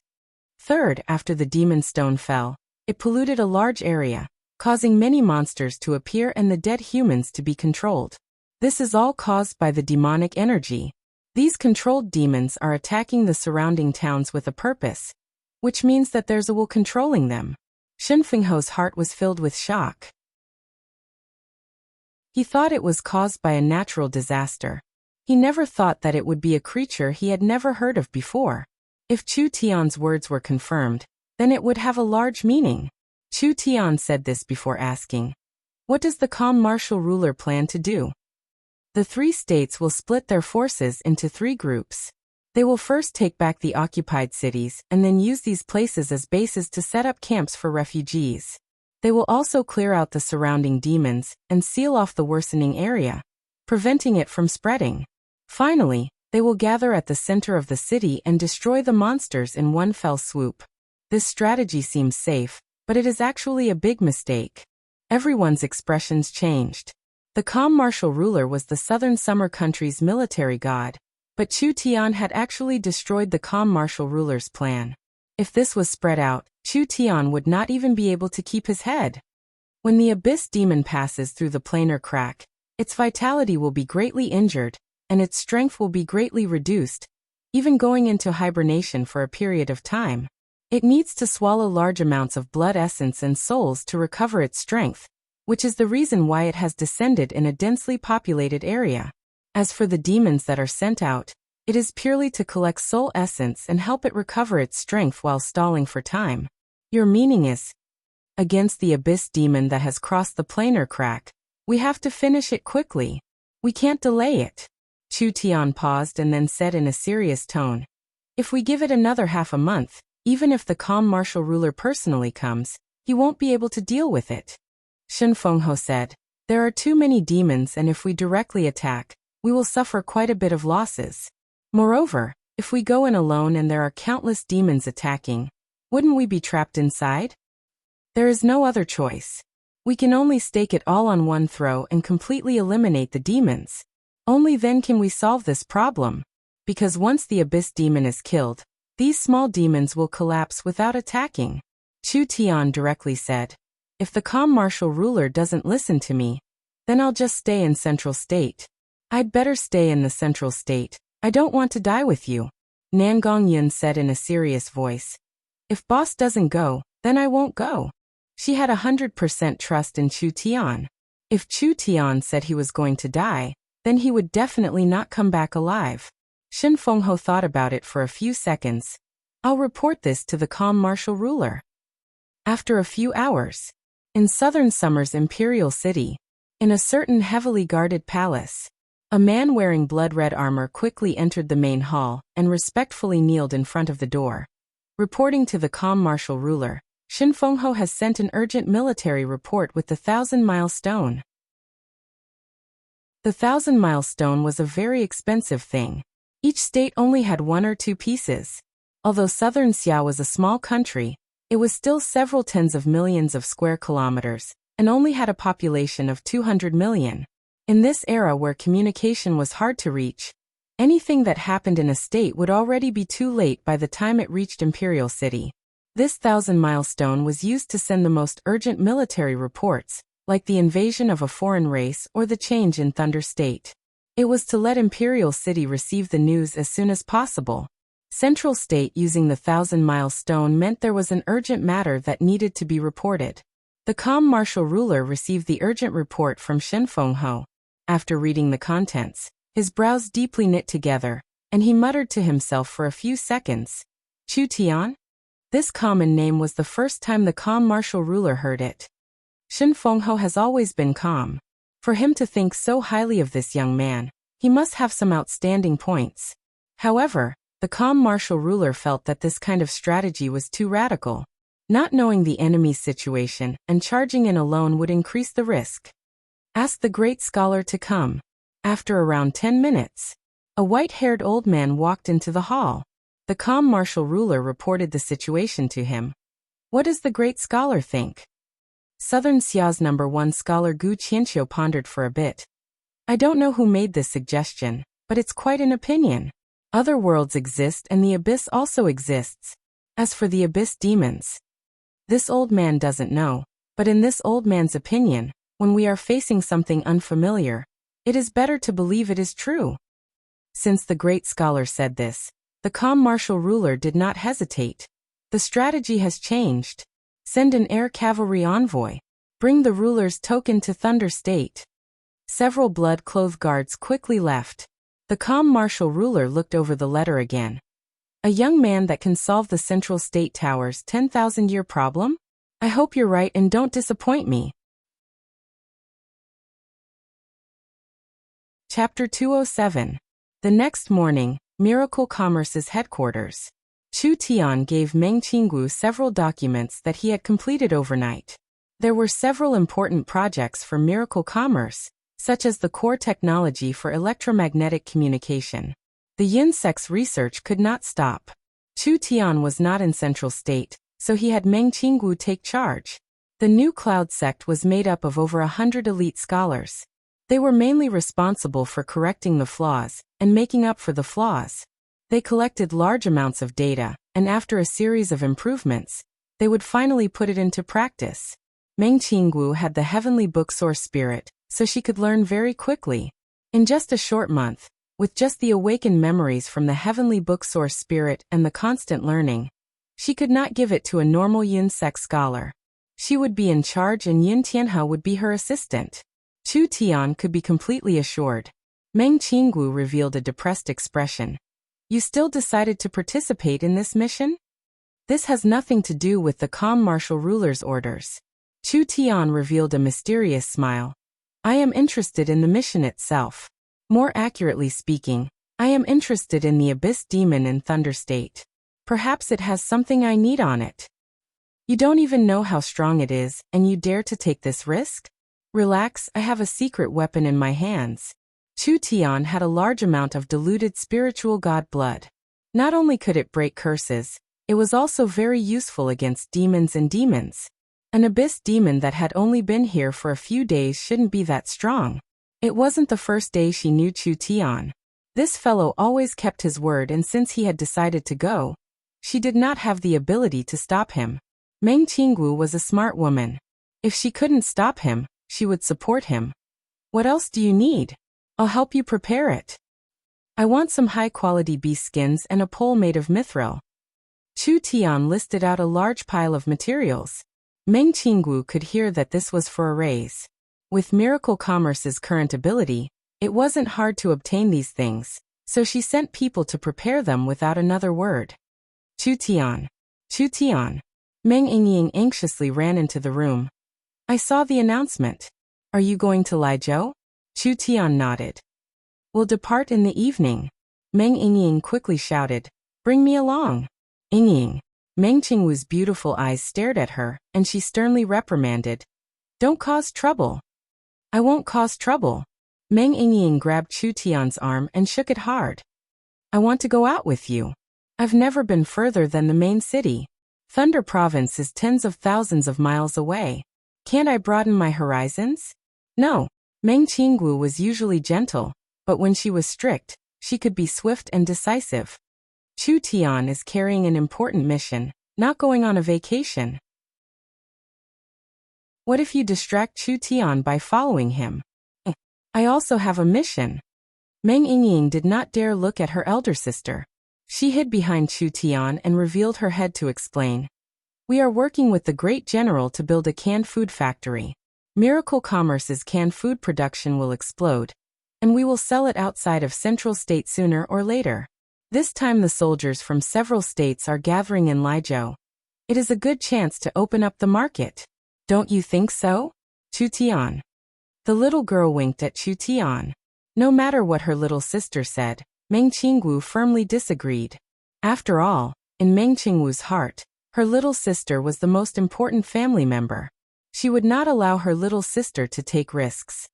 Third, after the demon stone fell, it polluted a large area, causing many monsters to appear and the dead humans to be controlled. This is all caused by the demonic energy. These controlled demons are attacking the surrounding towns with a purpose, which means that there's a will controlling them. Shen Fengho's heart was filled with shock. He thought it was caused by a natural disaster. He never thought that it would be a creature he had never heard of before. If Chu Tian's words were confirmed, then it would have a large meaning. Chu Tian said this before asking, "What does the calm martial ruler plan to do?" The three states will split their forces into three groups. They will first take back the occupied cities and then use these places as bases to set up camps for refugees. They will also clear out the surrounding demons and seal off the worsening area, preventing it from spreading. Finally, they will gather at the center of the city and destroy the monsters in one fell swoop. This strategy seems safe, but it is actually a big mistake. Everyone's expressions changed. The calm martial ruler was the southern summer country's military god, but Chu Tian had actually destroyed the calm martial ruler's plan. If this was spread out, Chu Tian would not even be able to keep his head. When the abyss demon passes through the planar crack, its vitality will be greatly injured, and its strength will be greatly reduced, even going into hibernation for a period of time. It needs to swallow large amounts of blood essence and souls to recover its strength, which is the reason why it has descended in a densely populated area. As for the demons that are sent out, it is purely to collect soul essence and help it recover its strength while stalling for time. Your meaning is, against the abyss demon that has crossed the planar crack, we have to finish it quickly. We can't delay it. Chu Tian paused and then said in a serious tone, "If we give it another half a month, even if the calm martial ruler personally comes, he won't be able to deal with it." Shen Fengho said, "There are too many demons, and if we directly attack, we will suffer quite a bit of losses. Moreover, if we go in alone and there are countless demons attacking, wouldn't we be trapped inside? There is no other choice. We can only stake it all on one throw and completely eliminate the demons. Only then can we solve this problem. Because once the abyss demon is killed, these small demons will collapse without attacking." Chu Tian directly said, "If the calm martial ruler doesn't listen to me, then I'll just stay in Central State. I'd better stay in the Central State. I don't want to die with you." Nangongyun said in a serious voice, "If boss doesn't go, then I won't go." She had 100% trust in Chu Tian. If Chu Tian said he was going to die, then he would definitely not come back alive. Shen Fengho thought about it for a few seconds. "I'll report this to the calm martial ruler." After a few hours, in southern summer's imperial city, in a certain heavily guarded palace, a man wearing blood-red armor quickly entered the main hall and respectfully kneeled in front of the door. Reporting to the calm martial ruler, Shen Fengho has sent an urgent military report with the 1,000-mile stone. The 1,000-mile stone was a very expensive thing. Each state only had one or two pieces. Although southern Xia was a small country, it was still several tens of millions of square kilometers, and only had a population of 200 million. In this era where communication was hard to reach, anything that happened in a state would already be too late by the time it reached Imperial City. This 1,000-mile stone was used to send the most urgent military reports, like the invasion of a foreign race or the change in Thunder State. It was to let Imperial City receive the news as soon as possible. Central State using the 1,000-mile stone meant there was an urgent matter that needed to be reported. The calm martial ruler received the urgent report from Shen Fengho. After reading the contents, his brows deeply knit together, and he muttered to himself for a few seconds. Chu Tian? This common name was the first time the calm martial ruler heard it. Shen Fengho has always been calm. For him to think so highly of this young man, he must have some outstanding points. However, the calm martial ruler felt that this kind of strategy was too radical. Not knowing the enemy's situation and charging in alone would increase the risk. Ask the great scholar to come. After around 10 minutes, a white-haired old man walked into the hall. The calm martial ruler reported the situation to him. What does the great scholar think? Southern Xia's #1 scholar Gu Qianqiu pondered for a bit. I don't know who made this suggestion, but it's quite an opinion. Other worlds exist and the abyss also exists. As for the abyss demons, this old man doesn't know, but in this old man's opinion, when we are facing something unfamiliar, it is better to believe it is true. Since the great scholar said this, the calm martial ruler did not hesitate. The strategy has changed. Send an air cavalry envoy. Bring the ruler's token to Thunder State. Several blood-clothed guards quickly left. The calm martial ruler looked over the letter again. A young man that can solve the Central State Tower's 10,000-year problem? I hope you're right and don't disappoint me. Chapter 207. The next morning, Miracle Commerce's headquarters. Chu Tian gave Meng Qinggu several documents that he had completed overnight. There were several important projects for Miracle Commerce, such as the core technology for electromagnetic communication. The Yin sect's research could not stop. Chu Tian was not in Central State, so he had Meng Qinggu take charge. The new Cloud sect was made up of over 100 elite scholars. They were mainly responsible for correcting the flaws and making up for the flaws. They collected large amounts of data, and after a series of improvements, they would finally put it into practice. Meng Qinggu had the heavenly book source spirit, so she could learn very quickly. In just a short month, with just the awakened memories from the heavenly book source spirit and the constant learning, she could not give it to a normal Yin sect scholar. She would be in charge and Yin Tianhe would be her assistant. Chu Tian could be completely assured. Meng Qinggu revealed a depressed expression. You still decided to participate in this mission? This has nothing to do with the calm martial ruler's orders. Chu Tian revealed a mysterious smile. I am interested in the mission itself. More accurately speaking, I am interested in the abyss demon in Thunder State. Perhaps it has something I need on it. You don't even know how strong it is, and you dare to take this risk? Relax, I have a secret weapon in my hands. Chu Tian had a large amount of diluted spiritual god blood. Not only could it break curses, it was also very useful against demons and demons. An abyss demon that had only been here for a few days shouldn't be that strong. It wasn't the first day she knew Chu Tian. This fellow always kept his word, and since he had decided to go, she did not have the ability to stop him. Meng Qinggu was a smart woman. If she couldn't stop him, she would support him. What else do you need? I'll help you prepare it. I want some high-quality beast skins and a pole made of mithril. Chu Tian listed out a large pile of materials. Meng Qinggu could hear that this was for a raise. With Miracle Commerce's current ability, it wasn't hard to obtain these things, so she sent people to prepare them without another word. Chu Tian. Chu Tian. Meng Yingying anxiously ran into the room. I saw the announcement. Are you going to Lizhou? Chu Tian nodded. We'll depart in the evening. Meng Yingying quickly shouted. Bring me along. Yingying. Meng Qingwu's beautiful eyes stared at her, and she sternly reprimanded. Don't cause trouble. I won't cause trouble. Meng Yingying grabbed Chu Tian's arm and shook it hard. I want to go out with you. I've never been further than the main city. Thunder Province is tens of thousands of miles away. Can't I broaden my horizons? No. Meng Qinggu was usually gentle, but when she was strict, she could be swift and decisive. Chu Tian is carrying an important mission, not going on a vacation. What if you distract Chu Tian by following him? I also have a mission. Meng Yingying did not dare look at her elder sister. She hid behind Chu Tian and revealed her head to explain. We are working with the great general to build a canned food factory. Miracle Commerce's canned food production will explode, and we will sell it outside of Central State sooner or later. This time the soldiers from several states are gathering in Lijiao. It is a good chance to open up the market. Don't you think so? Chu Tian. The little girl winked at Chu Tian. No matter what her little sister said, Meng Qingwu firmly disagreed. After all, in Meng Qingwu's heart, her little sister was the most important family member. She would not allow her little sister to take risks.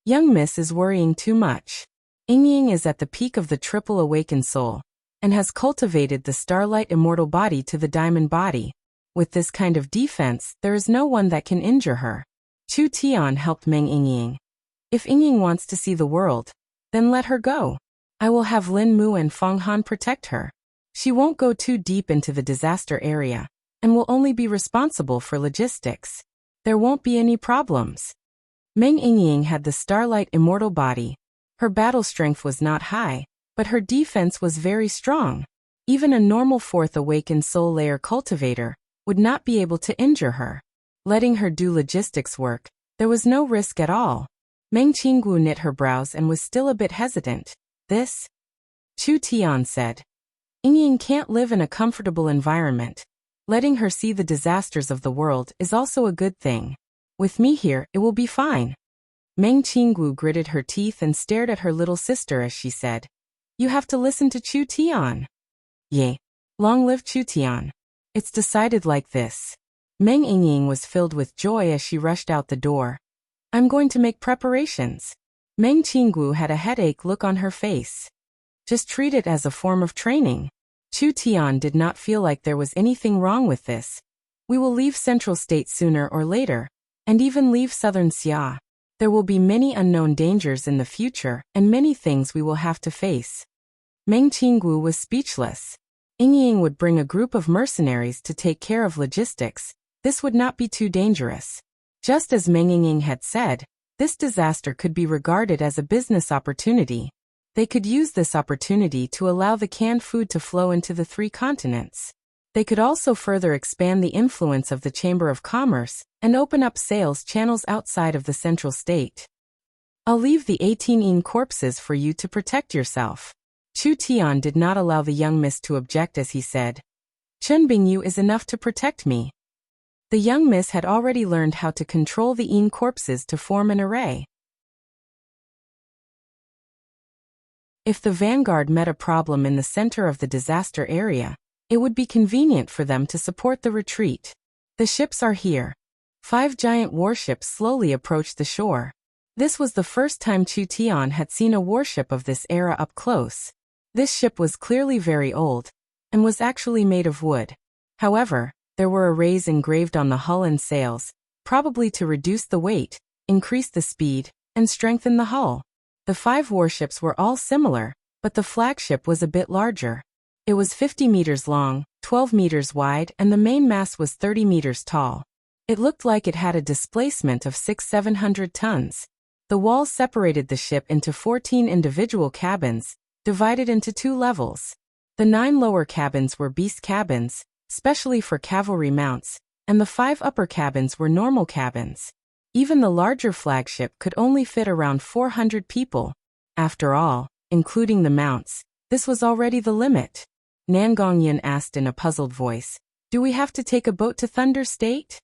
Young Miss is worrying too much. Yingying is at the peak of the triple awakened soul, and has cultivated the starlight immortal body to the diamond body. With this kind of defense, there is no one that can injure her. Chu Tian helped Meng Yingying. If Yingying wants to see the world, then let her go. I will have Lin Mu and Feng Han protect her. She won't go too deep into the disaster area, and will only be responsible for logistics. There won't be any problems. Meng Yingying had the starlight immortal body. Her battle strength was not high, but her defense was very strong. Even a normal fourth awakened soul layer cultivator would not be able to injure her. Letting her do logistics work, there was no risk at all. Meng Qingwu knit her brows and was still a bit hesitant. This? Chu Tian said. Yingying can't live in a comfortable environment. Letting her see the disasters of the world is also a good thing. With me here, it will be fine. Meng Qingwu gritted her teeth and stared at her little sister as she said, You have to listen to Chu Tian. Yay. Long live Chu Tian. It's decided like this. Meng Yingying was filled with joy as she rushed out the door. I'm going to make preparations. Meng Qingwu had a headache look on her face. Just treat it as a form of training. Chu Tian did not feel like there was anything wrong with this. We will leave Central State sooner or later, and even leave Southern Xia. There will be many unknown dangers in the future, and many things we will have to face. Meng Qingwu was speechless. Yingying would bring a group of mercenaries to take care of logistics. This would not be too dangerous. Just as Meng Yingying had said, this disaster could be regarded as a business opportunity. They could use this opportunity to allow the canned food to flow into the 3 continents. They could also further expand the influence of the Chamber of Commerce and open up sales channels outside of the Central State. I'll leave the 18 yin corpses for you to protect yourself. Chu Tian did not allow the young miss to object as he said, Chen Bingyu is enough to protect me. The young miss had already learned how to control the yin corpses to form an array. If the vanguard met a problem in the center of the disaster area, it would be convenient for them to support the retreat. The ships are here. 5 giant warships slowly approached the shore. This was the first time Chu Tian had seen a warship of this era up close. This ship was clearly very old, and was actually made of wood. However, there were arrays engraved on the hull and sails, probably to reduce the weight, increase the speed, and strengthen the hull. The 5 warships were all similar, but the flagship was a bit larger. It was 50 meters long, 12 meters wide, and the main mast was 30 meters tall. It looked like it had a displacement of 600-700 tons. The walls separated the ship into 14 individual cabins, divided into 2 levels. The 9 lower cabins were beast cabins, specially for cavalry mounts, and the 5 upper cabins were normal cabins. Even the larger flagship could only fit around 400 people. After all, including the mounts, this was already the limit. Nan Gongyan asked in a puzzled voice, Do we have to take a boat to Thunder State?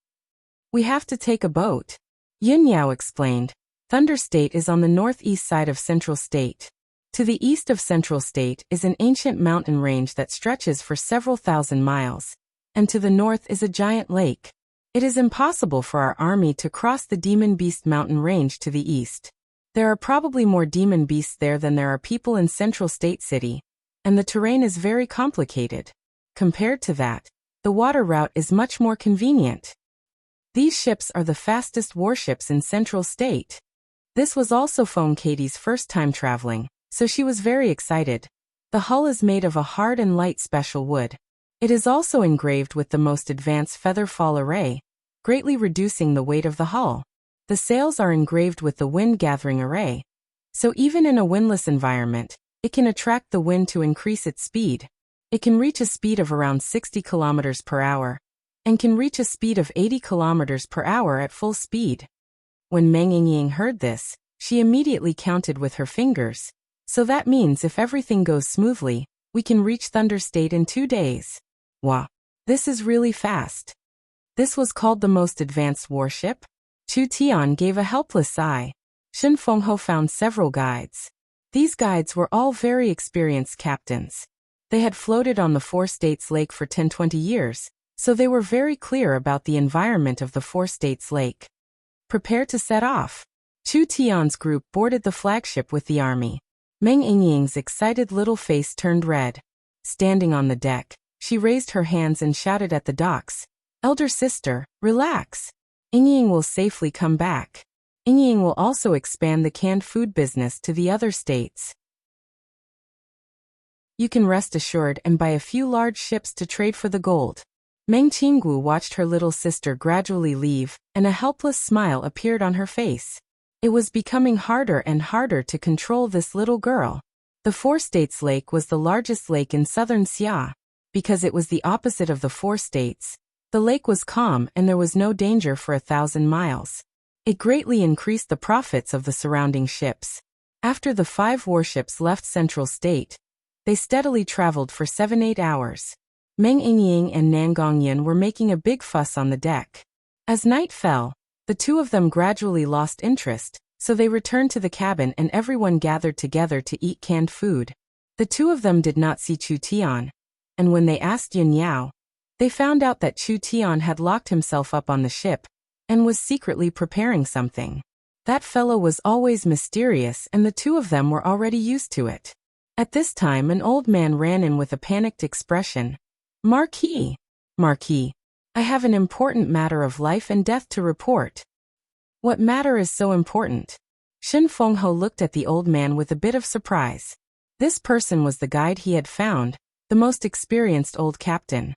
We have to take a boat. Yin Yao explained. Thunder State is on the northeast side of Central State. To the east of Central State is an ancient mountain range that stretches for several thousand miles, and to the north is a giant lake. It is impossible for our army to cross the Demon Beast mountain range to the east. There are probably more demon beasts there than there are people in Central State City, and the terrain is very complicated. Compared to that, the water route is much more convenient. These ships are the fastest warships in Central State. This was also Feng Katie's first time traveling, so she was very excited. The hull is made of a hard and light special wood. It is also engraved with the most advanced feather fall array, greatly reducing the weight of the hull. The sails are engraved with the wind gathering array. So even in a windless environment, it can attract the wind to increase its speed. It can reach a speed of around 60 kilometers per hour. and can reach a speed of 80 kilometers per hour at full speed. When Meng Yingying heard this, she immediately counted with her fingers. So that means if everything goes smoothly, we can reach Thunder State in 2 days. Wow, this is really fast. This was called the most advanced warship? Chu Tian gave a helpless sigh. Shen Fengho found several guides. These guides were all very experienced captains. They had floated on the Four States Lake for 10-20 years, so they were very clear about the environment of the Four States Lake. Prepare to set off. Chu Tian's group boarded the flagship with the army. Meng Yingying's excited little face turned red. Standing on the deck, she raised her hands and shouted at the docks, "Elder sister, relax. Yingying will safely come back. Yingying will also expand the canned food business to the other states. You can rest assured and buy a few large ships to trade for the gold." Meng Qinggu watched her little sister gradually leave, and a helpless smile appeared on her face. It was becoming harder and harder to control this little girl. The Four States Lake was the largest lake in southern Xia. Because it was the opposite of the Four States, the lake was calm and there was no danger for 1,000 miles. It greatly increased the profits of the surrounding ships. After the 5 warships left Central State, they steadily traveled for 7-8 hours. Meng Yingying and Nan Gongyan were making a big fuss on the deck. As night fell, the two of them gradually lost interest, so they returned to the cabin and everyone gathered together to eat canned food. The two of them did not see Chu Tian, and when they asked Yun Yao, they found out that Chu Tian had locked himself up on the ship and was secretly preparing something. That fellow was always mysterious and the two of them were already used to it. At this time an old man ran in with a panicked expression. "Marquis! Marquis! I have an important matter of life and death to report." "What matter is so important?" Shen Fengho looked at the old man with a bit of surprise. This person was the guide he had found, the most experienced old captain.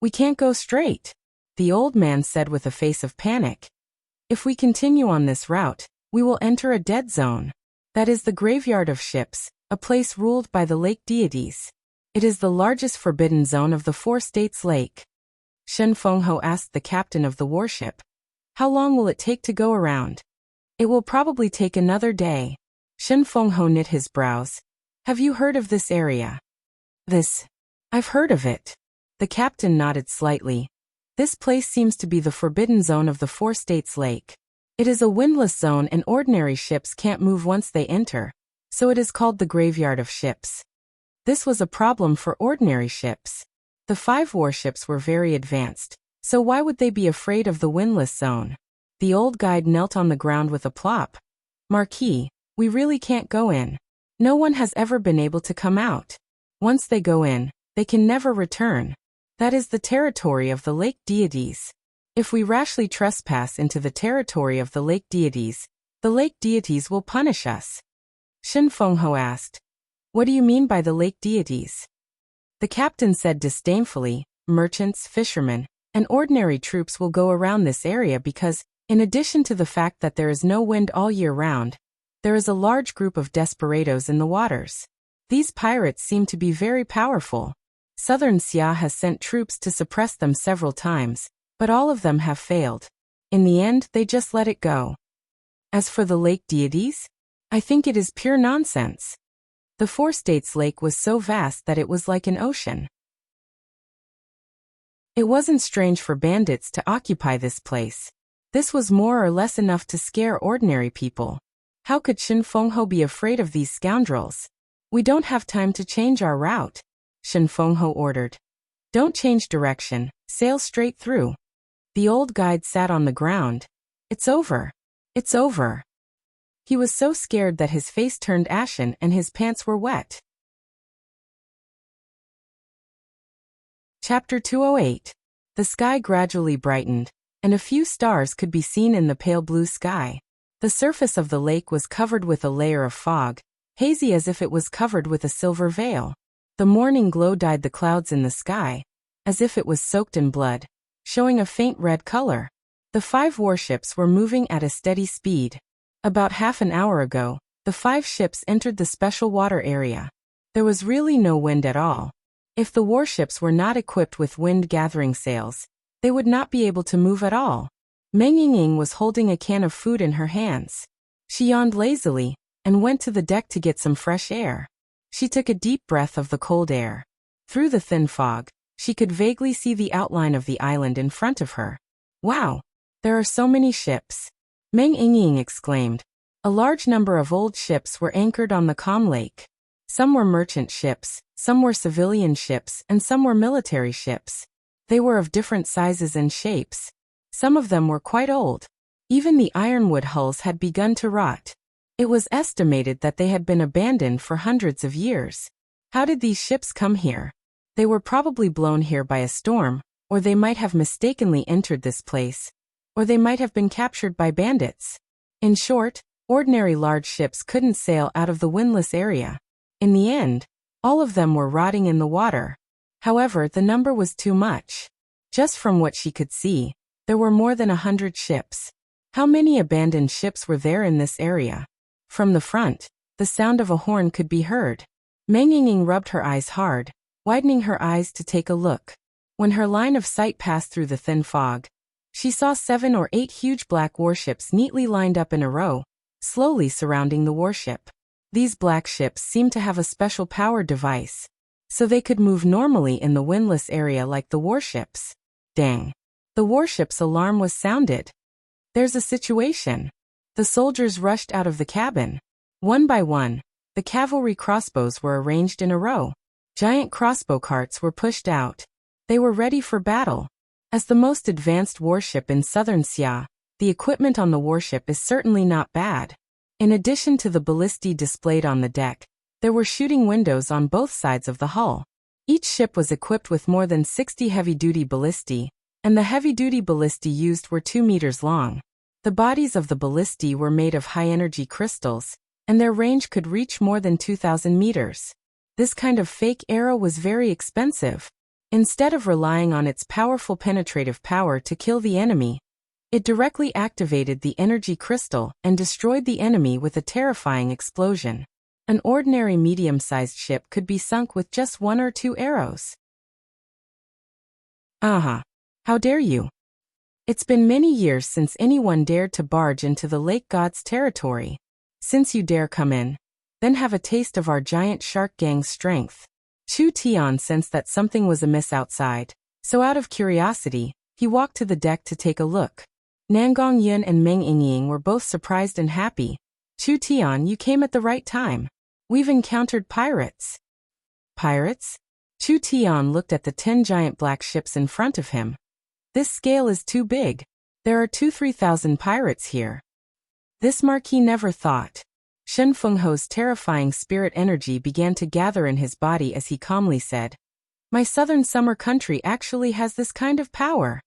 "We can't go straight," the old man said with a face of panic. "If we continue on this route, we will enter a dead zone. That is the graveyard of ships, a place ruled by the lake deities. It is the largest forbidden zone of the Four States Lake." Shen Fengho asked the captain of the warship, "How long will it take to go around?" "It will probably take another day." Shen Fengho knit his brows. "Have you heard of this area?" "This? I've heard of it." The captain nodded slightly. "This place seems to be the forbidden zone of the Four States Lake. It is a windless zone and ordinary ships can't move once they enter, so it is called the graveyard of ships." This was a problem for ordinary ships. The 5 warships were very advanced, so why would they be afraid of the windless zone? The old guide knelt on the ground with a plop. "Marquis, we really can't go in. No one has ever been able to come out. Once they go in, they can never return. That is the territory of the lake deities. If we rashly trespass into the territory of the lake deities will punish us." Shen Fengho asked, "What do you mean by the lake deities?" The captain said disdainfully, "Merchants, fishermen, and ordinary troops will go around this area because, in addition to the fact that there is no wind all year round, there is a large group of desperados in the waters. These pirates seem to be very powerful. Southern Xia has sent troops to suppress them several times, but all of them have failed. In the end, they just let it go. As for the lake deities, I think it is pure nonsense. The Four States Lake was so vast that it was like an ocean. It wasn't strange for bandits to occupy this place. This was more or less enough to scare ordinary people. How could Shen Fengho be afraid of these scoundrels? We don't have time to change our route," Shen Fengho ordered. "Don't change direction, sail straight through." The old guide sat on the ground. "It's over. It's over." He was so scared that his face turned ashen and his pants were wet. Chapter 208. The sky gradually brightened, and a few stars could be seen in the pale blue sky. The surface of the lake was covered with a layer of fog, hazy as if it was covered with a silver veil. The morning glow dyed the clouds in the sky, as if it was soaked in blood, showing a faint red color. The 5 warships were moving at a steady speed. About half an hour ago, the 5 ships entered the special water area. There was really no wind at all. If the warships were not equipped with wind-gathering sails, They would not be able to move at all. Meng Yingying was holding a can of food in her hands. She yawned lazily and went to the deck to get some fresh air. She took a deep breath of the cold air. Through the thin fog, she could vaguely see the outline of the island in front of her. Wow! There are so many ships. Meng Yingying exclaimed. A large number of old ships were anchored on the calm lake. Some were merchant ships, some were civilian ships, and some were military ships. They were of different sizes and shapes. Some of them were quite old. Even the ironwood hulls had begun to rot. It was estimated that they had been abandoned for hundreds of years. How did these ships come here? They were probably blown here by a storm, or they might have mistakenly entered this place, or they might have been captured by bandits. In short, ordinary large ships couldn't sail out of the windless area. In the end, all of them were rotting in the water. However, the number was too much. Just from what she could see, there were more than 100 ships. How many abandoned ships were there in this area? From the front, the sound of a horn could be heard. Meng Yingying rubbed her eyes hard, widening her eyes to take a look. When her line of sight passed through the thin fog, she saw 7 or 8 huge black warships neatly lined up in a row, slowly surrounding the warship. These black ships seemed to have a special power device, so they could move normally in the windless area like the warships. Dang! The warship's alarm was sounded. There's a situation. The soldiers rushed out of the cabin. One by one, the cavalry crossbows were arranged in a row. Giant crossbow carts were pushed out. They were ready for battle. As the most advanced warship in southern Xia, the equipment on the warship is certainly not bad. In addition to the ballistae displayed on the deck, there were shooting windows on both sides of the hull. Each ship was equipped with more than 60 heavy-duty ballistae, and the heavy-duty ballistae used were 2 meters long. The bodies of the ballistae were made of high-energy crystals, and their range could reach more than 2,000 meters. This kind of fake arrow was very expensive. Instead of relying on its powerful penetrative power to kill the enemy, it directly activated the energy crystal and destroyed the enemy with a terrifying explosion. An ordinary medium-sized ship could be sunk with just 1 or 2 arrows. Aha! How dare you! It's been many years since anyone dared to barge into the lake god's territory. Since you dare come in, then have a taste of our giant shark gang's strength. Chu Tian sensed that something was amiss outside, so out of curiosity, he walked to the deck to take a look. Nangong Yun and Meng Yingying were both surprised and happy. Chu Tian, you came at the right time. We've encountered pirates. Pirates? Chu Tian looked at the 10 giant black ships in front of him. This scale is too big. There are 2,000–3,000 pirates here. This Marquis never thought. Shen Fengho's terrifying spirit energy began to gather in his body as he calmly said, "My southern summer country actually has this kind of power."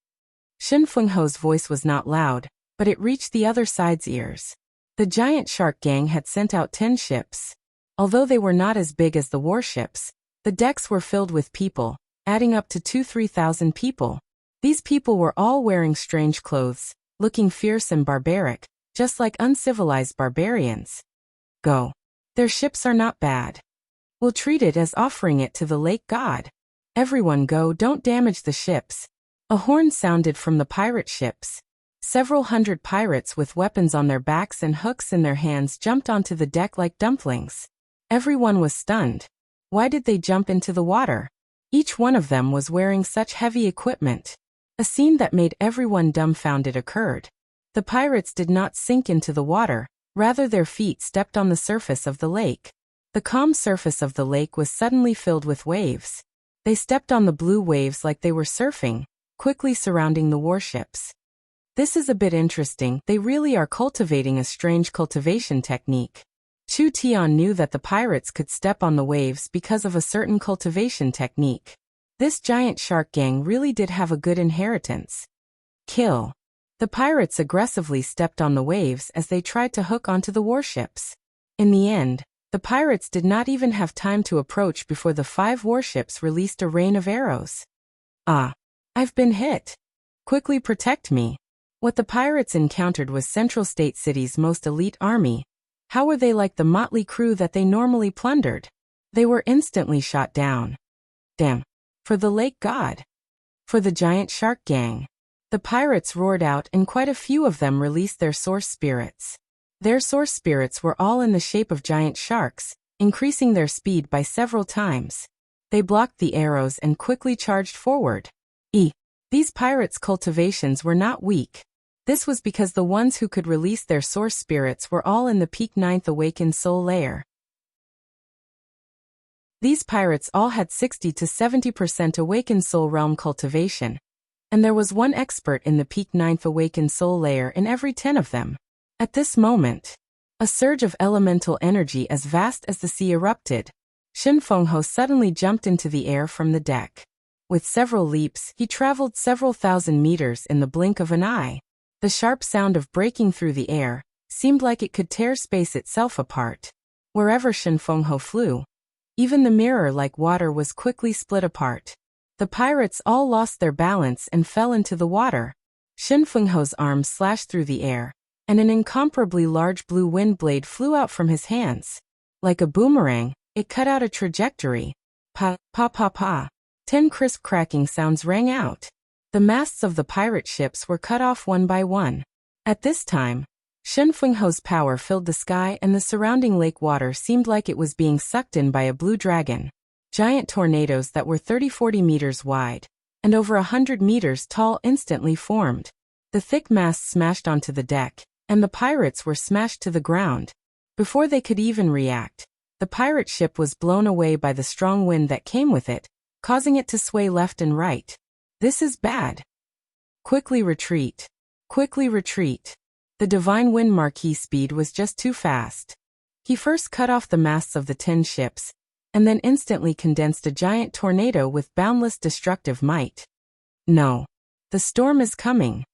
Shen Fengho's voice was not loud, but it reached the other side's ears. The giant shark gang had sent out 10 ships. Although they were not as big as the warships, the decks were filled with people, adding up to 2–3,000 people. These people were all wearing strange clothes, looking fierce and barbaric, just like uncivilized barbarians. Go. Their ships are not bad. We'll treat it as offering it to the lake god. Everyone go, don't damage the ships. A horn sounded from the pirate ships. Several hundred pirates with weapons on their backs and hooks in their hands jumped onto the deck like dumplings. Everyone was stunned. Why did they jump into the water? Each one of them was wearing such heavy equipment. A scene that made everyone dumbfounded occurred. The pirates did not sink into the water, rather their feet stepped on the surface of the lake. The calm surface of the lake was suddenly filled with waves. They stepped on the blue waves like they were surfing, quickly surrounding the warships. This is a bit interesting, they really are cultivating a strange cultivation technique. Chu Tian knew that the pirates could step on the waves because of a certain cultivation technique. This giant shark gang really did have a good inheritance. Kill. The pirates aggressively stepped on the waves as they tried to hook onto the warships. In the end, the pirates did not even have time to approach before the 5 warships released a rain of arrows. Ah! I've been hit. Quickly protect me. What the pirates encountered was Central State City's most elite army. How were they like the motley crew that they normally plundered? They were instantly shot down. Damn. For the lake god. For the giant shark gang. The pirates roared out and quite a few of them released their source spirits. Their source spirits were all in the shape of giant sharks, increasing their speed by several times. They blocked the arrows and quickly charged forward. These pirates' cultivations were not weak. This was because the ones who could release their source spirits were all in the peak 9th awakened soul layer. These pirates all had 60 to 70% awakened soul realm cultivation. And there was one expert in the peak 9th awakened soul layer in every 10 of them. At this moment, a surge of elemental energy as vast as the sea erupted. Shen Fenghe suddenly jumped into the air from the deck. With several leaps, he traveled several thousand meters in the blink of an eye. The sharp sound of breaking through the air seemed like it could tear space itself apart. Wherever Shen Fenghe flew, even the mirror like water was quickly split apart. The pirates all lost their balance and fell into the water. Shen Fenghe's arms slashed through the air, and an incomparably large blue wind blade flew out from his hands. Like a boomerang, it cut out a trajectory. Pa, pa, pa, pa. 10 crisp cracking sounds rang out. The masts of the pirate ships were cut off one by one. At this time, Shen Fenghe's power filled the sky and the surrounding lake water seemed like it was being sucked in by a blue dragon. Giant tornadoes that were 30-40 meters wide and over 100 meters tall instantly formed. The thick masts smashed onto the deck, and the pirates were smashed to the ground. Before they could even react, the pirate ship was blown away by the strong wind that came with it, causing it to sway left and right. This is bad. Quickly retreat. Quickly retreat. The divine wind marquis speed was just too fast. He first cut off the masts of the 10 ships, and then instantly condensed a giant tornado with boundless destructive might. No. The storm is coming.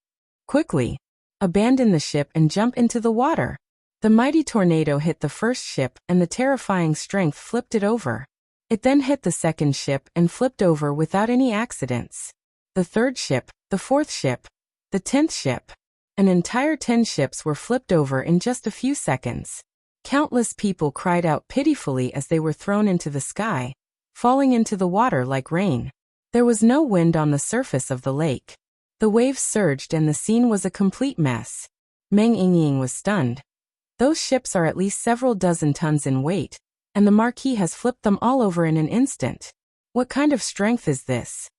Quickly. Abandon the ship and jump into the water. The mighty tornado hit the first ship and the terrifying strength flipped it over. It then hit the second ship and flipped over without any accidents. The third ship, the fourth ship, the 10th ship. An entire 10 ships were flipped over in just a few seconds. Countless people cried out pitifully as they were thrown into the sky, falling into the water like rain. There was no wind on the surface of the lake. The waves surged and the scene was a complete mess. Meng Yingying was stunned. Those ships are at least several dozen tons in weight, and the Marquis has flipped them all over in an instant. What kind of strength is this?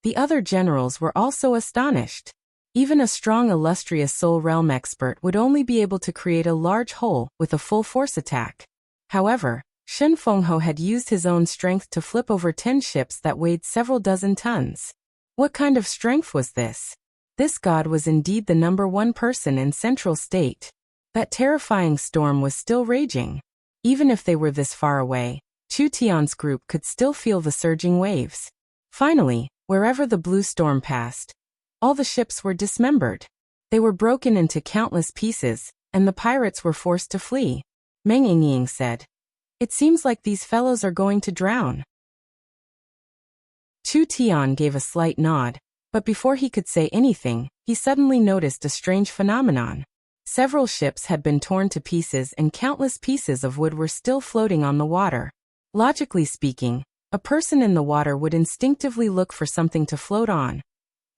The other generals were also astonished. Even a strong illustrious soul realm expert would only be able to create a large hole with a full force attack. However, Shen Fenghe had used his own strength to flip over 10 ships that weighed several dozen tons. What kind of strength was this? This god was indeed the #1 person in Central State. That terrifying storm was still raging. Even if they were this far away, Chu Tian's group could still feel the surging waves. Finally, wherever the blue storm passed, all the ships were dismembered. They were broken into countless pieces, and the pirates were forced to flee. Meng Yingying said, "It seems like these fellows are going to drown." Chu Tian gave a slight nod, but before he could say anything, he suddenly noticed a strange phenomenon. Several ships had been torn to pieces and countless pieces of wood were still floating on the water. Logically speaking, a person in the water would instinctively look for something to float on,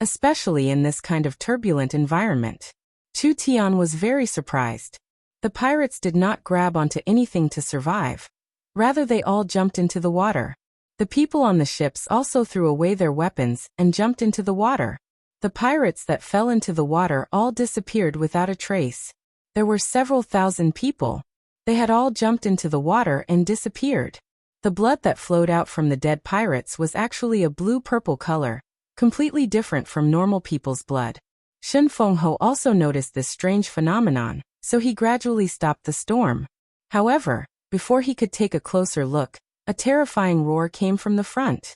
especially in this kind of turbulent environment. Chu Tian was very surprised. The pirates did not grab onto anything to survive. Rather, they all jumped into the water. The people on the ships also threw away their weapons and jumped into the water. The pirates that fell into the water all disappeared without a trace. There were several thousand people. They had all jumped into the water and disappeared. The blood that flowed out from the dead pirates was actually a blue-purple color, completely different from normal people's blood. Shen Fenghe also noticed this strange phenomenon, so he gradually stopped the storm. However, before he could take a closer look, a terrifying roar came from the front.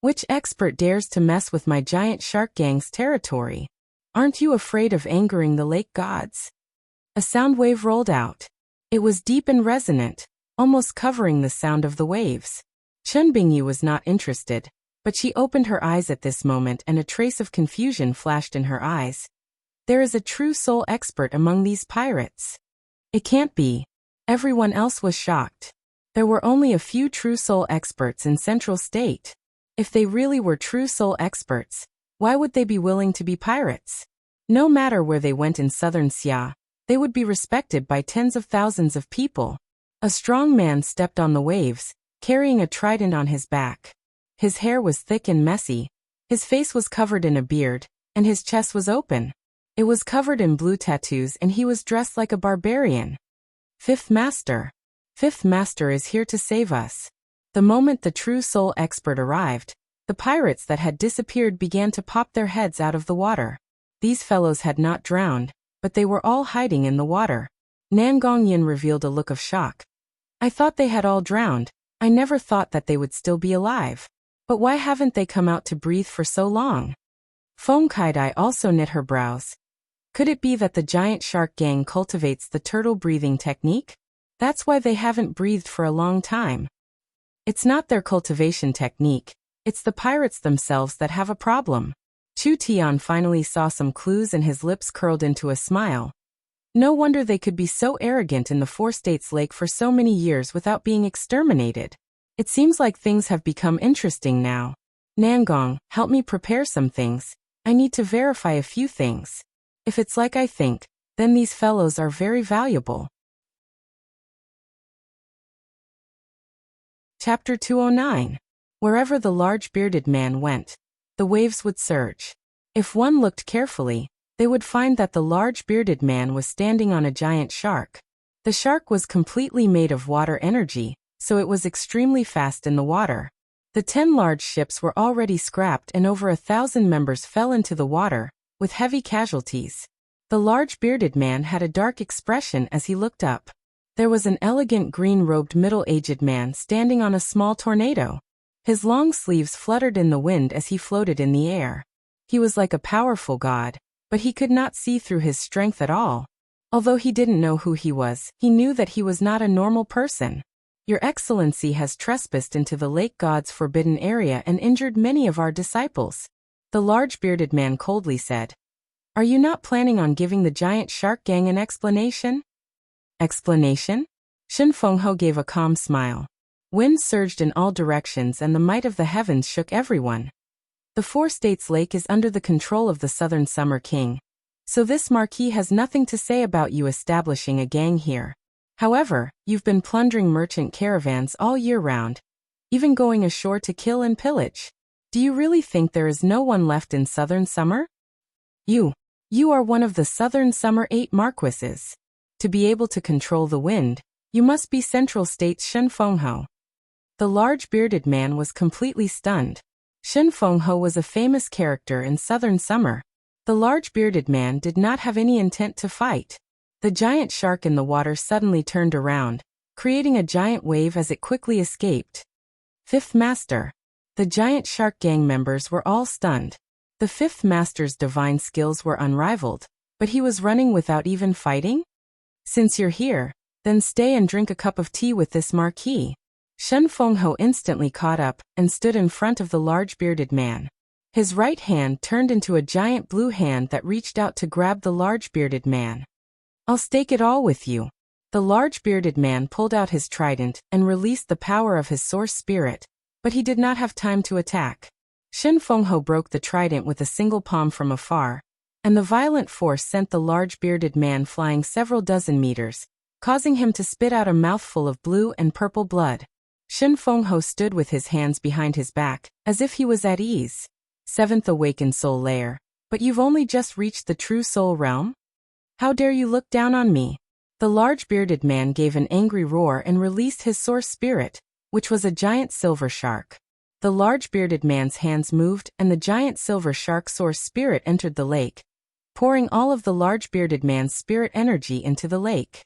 "Which expert dares to mess with my giant shark gang's territory? Aren't you afraid of angering the lake gods?" A sound wave rolled out. It was deep and resonant, almost covering the sound of the waves. Chen Bingyu was not interested, but she opened her eyes at this moment and a trace of confusion flashed in her eyes. There is a true soul expert among these pirates. It can't be. Everyone else was shocked. There were only a few true soul experts in Central State. If they really were true soul experts, Why would they be willing to be pirates? No matter where they went in southern Xia, they would be respected by tens of thousands of people. A strong man stepped on the waves, carrying a trident on his back. His hair was thick and messy, his face was covered in a beard, and his chest was open. It was covered in blue tattoos and he was dressed like a barbarian. Fifth Master. Fifth Master is here to save us. The moment the true soul expert arrived, the pirates that had disappeared began to pop their heads out of the water. These fellows had not drowned, but they were all hiding in the water. Nan Gongyin revealed a look of shock. I thought they had all drowned. I never thought that they would still be alive. But why haven't they come out to breathe for so long? Feng Kaidai also knit her brows. Could it be that the giant shark gang cultivates the turtle breathing technique? That's why they haven't breathed for a long time. It's not their cultivation technique, it's the pirates themselves that have a problem. Chu Tian finally saw some clues and his lips curled into a smile. No wonder they could be so arrogant in the Four States Lake for so many years without being exterminated. It seems like things have become interesting now. Nangong, help me prepare some things. I need to verify a few things. If it's like I think, then these fellows are very valuable. Chapter 209. Wherever the large bearded man went, the waves would surge. If one looked carefully, they would find that the large bearded man was standing on a giant shark. The shark was completely made of water energy, so it was extremely fast in the water. The 10 large ships were already scrapped and over 1,000 members fell into the water, with heavy casualties. The large bearded man had a dark expression as he looked up. There was an elegant green-robed middle-aged man standing on a small tornado. His long sleeves fluttered in the wind as he floated in the air. He was like a powerful god, but he could not see through his strength at all. Although he didn't know who he was, he knew that he was not a normal person. Your Excellency has trespassed into the lake god's forbidden area and injured many of our disciples. The large bearded man coldly said. Are you not planning on giving the giant shark gang an explanation? Explanation? Shen Fengho gave a calm smile. Wind surged in all directions and the might of the heavens shook everyone. The Four States Lake is under the control of the Southern Summer King, so this marquis has nothing to say about you establishing a gang here. However, you've been plundering merchant caravans all year round, even going ashore to kill and pillage. Do you really think there is no one left in Southern Summer? You are one of the Southern Summer 8 marquises. To be able to control the wind, you must be Central State's Shen Fengho. The large bearded man was completely stunned. Shen Fengho was a famous character in Southern Summer. The large bearded man did not have any intent to fight. The giant shark in the water suddenly turned around, creating a giant wave as it quickly escaped. Fifth Master. The giant shark gang members were all stunned. The Fifth Master's divine skills were unrivaled, but he was running without even fighting? Since you're here, then stay and drink a cup of tea with this marquis. Shen Fengho instantly caught up and stood in front of the large bearded man. His right hand turned into a giant blue hand that reached out to grab the large bearded man. I'll stake it all with you. The large bearded man pulled out his trident and released the power of his source spirit, but he did not have time to attack. Shen Fengho broke the trident with a single palm from afar, and the violent force sent the large bearded man flying several dozen meters, causing him to spit out a mouthful of blue and purple blood. Shen Fengho stood with his hands behind his back, as if he was at ease. Seventh awakened soul layer, but you've only just reached the true soul realm? How dare you look down on me? The large bearded man gave an angry roar and released his source spirit, which was a giant silver shark. The large bearded man's hands moved and the giant silver shark source spirit entered the lake, pouring all of the large bearded man's spirit energy into the lake.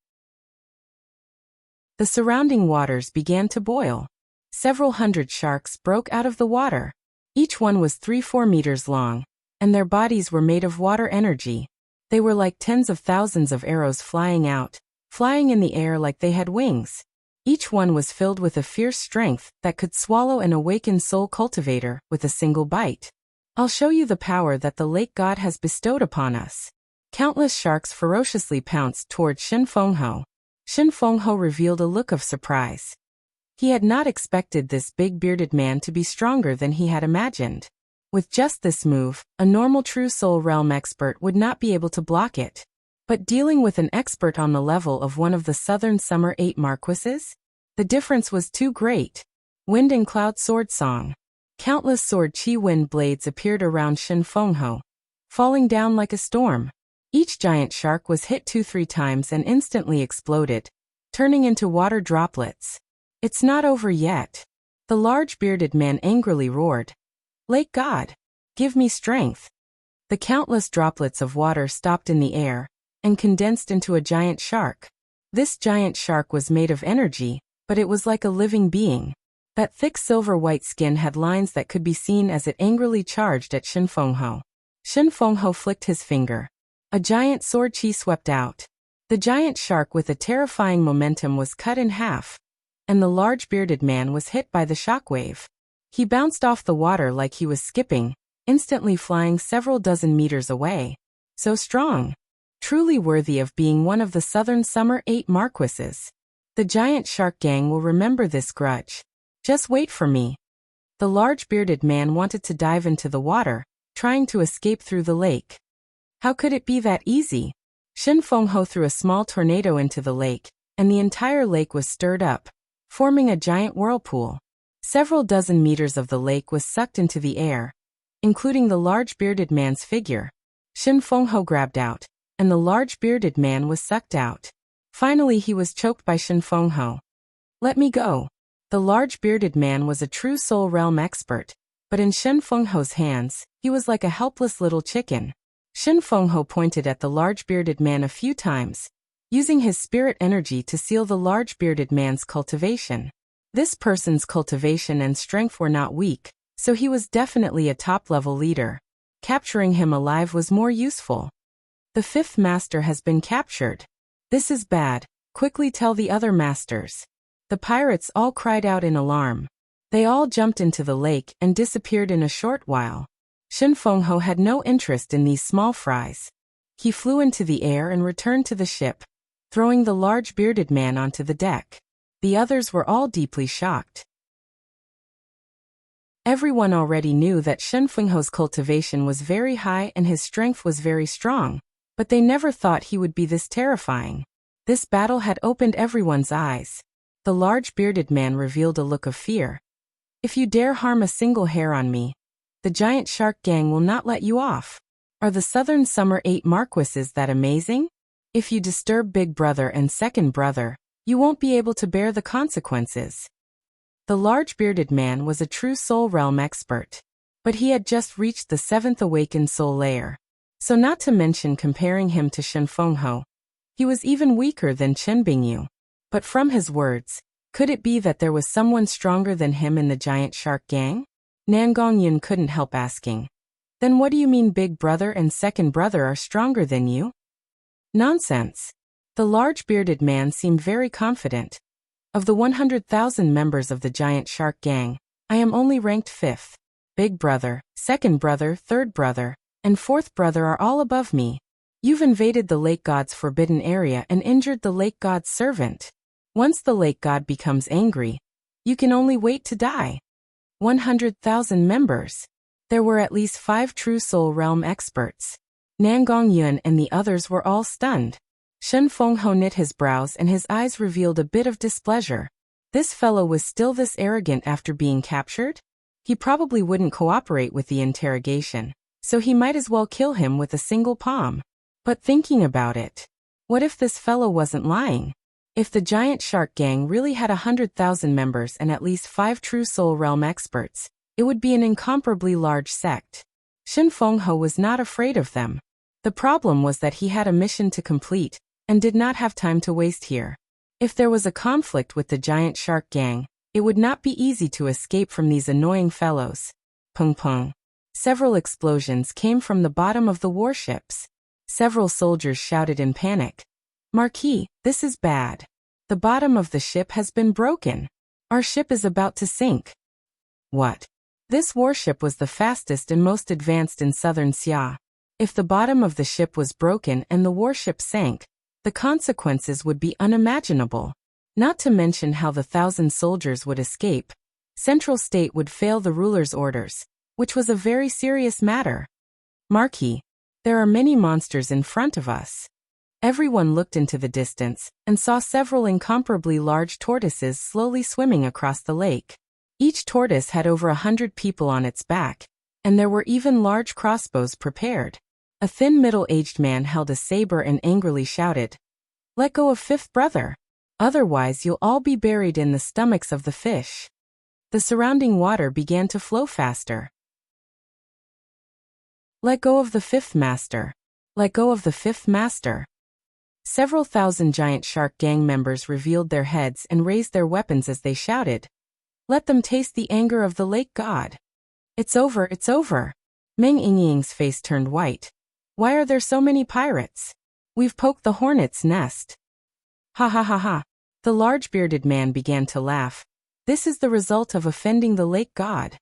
The surrounding waters began to boil. Several hundred sharks broke out of the water. Each one was 3-4 meters long, and their bodies were made of water energy. They were like tens of thousands of arrows flying in the air like they had wings. Each one was filled with a fierce strength that could swallow an awakened soul cultivator with a single bite. I'll show you the power that the lake god has bestowed upon us. Countless sharks ferociously pounced toward Shen Fengho. Shen Fengho revealed a look of surprise. He had not expected this big bearded man to be stronger than he had imagined. With just this move, a normal True Soul Realm expert would not be able to block it. But dealing with an expert on the level of one of the Southern Summer 8 Marquises? The difference was too great. Wind and Cloud Sword Song. Countless sword chi wind blades appeared around Shin Fengho, falling down like a storm. Each giant shark was hit 2-3 times and instantly exploded, turning into water droplets. It's not over yet. The large bearded man angrily roared. Lake God, give me strength. The countless droplets of water stopped in the air and condensed into a giant shark. This giant shark was made of energy, but it was like a living being. That thick silver-white skin had lines that could be seen as it angrily charged at Shin Fengho. Shin Fengho flicked his finger. A giant sword chi swept out. The giant shark with a terrifying momentum was cut in half, and the large bearded man was hit by the shockwave. He bounced off the water like he was skipping, instantly flying several dozen meters away. So strong. Truly worthy of being one of the Southern Summer 8 Marquises. The giant shark gang will remember this grudge. Just wait for me. The large bearded man wanted to dive into the water, trying to escape through the lake. How could it be that easy? Shin Fengho threw a small tornado into the lake, and the entire lake was stirred up, forming a giant whirlpool. Several dozen meters of the lake was sucked into the air, including the large bearded man's figure. Shin Fengho grabbed out, and the large bearded man was sucked out. Finally he was choked by Shin Fengho. Let me go. The large bearded man was a true soul realm expert, but in Shin Fengho's hands, he was like a helpless little chicken. Shin Fengho pointed at the large bearded man a few times, using his spirit energy to seal the large bearded man's cultivation. This person's cultivation and strength were not weak, so he was definitely a top-level leader. Capturing him alive was more useful. The fifth master has been captured. This is bad. Quickly tell the other masters. The pirates all cried out in alarm. They all jumped into the lake and disappeared in a short while. Shin Fengho had no interest in these small fries. He flew into the air and returned to the ship, throwing the large bearded man onto the deck. The others were all deeply shocked. Everyone already knew that Shin Fengho's cultivation was very high and his strength was very strong, but they never thought he would be this terrifying. This battle had opened everyone's eyes. The large bearded man revealed a look of fear. If you dare harm a single hair on me, the giant shark gang will not let you off. Are the Southern Summer 8 Marquises that amazing? If you disturb Big Brother and Second Brother, you won't be able to bear the consequences. The large bearded man was a true soul realm expert, but he had just reached the 7th awakened soul layer. So not to mention comparing him to Shin Fengho, he was even weaker than Chen Bingyu. But from his words, could it be that there was someone stronger than him in the giant shark gang? Nan Gongyun couldn't help asking. Then what do you mean Big Brother and Second Brother are stronger than you? Nonsense. The large bearded man seemed very confident. Of the 100,000 members of the giant shark gang, I am only ranked 5th. Big Brother, Second Brother, Third Brother, and Fourth Brother are all above me. You've invaded the lake god's forbidden area and injured the lake god's servant. Once the lake god becomes angry, you can only wait to die. 100,000 members. There were at least 5 true soul realm experts. Nan Gongyun and the others were all stunned. Shin Fengho knit his brows and his eyes revealed a bit of displeasure. This fellow was still this arrogant after being captured? He probably wouldn't cooperate with the interrogation, so he might as well kill him with a single palm. But thinking about it, what if this fellow wasn't lying? If the giant shark gang really had 100,000 members and at least 5 true soul realm experts, it would be an incomparably large sect. Shin Fengho was not afraid of them. The problem was that he had a mission to complete, and did not have time to waste here. If there was a conflict with the giant shark gang, it would not be easy to escape from these annoying fellows. Pung pung. Several explosions came from the bottom of the warships. Several soldiers shouted in panic. Marquis, this is bad. The bottom of the ship has been broken. Our ship is about to sink. What? This warship was the fastest and most advanced in southern Xia. If the bottom of the ship was broken and the warship sank, the consequences would be unimaginable. Not to mention how the 1,000 soldiers would escape. Central State would fail the ruler's orders. which was a very serious matter. Marquis, there are many monsters in front of us. Everyone looked into the distance and saw several incomparably large tortoises slowly swimming across the lake. Each tortoise had over 100 people on its back, and there were even large crossbows prepared. A thin middle-aged man held a saber and angrily shouted, "Let go of fifth brother. Otherwise you'll all be buried in the stomachs of the fish." The surrounding water began to flow faster. "Let go of the fifth master. Let go of the fifth master." Several thousand giant shark gang members revealed their heads and raised their weapons as they shouted, "Let them taste the anger of the lake god." "It's over, it's over." Meng Yingying's face turned white. "Why are there so many pirates? We've poked the hornet's nest." "Ha ha ha ha." The large bearded man began to laugh. "This is the result of offending the lake god."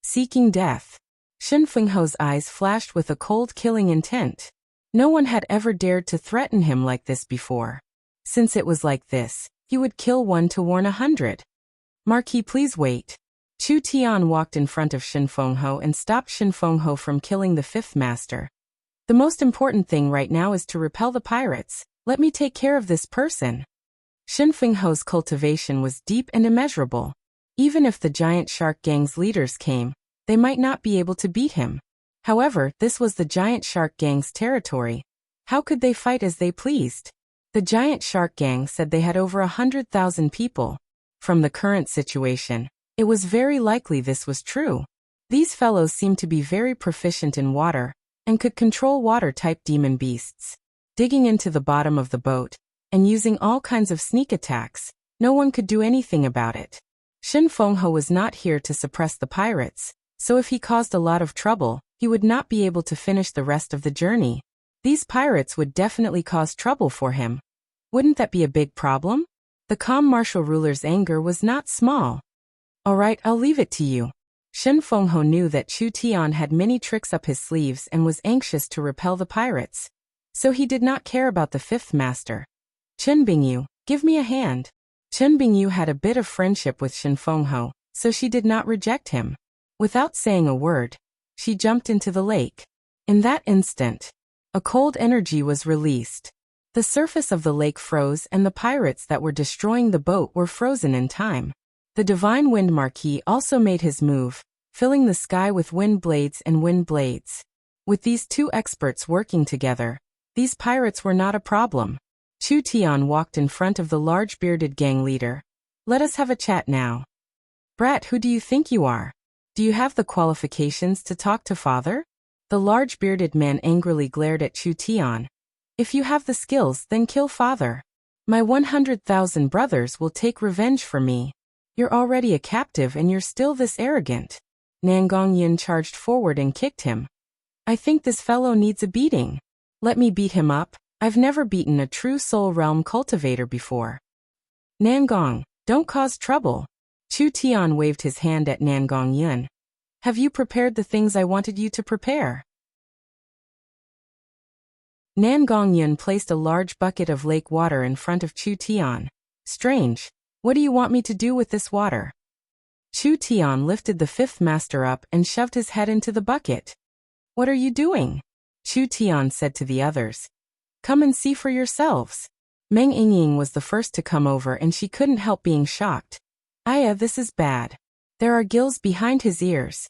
Seeking death. Shen Fengho's eyes flashed with a cold killing intent. No one had ever dared to threaten him like this before. Since it was like this, he would kill one to warn 100. "Marquis, please wait." Chu Tian walked in front of Shen Fengho and stopped Shen Fengho from killing the fifth master. "The most important thing right now is to repel the pirates. Let me take care of this person." Shen Fengho's cultivation was deep and immeasurable. Even if the giant shark gang's leaders came, they might not be able to beat him. However, this was the giant shark gang's territory. How could they fight as they pleased? The giant shark gang said they had over 100,000 people. From the current situation, it was very likely this was true. These fellows seemed to be very proficient in water, and could control water-type demon beasts. Digging into the bottom of the boat, and using all kinds of sneak attacks, no one could do anything about it. Shen Fengho was not here to suppress the pirates, so if he caused a lot of trouble, he would not be able to finish the rest of the journey. These pirates would definitely cause trouble for him. Wouldn't that be a big problem? The calm martial ruler's anger was not small. "All right, I'll leave it to you." Shen Fengho knew that Chu Tian had many tricks up his sleeves and was anxious to repel the pirates. So he did not care about the fifth master. "Chen Bingyu, give me a hand." Chen Bingyu had a bit of friendship with Shen Fengho, so she did not reject him. Without saying a word, she jumped into the lake. In that instant, a cold energy was released. The surface of the lake froze and the pirates that were destroying the boat were frozen in time. The Divine Wind Marquis also made his move, filling the sky with wind blades and wind blades. With these two experts working together, these pirates were not a problem. Chu Tian walked in front of the large bearded gang leader. "Let us have a chat now." "Brat, who do you think you are? Do you have the qualifications to talk to father?" The large bearded man angrily glared at Chu Tian. "If you have the skills, then kill father. My 100,000 brothers will take revenge for me. You're already a captive and you're still this arrogant." Nangong Yin charged forward and kicked him. "I think this fellow needs a beating. Let me beat him up. I've never beaten a true soul realm cultivator before." "Nangong, don't cause trouble." Chu Tian waved his hand at Nangong Yin. "Have you prepared the things I wanted you to prepare?" Nangong Yin placed a large bucket of lake water in front of Chu Tian. "Strange. What do you want me to do with this water?" Chu Tian lifted the fifth master up and shoved his head into the bucket. "What are you doing?" Chu Tian said to the others. "Come and see for yourselves." Meng Yingying was the first to come over and she couldn't help being shocked. "Aya, this is bad. There are gills behind his ears."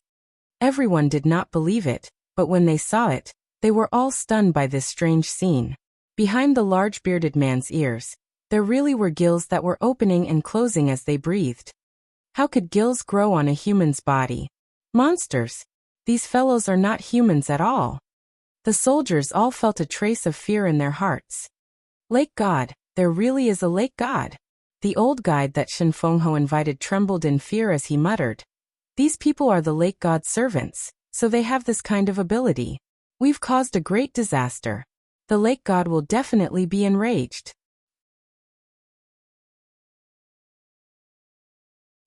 Everyone did not believe it, but when they saw it, they were all stunned by this strange scene. Behind the large bearded man's ears, there really were gills that were opening and closing as they breathed. How could gills grow on a human's body? Monsters! These fellows are not humans at all. The soldiers all felt a trace of fear in their hearts. Lake God, there really is a lake god. The old guide that Shen Fengho invited trembled in fear as he muttered. "These people are the lake god's servants, so they have this kind of ability. We've caused a great disaster. The lake god will definitely be enraged."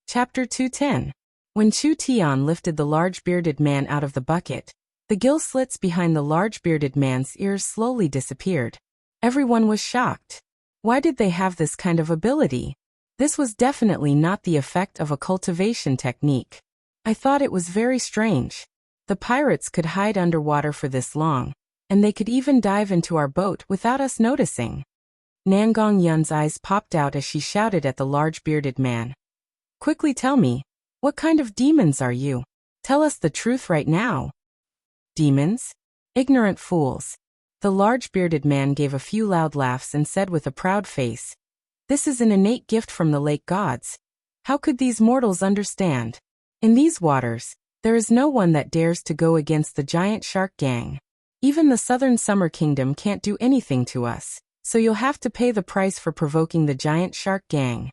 Chapter 210. When Chu Tian lifted the large bearded man out of the bucket, the gill slits behind the large bearded man's ears slowly disappeared. Everyone was shocked. Why did they have this kind of ability? This was definitely not the effect of a cultivation technique. I thought it was very strange. The pirates could hide underwater for this long, and they could even dive into our boat without us noticing. Nangong Yun's eyes popped out as she shouted at the large bearded man. Quickly tell me, what kind of demons are you? Tell us the truth right now. Demons? Ignorant fools. The large bearded man gave a few loud laughs and said with a proud face, This is an innate gift from the lake gods. How could these mortals understand? In these waters, there is no one that dares to go against the giant shark gang. Even the southern summer kingdom can't do anything to us, so you'll have to pay the price for provoking the giant shark gang.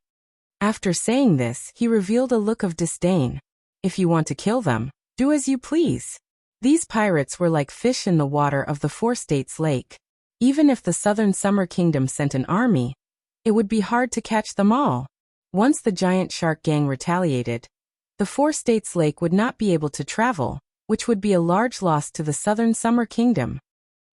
After saying this, he revealed a look of disdain. If you want to kill them, do as you please. These pirates were like fish in the water of the Four States Lake. Even if the southern summer kingdom sent an army, it would be hard to catch them all. Once the giant shark gang retaliated, the Four States Lake would not be able to travel, which would be a large loss to the southern summer kingdom.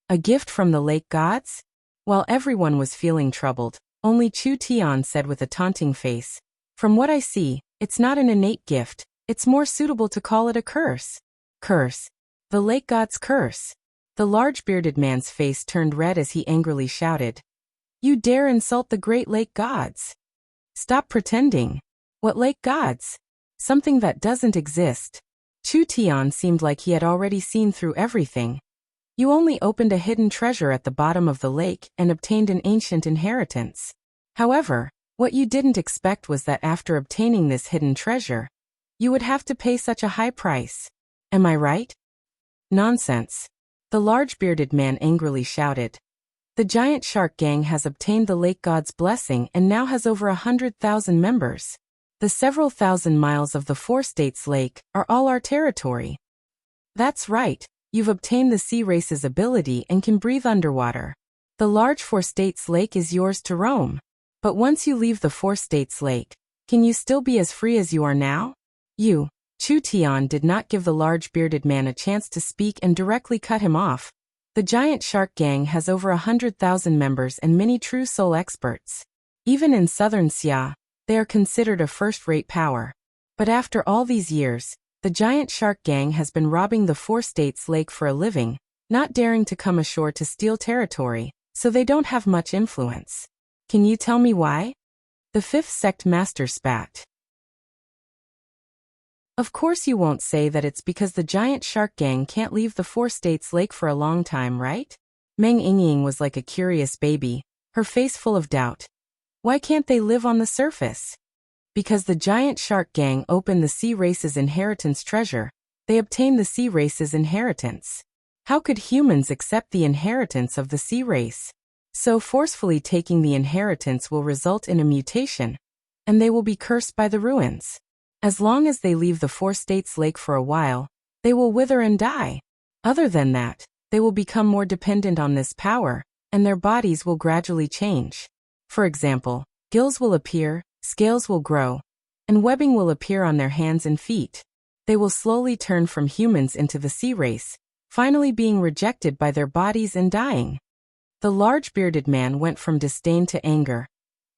A gift from the lake gods? While everyone was feeling troubled, only Chu Tian said with a taunting face, From what I see, it's not an innate gift, it's more suitable to call it a curse. Curse. The lake god's curse. The large bearded man's face turned red as he angrily shouted, You dare insult the great lake gods? Stop pretending. What lake gods? Something that doesn't exist. Chu Tian seemed like he had already seen through everything. You only opened a hidden treasure at the bottom of the lake and obtained an ancient inheritance. However, what you didn't expect was that after obtaining this hidden treasure, you would have to pay such a high price. Am I right? Nonsense. The large bearded man angrily shouted. The giant shark gang has obtained the lake god's blessing and now has over 100,000 members. The several thousand miles of the Four States Lake are all our territory. That's right, you've obtained the sea race's ability and can breathe underwater. The large Four States Lake is yours to roam. But once you leave the Four States Lake, can you still be as free as you are now? You, Chu Tian did not give the large bearded man a chance to speak and directly cut him off. The giant shark gang has over 100,000 members and many true soul experts. Even in southern Xia, they are considered a first-rate power. But after all these years, the giant shark gang has been robbing the Four States Lake for a living, not daring to come ashore to steal territory, so they don't have much influence. Can you tell me why? The fifth sect master spat. Of course you won't say that it's because the giant shark gang can't leave the Four States Lake for a long time, right? Meng Yingying was like a curious baby, her face full of doubt. Why can't they live on the surface? Because the giant shark gang opened the sea race's inheritance treasure, they obtained the sea race's inheritance. How could humans accept the inheritance of the sea race? So forcefully taking the inheritance will result in a mutation, and they will be cursed by the ruins. As long as they leave the Four States Lake for a while, they will wither and die. Other than that, they will become more dependent on this power, and their bodies will gradually change. For example, gills will appear, scales will grow, and webbing will appear on their hands and feet. They will slowly turn from humans into the sea race, finally being rejected by their bodies and dying. The large bearded man went from disdain to anger,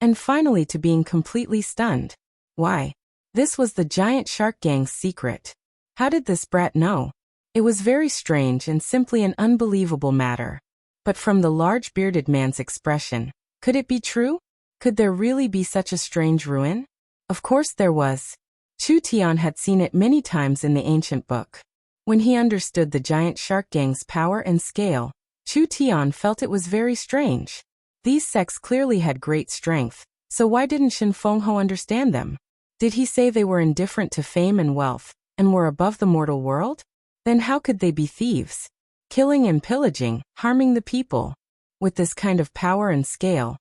and finally to being completely stunned. Why? This was the giant shark gang's secret. How did this brat know? It was very strange and simply an unbelievable matter. But from the large bearded man's expression, could it be true? Could there really be such a strange ruin? Of course there was. Chu Tian had seen it many times in the ancient book. When he understood the giant shark gang's power and scale, Chu Tian felt it was very strange. These sects clearly had great strength, so why didn't Shen Fengho understand them? Did he say they were indifferent to fame and wealth, and were above the mortal world? Then how could they be thieves? Killing and pillaging, harming the people. With this kind of power and scale,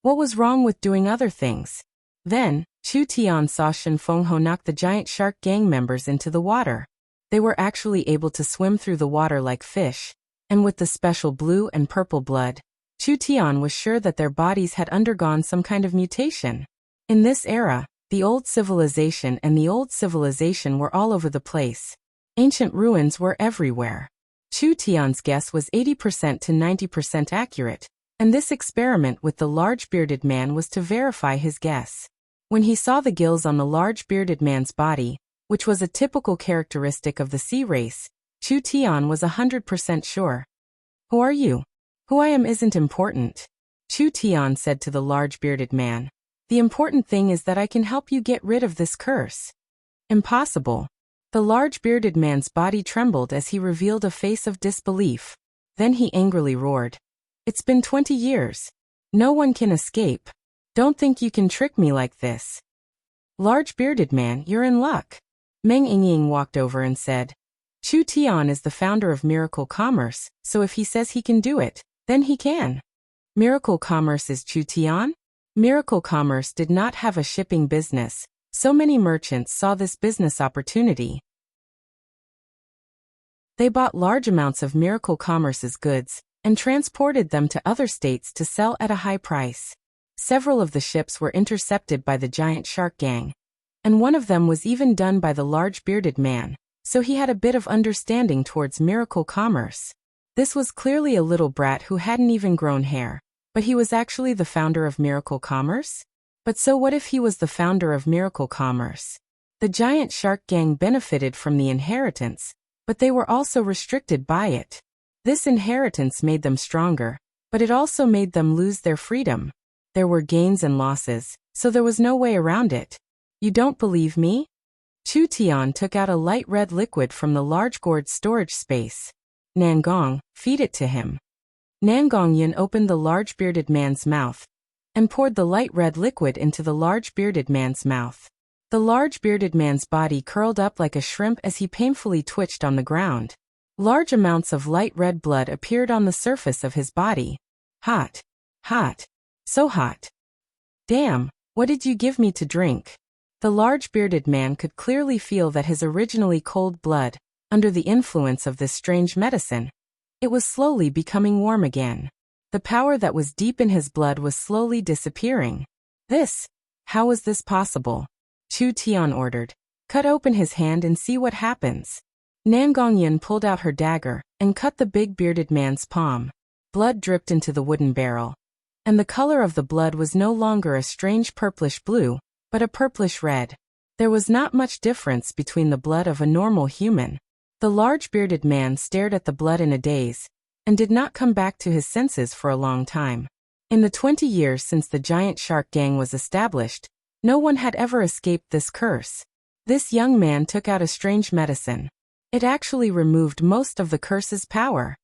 what was wrong with doing other things? Then, Chu Tian saw Shen Fengho knock the giant shark gang members into the water. They were actually able to swim through the water like fish, and with the special blue and purple blood, Chu Tian was sure that their bodies had undergone some kind of mutation. In this era, the old civilization and the old civilization were all over the place. Ancient ruins were everywhere. Chu Tian's guess was 80% to 90% accurate, and this experiment with the large bearded man was to verify his guess. When he saw the gills on the large bearded man's body, which was a typical characteristic of the sea race, Chu Tian was 100% sure. Who are you? Who I am isn't important, Chu Tian said to the large bearded man. The important thing is that I can help you get rid of this curse. Impossible. The large bearded man's body trembled as he revealed a face of disbelief. Then he angrily roared. It's been 20 years. No one can escape. Don't think you can trick me like this. Large bearded man, you're in luck. Meng Yingying walked over and said. Chu Tian is the founder of Miracle Commerce, so if he says he can do it, then he can. Miracle Commerce is Chu Tian? Miracle Commerce did not have a shipping business, so many merchants saw this business opportunity. They bought large amounts of Miracle Commerce's goods and transported them to other states to sell at a high price. Several of the ships were intercepted by the giant shark gang, and one of them was even done by the large bearded man, so he had a bit of understanding towards Miracle Commerce. This was clearly a little brat who hadn't even grown hair, but he was actually the founder of Miracle Commerce? But so what if he was the founder of Miracle Commerce? The giant shark gang benefited from the inheritance, but they were also restricted by it. This inheritance made them stronger, but it also made them lose their freedom. There were gains and losses, so there was no way around it. You don't believe me? Chu Tian took out a light red liquid from the large gourd storage space. Nangong, feed it to him. Nangong Yin opened the large bearded man's mouth and poured the light red liquid into the large bearded man's mouth. The large bearded man's body curled up like a shrimp as he painfully twitched on the ground. Large amounts of light red blood appeared on the surface of his body. Hot. Hot. So hot. Damn, what did you give me to drink? The large bearded man could clearly feel that his originally cold blood, under the influence of this strange medicine, it was slowly becoming warm again. The power that was deep in his blood was slowly disappearing. How was this possible? Chu Tian ordered. Cut open his hand and see what happens. Nangong Yin pulled out her dagger and cut the big bearded man's palm. Blood dripped into the wooden barrel, and the color of the blood was no longer a strange purplish blue, but a purplish red. There was not much difference between the blood of a normal human. The large bearded man stared at the blood in a daze, and did not come back to his senses for a long time. In the 20 years since the giant shark gang was established, no one had ever escaped this curse. This young man took out a strange medicine. It actually removed most of the curse's power.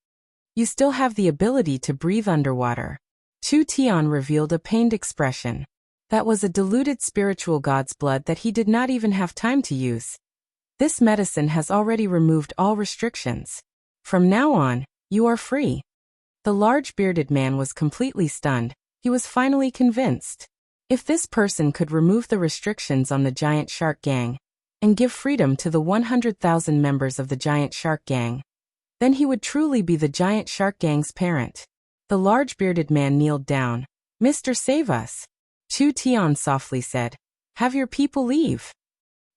You still have the ability to breathe underwater. Chu Tian revealed a pained expression. That was a diluted spiritual god's blood that he did not even have time to use. This medicine has already removed all restrictions. From now on, you are free. The large bearded man was completely stunned. He was finally convinced. If this person could remove the restrictions on the giant shark gang and give freedom to the 100,000 members of the giant shark gang, then he would truly be the giant shark gang's parent. The large bearded man kneeled down. Mr. Save us. Chu Tian softly said. Have your people leave.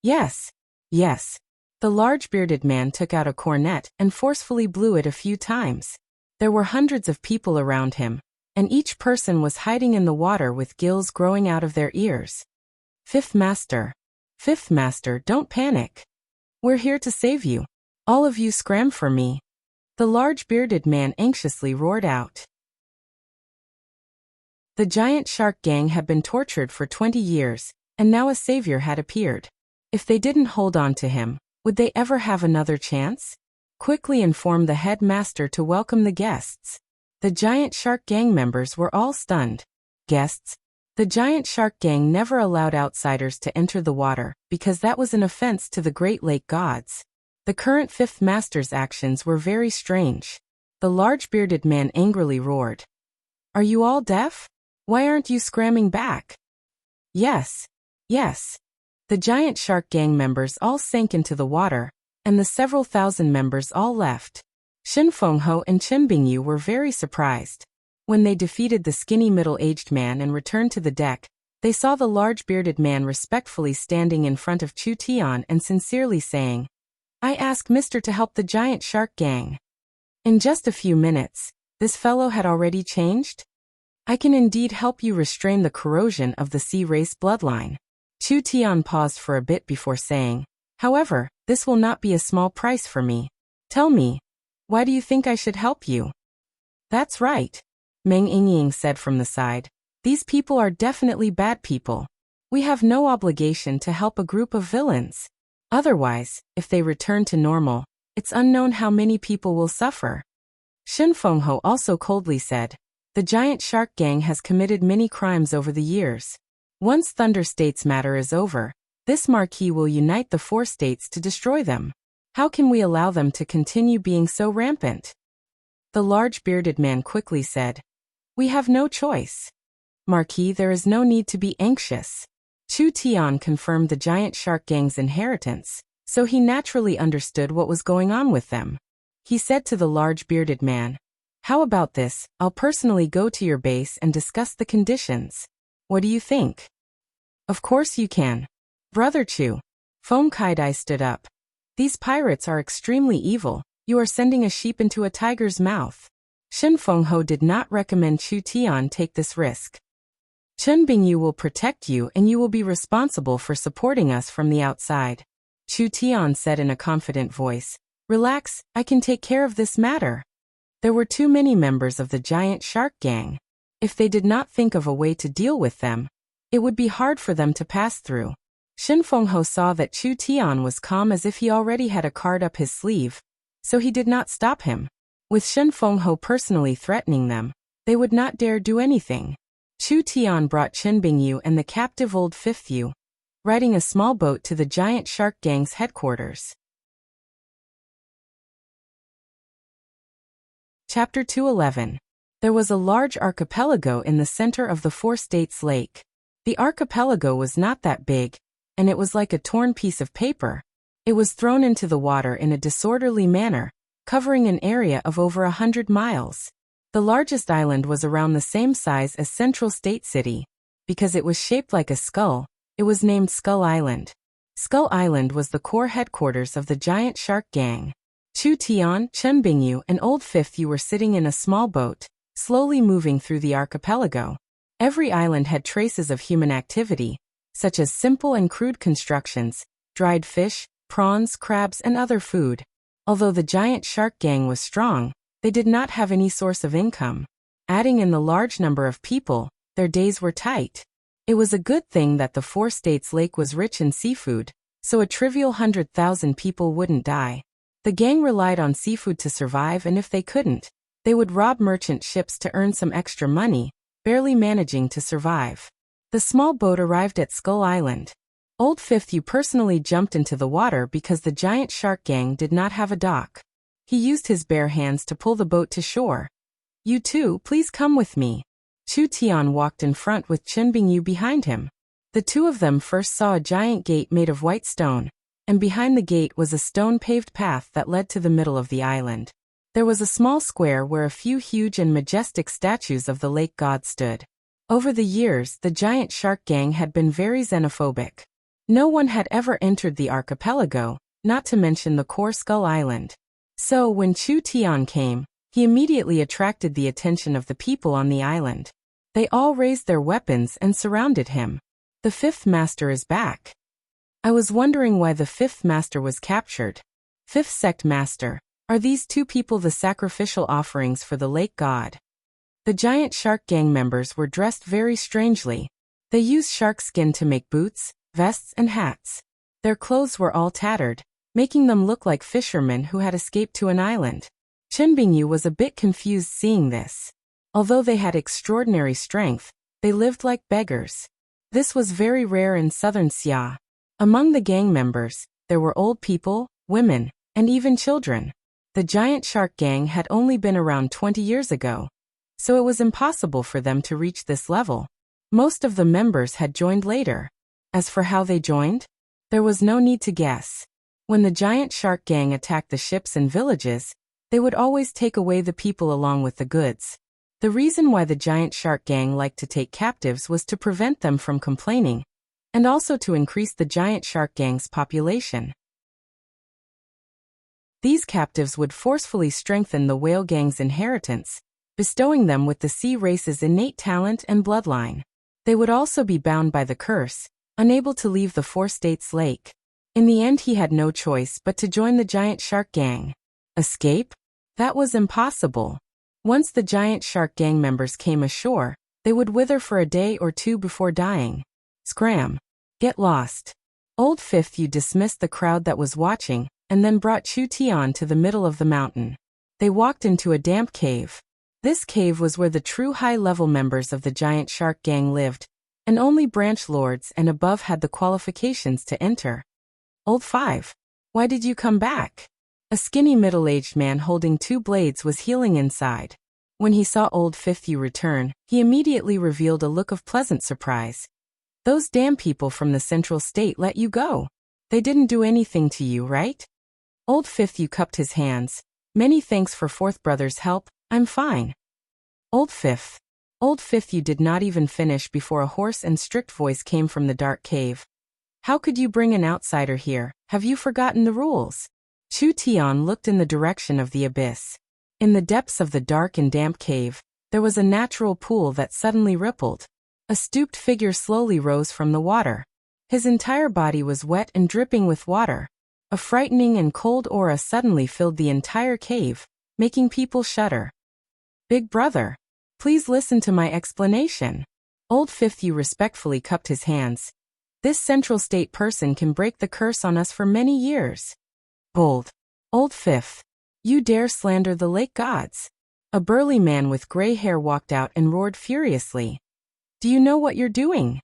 Yes. Yes. The large bearded man took out a cornet and forcefully blew it a few times. There were hundreds of people around him, and each person was hiding in the water with gills growing out of their ears. Fifth Master, don't panic. We're here to save you. All of you scram for me. The large bearded man anxiously roared out. The giant shark gang had been tortured for 20 years, and now a savior had appeared. If they didn't hold on to him, would they ever have another chance? Quickly inform the headmaster to welcome the guests. The giant shark gang members were all stunned. Guests? The giant shark gang never allowed outsiders to enter the water because that was an offense to the Great Lake gods. The current fifth master's actions were very strange. The large bearded man angrily roared. Are you all deaf? Why aren't you scramming back? Yes. Yes. The giant shark gang members all sank into the water, and the several thousand members all left. Shin Fengho and Chen Bingyu were very surprised. When they defeated the skinny middle-aged man and returned to the deck, they saw the large bearded man respectfully standing in front of Chu Tian and sincerely saying, I ask Mr. to help the giant shark gang. In just a few minutes, this fellow had already changed? I can indeed help you restrain the corrosion of the sea race bloodline. Chu Tian paused for a bit before saying, However, this will not be a small price for me. Tell me, why do you think I should help you? That's right, Meng Yingying said from the side. These people are definitely bad people. We have no obligation to help a group of villains. Otherwise, if they return to normal, it's unknown how many people will suffer. Shen Fengho also coldly said, the giant shark gang has committed many crimes over the years. Once Thunder State's matter is over, this marquis will unite the 4 states to destroy them. How can we allow them to continue being so rampant? The large bearded man quickly said, we have no choice. Marquis, there is no need to be anxious. Chu Tian confirmed the giant shark gang's inheritance, so he naturally understood what was going on with them. He said to the large bearded man, how about this? I'll personally go to your base and discuss the conditions. What do you think? Of course you can. Brother Chu. Feng Kaidai stood up. These pirates are extremely evil. You are sending a sheep into a tiger's mouth. Shen Fengho did not recommend Chu Tian take this risk. Chen Bingyu will protect you and you will be responsible for supporting us from the outside. Chu Tian said in a confident voice, relax, I can take care of this matter. There were too many members of the giant shark gang. If they did not think of a way to deal with them, it would be hard for them to pass through. Shen Fengho saw that Chu Tian was calm as if he already had a card up his sleeve, so he did not stop him. With Shen Fengho personally threatening them, they would not dare do anything. Chu Tian brought Chen Bingyu and the captive old Fifth Yu, riding a small boat to the giant shark gang's headquarters. Chapter 211. There was a large archipelago in the center of the 4 states lake. The archipelago was not that big, and it was like a torn piece of paper. It was thrown into the water in a disorderly manner, covering an area of over 100 miles. The largest island was around the same size as Central State City. Because it was shaped like a skull, it was named Skull Island. Skull Island was the core headquarters of the giant shark gang. Chu Tian, Chen Bingyu, and Old Fifth Yu were sitting in a small boat, slowly moving through the archipelago. Every island had traces of human activity, such as simple and crude constructions, dried fish, prawns, crabs, and other food. Although the giant shark gang was strong, they did not have any source of income. Adding in the large number of people, their days were tight. It was a good thing that the 4 states lake was rich in seafood, so a trivial 100,000 people wouldn't die. The gang relied on seafood to survive, and if they couldn't, they would rob merchant ships to earn some extra money, barely managing to survive. The small boat arrived at Skull Island. Old Fifth Yu personally jumped into the water because the giant shark gang did not have a dock. He used his bare hands to pull the boat to shore. You two, please come with me. Chu Tian walked in front with Chen Bingyu behind him. The two of them first saw a giant gate made of white stone, and behind the gate was a stone-paved path that led to the middle of the island. There was a small square where a few huge and majestic statues of the lake god stood. Over the years, the giant shark gang had been very xenophobic. No one had ever entered the archipelago, not to mention the core Skull Island. So when Chu Tian came, he immediately attracted the attention of the people on the island. They all raised their weapons and surrounded him. The 5th master is back. I was wondering why the 5th master was captured. 5th sect master, are these 2 people the sacrificial offerings for the lake god? The giant shark gang members were dressed very strangely. They used shark skin to make boots, vests, and hats. Their clothes were all tattered, making them look like fishermen who had escaped to an island. Chen Bingyu was a bit confused seeing this. Although they had extraordinary strength, they lived like beggars. This was very rare in southern Xia. Among the gang members, there were old people, women, and even children. The giant shark gang had only been around 20 years ago, so it was impossible for them to reach this level. Most of the members had joined later. As for how they joined, there was no need to guess. When the giant shark gang attacked the ships and villages, they would always take away the people along with the goods. The reason why the giant shark gang liked to take captives was to prevent them from complaining, and also to increase the giant shark gang's population. These captives would forcefully strengthen the whale gang's inheritance, bestowing them with the sea race's innate talent and bloodline. They would also be bound by the curse, unable to leave the 4 states lake. In the end he had no choice but to join the giant shark gang. Escape? That was impossible. Once the giant shark gang members came ashore, they would wither for a day or two before dying. Scram. Get lost. Old Fifth, you dismissed the crowd that was watching, and then brought Chu Tian to the middle of the mountain. They walked into a damp cave. This cave was where the true high-level members of the giant shark gang lived, and only branch lords and above had the qualifications to enter. Old Five, why did you come back? A skinny middle-aged man holding two blades was healing inside. When he saw Old Fifth you return, he immediately revealed a look of pleasant surprise. Those damn people from the Central State let you go. They didn't do anything to you, right? Old Fifth you cupped his hands. Many thanks for Fourth Brother's help, I'm fine. Old Fifth you did not even finish before a hoarse and strict voice came from the dark cave. How could you bring an outsider here? Have you forgotten the rules? Chu Tian looked in the direction of the abyss. In the depths of the dark and damp cave, there was a natural pool that suddenly rippled. A stooped figure slowly rose from the water. His entire body was wet and dripping with water. A frightening and cold aura suddenly filled the entire cave, making people shudder. Big brother, please listen to my explanation. Old Fifth you respectfully cupped his hands. This Central State person can break the curse on us for many years. Bold. Old Fifth, you dare slander the lake gods. A burly man with gray hair walked out and roared furiously. Do you know what you're doing?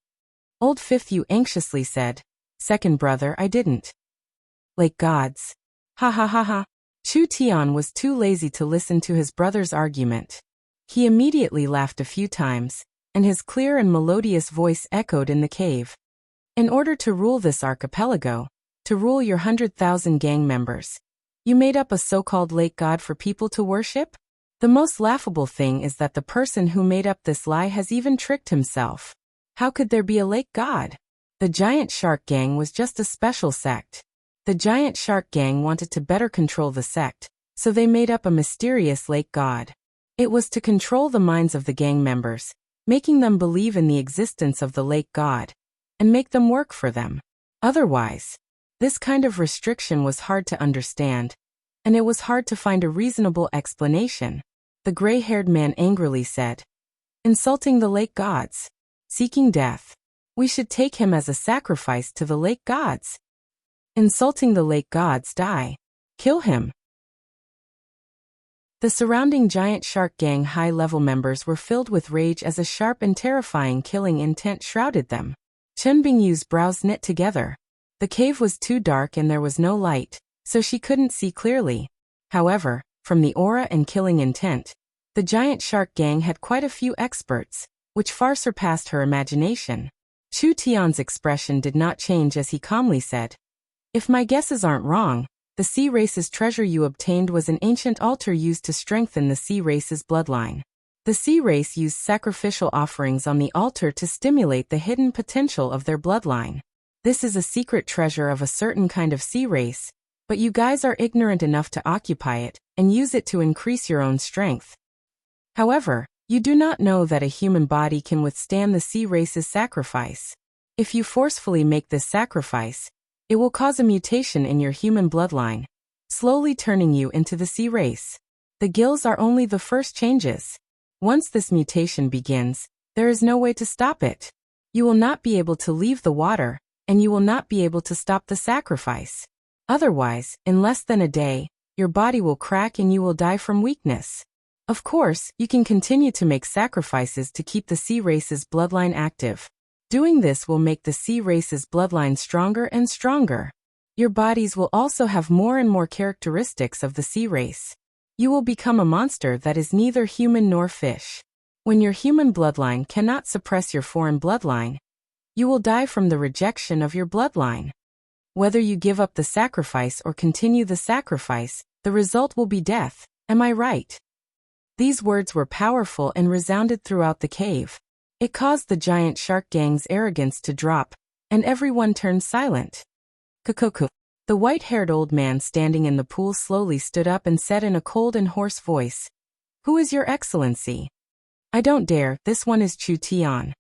Old Fifth you anxiously said. Second brother, I didn't. Lake gods. Ha ha ha ha. Chu Tian was too lazy to listen to his brother's argument. He immediately laughed a few times, and his clear and melodious voice echoed in the cave. In order to rule this archipelago, to rule your 100,000 gang members, you made up a so-called lake god for people to worship? The most laughable thing is that the person who made up this lie has even tricked himself. How could there be a lake god? The giant shark gang was just a special sect. The giant shark gang wanted to better control the sect, so they made up a mysterious lake god. It was to control the minds of the gang members, making them believe in the existence of the lake god, and make them work for them. Otherwise, this kind of restriction was hard to understand, and it was hard to find a reasonable explanation. The gray-haired man angrily said, insulting the lake gods, seeking death. We should take him as a sacrifice to the lake gods. Insulting the lake gods, die. Kill him. The surrounding giant shark gang high-level members were filled with rage as a sharp and terrifying killing intent shrouded them. Chen Bingyu's brows knit together. The cave was too dark and there was no light, so she couldn't see clearly. However, from the aura and killing intent, the giant shark gang had quite a few experts, which far surpassed her imagination. Chu Tian's expression did not change as he calmly said, if my guesses aren't wrong, the sea race's treasure you obtained was an ancient altar used to strengthen the sea race's bloodline. The sea race used sacrificial offerings on the altar to stimulate the hidden potential of their bloodline. This is a secret treasure of a certain kind of sea race, but you guys are ignorant enough to occupy it and use it to increase your own strength. However, you do not know that a human body can withstand the sea race's sacrifice. If you forcefully make this sacrifice, it will cause a mutation in your human bloodline, slowly turning you into the sea race. The gills are only the first changes. Once this mutation begins, there is no way to stop it. You will not be able to leave the water, and you will not be able to stop the sacrifice. Otherwise, in less than a day, your body will crack and you will die from weakness. Of course, you can continue to make sacrifices to keep the sea race's bloodline active. Doing this will make the sea race's bloodline stronger and stronger. Your bodies will also have more and more characteristics of the sea race. You will become a monster that is neither human nor fish. When your human bloodline cannot suppress your foreign bloodline, you will die from the rejection of your bloodline. Whether you give up the sacrifice or continue the sacrifice, the result will be death. Am I right? These words were powerful and resounded throughout the cave. It caused the giant shark gang's arrogance to drop, and everyone turned silent. Kukuku. The white-haired old man standing in the pool slowly stood up and said in a cold and hoarse voice, "Who is your excellency?" "I don't dare, this one is Chu Tian."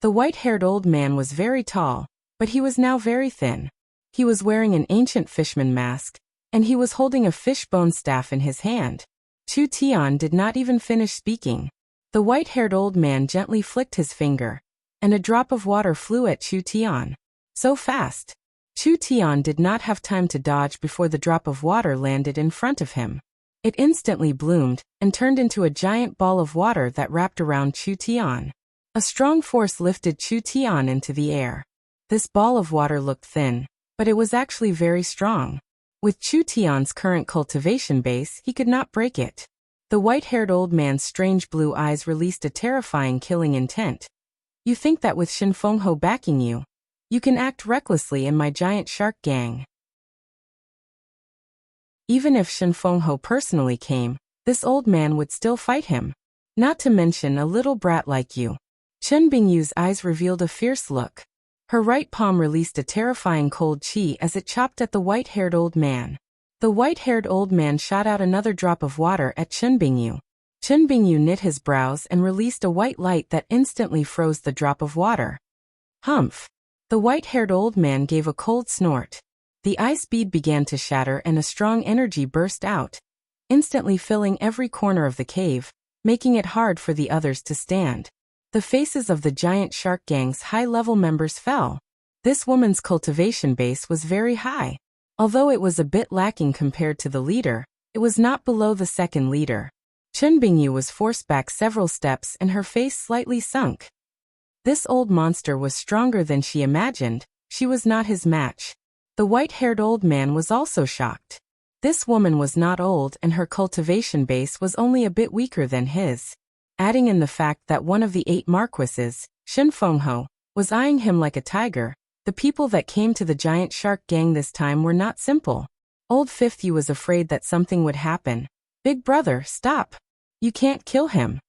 The white-haired old man was very tall, but he was now very thin. He was wearing an ancient fishman mask, and he was holding a fishbone staff in his hand. Chu Tian did not even finish speaking. The white-haired old man gently flicked his finger, and a drop of water flew at Chu Tian. So fast. Chu Tian did not have time to dodge before the drop of water landed in front of him. It instantly bloomed and turned into a giant ball of water that wrapped around Chu Tian. A strong force lifted Chu Tian into the air. This ball of water looked thin, but it was actually very strong. With Chu Tian's current cultivation base, he could not break it. The white-haired old man's strange blue eyes released a terrifying killing intent. You think that with Shen Fengho backing you, you can act recklessly in my giant shark gang. Even if Shen Fengho personally came, this old man would still fight him. Not to mention a little brat like you. Chen Bingyu's eyes revealed a fierce look. Her right palm released a terrifying cold chi as it chopped at the white-haired old man. The white-haired old man shot out another drop of water at Chen Bingyu. Chen Bingyu knit his brows and released a white light that instantly froze the drop of water. Humph! The white-haired old man gave a cold snort. The ice bead began to shatter and a strong energy burst out, instantly filling every corner of the cave, making it hard for the others to stand. The faces of the giant shark gang's high-level members fell. This woman's cultivation base was very high. Although it was a bit lacking compared to the leader, it was not below the second leader. Chen Bingyu was forced back several steps and her face slightly sunk. This old monster was stronger than she imagined. She was not his match. The white-haired old man was also shocked. This woman was not old and her cultivation base was only a bit weaker than his. Adding in the fact that one of the 8 marquises, Shen Fengho, was eyeing him like a tiger, the people that came to the giant shark gang this time were not simple. Old Fifty was afraid that something would happen. Big brother, stop! You can't kill him.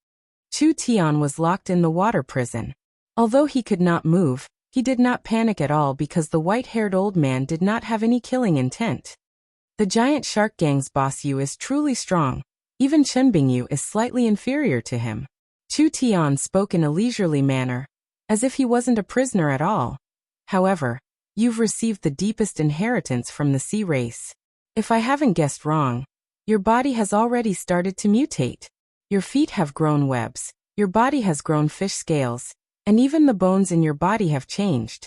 Chu Tian was locked in the water prison. Although he could not move, he did not panic at all because the white-haired old man did not have any killing intent. The giant shark gang's boss Yu is truly strong. Even Chen Bingyu is slightly inferior to him. Chu Tian spoke in a leisurely manner, as if he wasn't a prisoner at all. However, you've received the deepest inheritance from the sea race. If I haven't guessed wrong, your body has already started to mutate. Your feet have grown webs, your body has grown fish scales, and even the bones in your body have changed.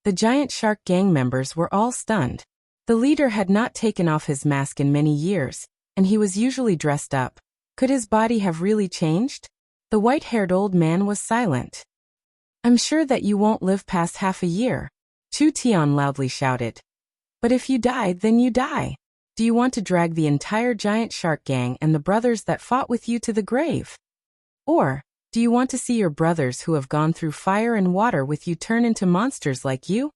The giant shark gang members were all stunned. The leader had not taken off his mask in many years, and he was usually dressed up. Could his body have really changed? The white-haired old man was silent. I'm sure that you won't live past half a year, Chu Tian loudly shouted. But if you die, then you die. Do you want to drag the entire giant shark gang and the brothers that fought with you to the grave? Or, do you want to see your brothers who have gone through fire and water with you turn into monsters like you?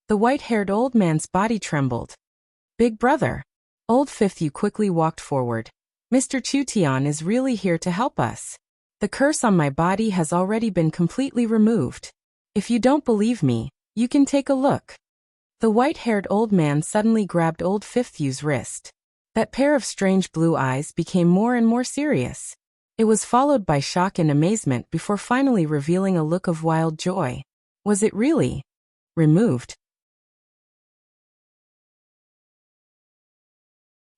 The white-haired old man's body trembled. Big brother. Old Fifty quickly walked forward. Mr. Chu Tian is really here to help us. The curse on my body has already been completely removed. If you don't believe me, you can take a look. The white-haired old man suddenly grabbed Old Fifty's wrist. That pair of strange blue eyes became more and more serious. It was followed by shock and amazement before finally revealing a look of wild joy. Was it really removed?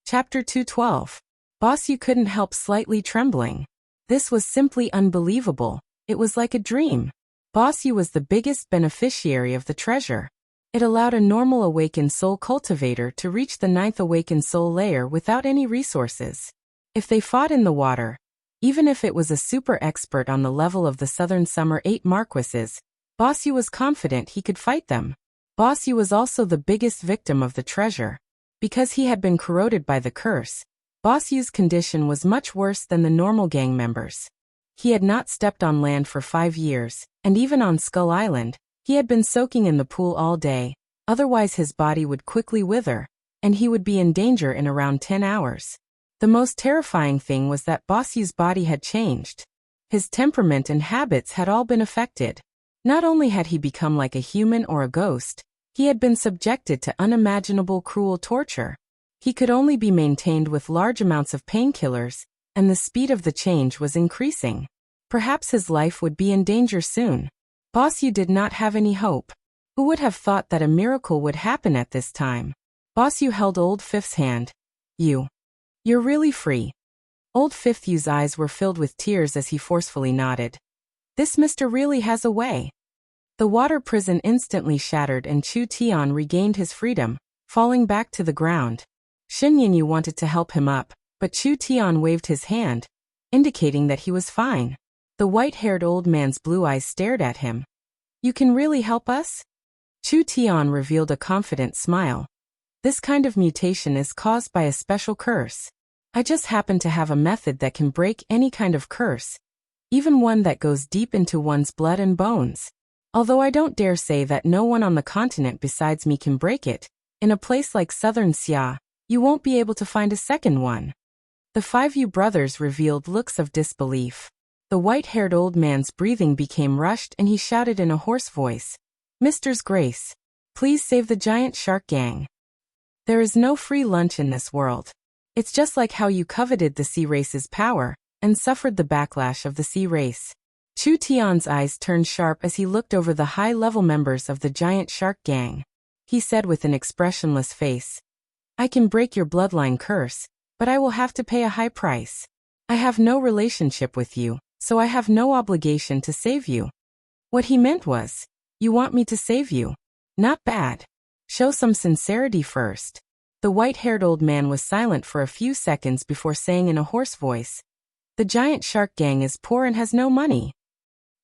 Chapter 212. Boss, you couldn't help slightly trembling. This was simply unbelievable. It was like a dream. Boss Yu was the biggest beneficiary of the treasure. It allowed a normal awakened soul cultivator to reach the 9th awakened soul layer without any resources. If they fought in the water, even if it was a super expert on the level of the Southern Summer 8 marquises, Boss Yu was confident he could fight them. Boss Yu was also the biggest victim of the treasure. Because he had been corroded by the curse, Boss Yu's condition was much worse than the normal gang members. He had not stepped on land for 5 years, and even on Skull Island, he had been soaking in the pool all day, otherwise his body would quickly wither, and he would be in danger in around 10 hours. The most terrifying thing was that Boss Yu's body had changed. His temperament and habits had all been affected. Not only had he become like a human or a ghost, he had been subjected to unimaginable cruel torture. He could only be maintained with large amounts of painkillers, and the speed of the change was increasing. Perhaps his life would be in danger soon. Boss Yu did not have any hope. Who would have thought that a miracle would happen at this time? Boss Yu held Old Fifth's hand. You're really free. Old Fifth Yu's eyes were filled with tears as he forcefully nodded. This mister really has a way. The water prison instantly shattered and Chu Tian regained his freedom, falling back to the ground. Shen Yinyu wanted to help him up, but Chu Tian waved his hand, indicating that he was fine. The white-haired old man's blue eyes stared at him. You can really help us? Chu Tian revealed a confident smile. This kind of mutation is caused by a special curse. I just happen to have a method that can break any kind of curse, even one that goes deep into one's blood and bones. Although I don't dare say that no one on the continent besides me can break it, in a place like southern Xia, you won't be able to find a second one. The 5 Yu brothers revealed looks of disbelief. The white-haired old man's breathing became rushed and he shouted in a hoarse voice, Mister's Grace, please save the giant shark gang. There is no free lunch in this world. It's just like how you coveted the sea race's power and suffered the backlash of the sea race. Chu Tian's eyes turned sharp as he looked over the high-level members of the giant shark gang. He said with an expressionless face, I can break your bloodline curse, but I will have to pay a high price. I have no relationship with you, so I have no obligation to save you. What he meant was, you want me to save you? Not bad. Show some sincerity first. The white-haired old man was silent for a few seconds before saying in a hoarse voice, the giant shark gang is poor and has no money.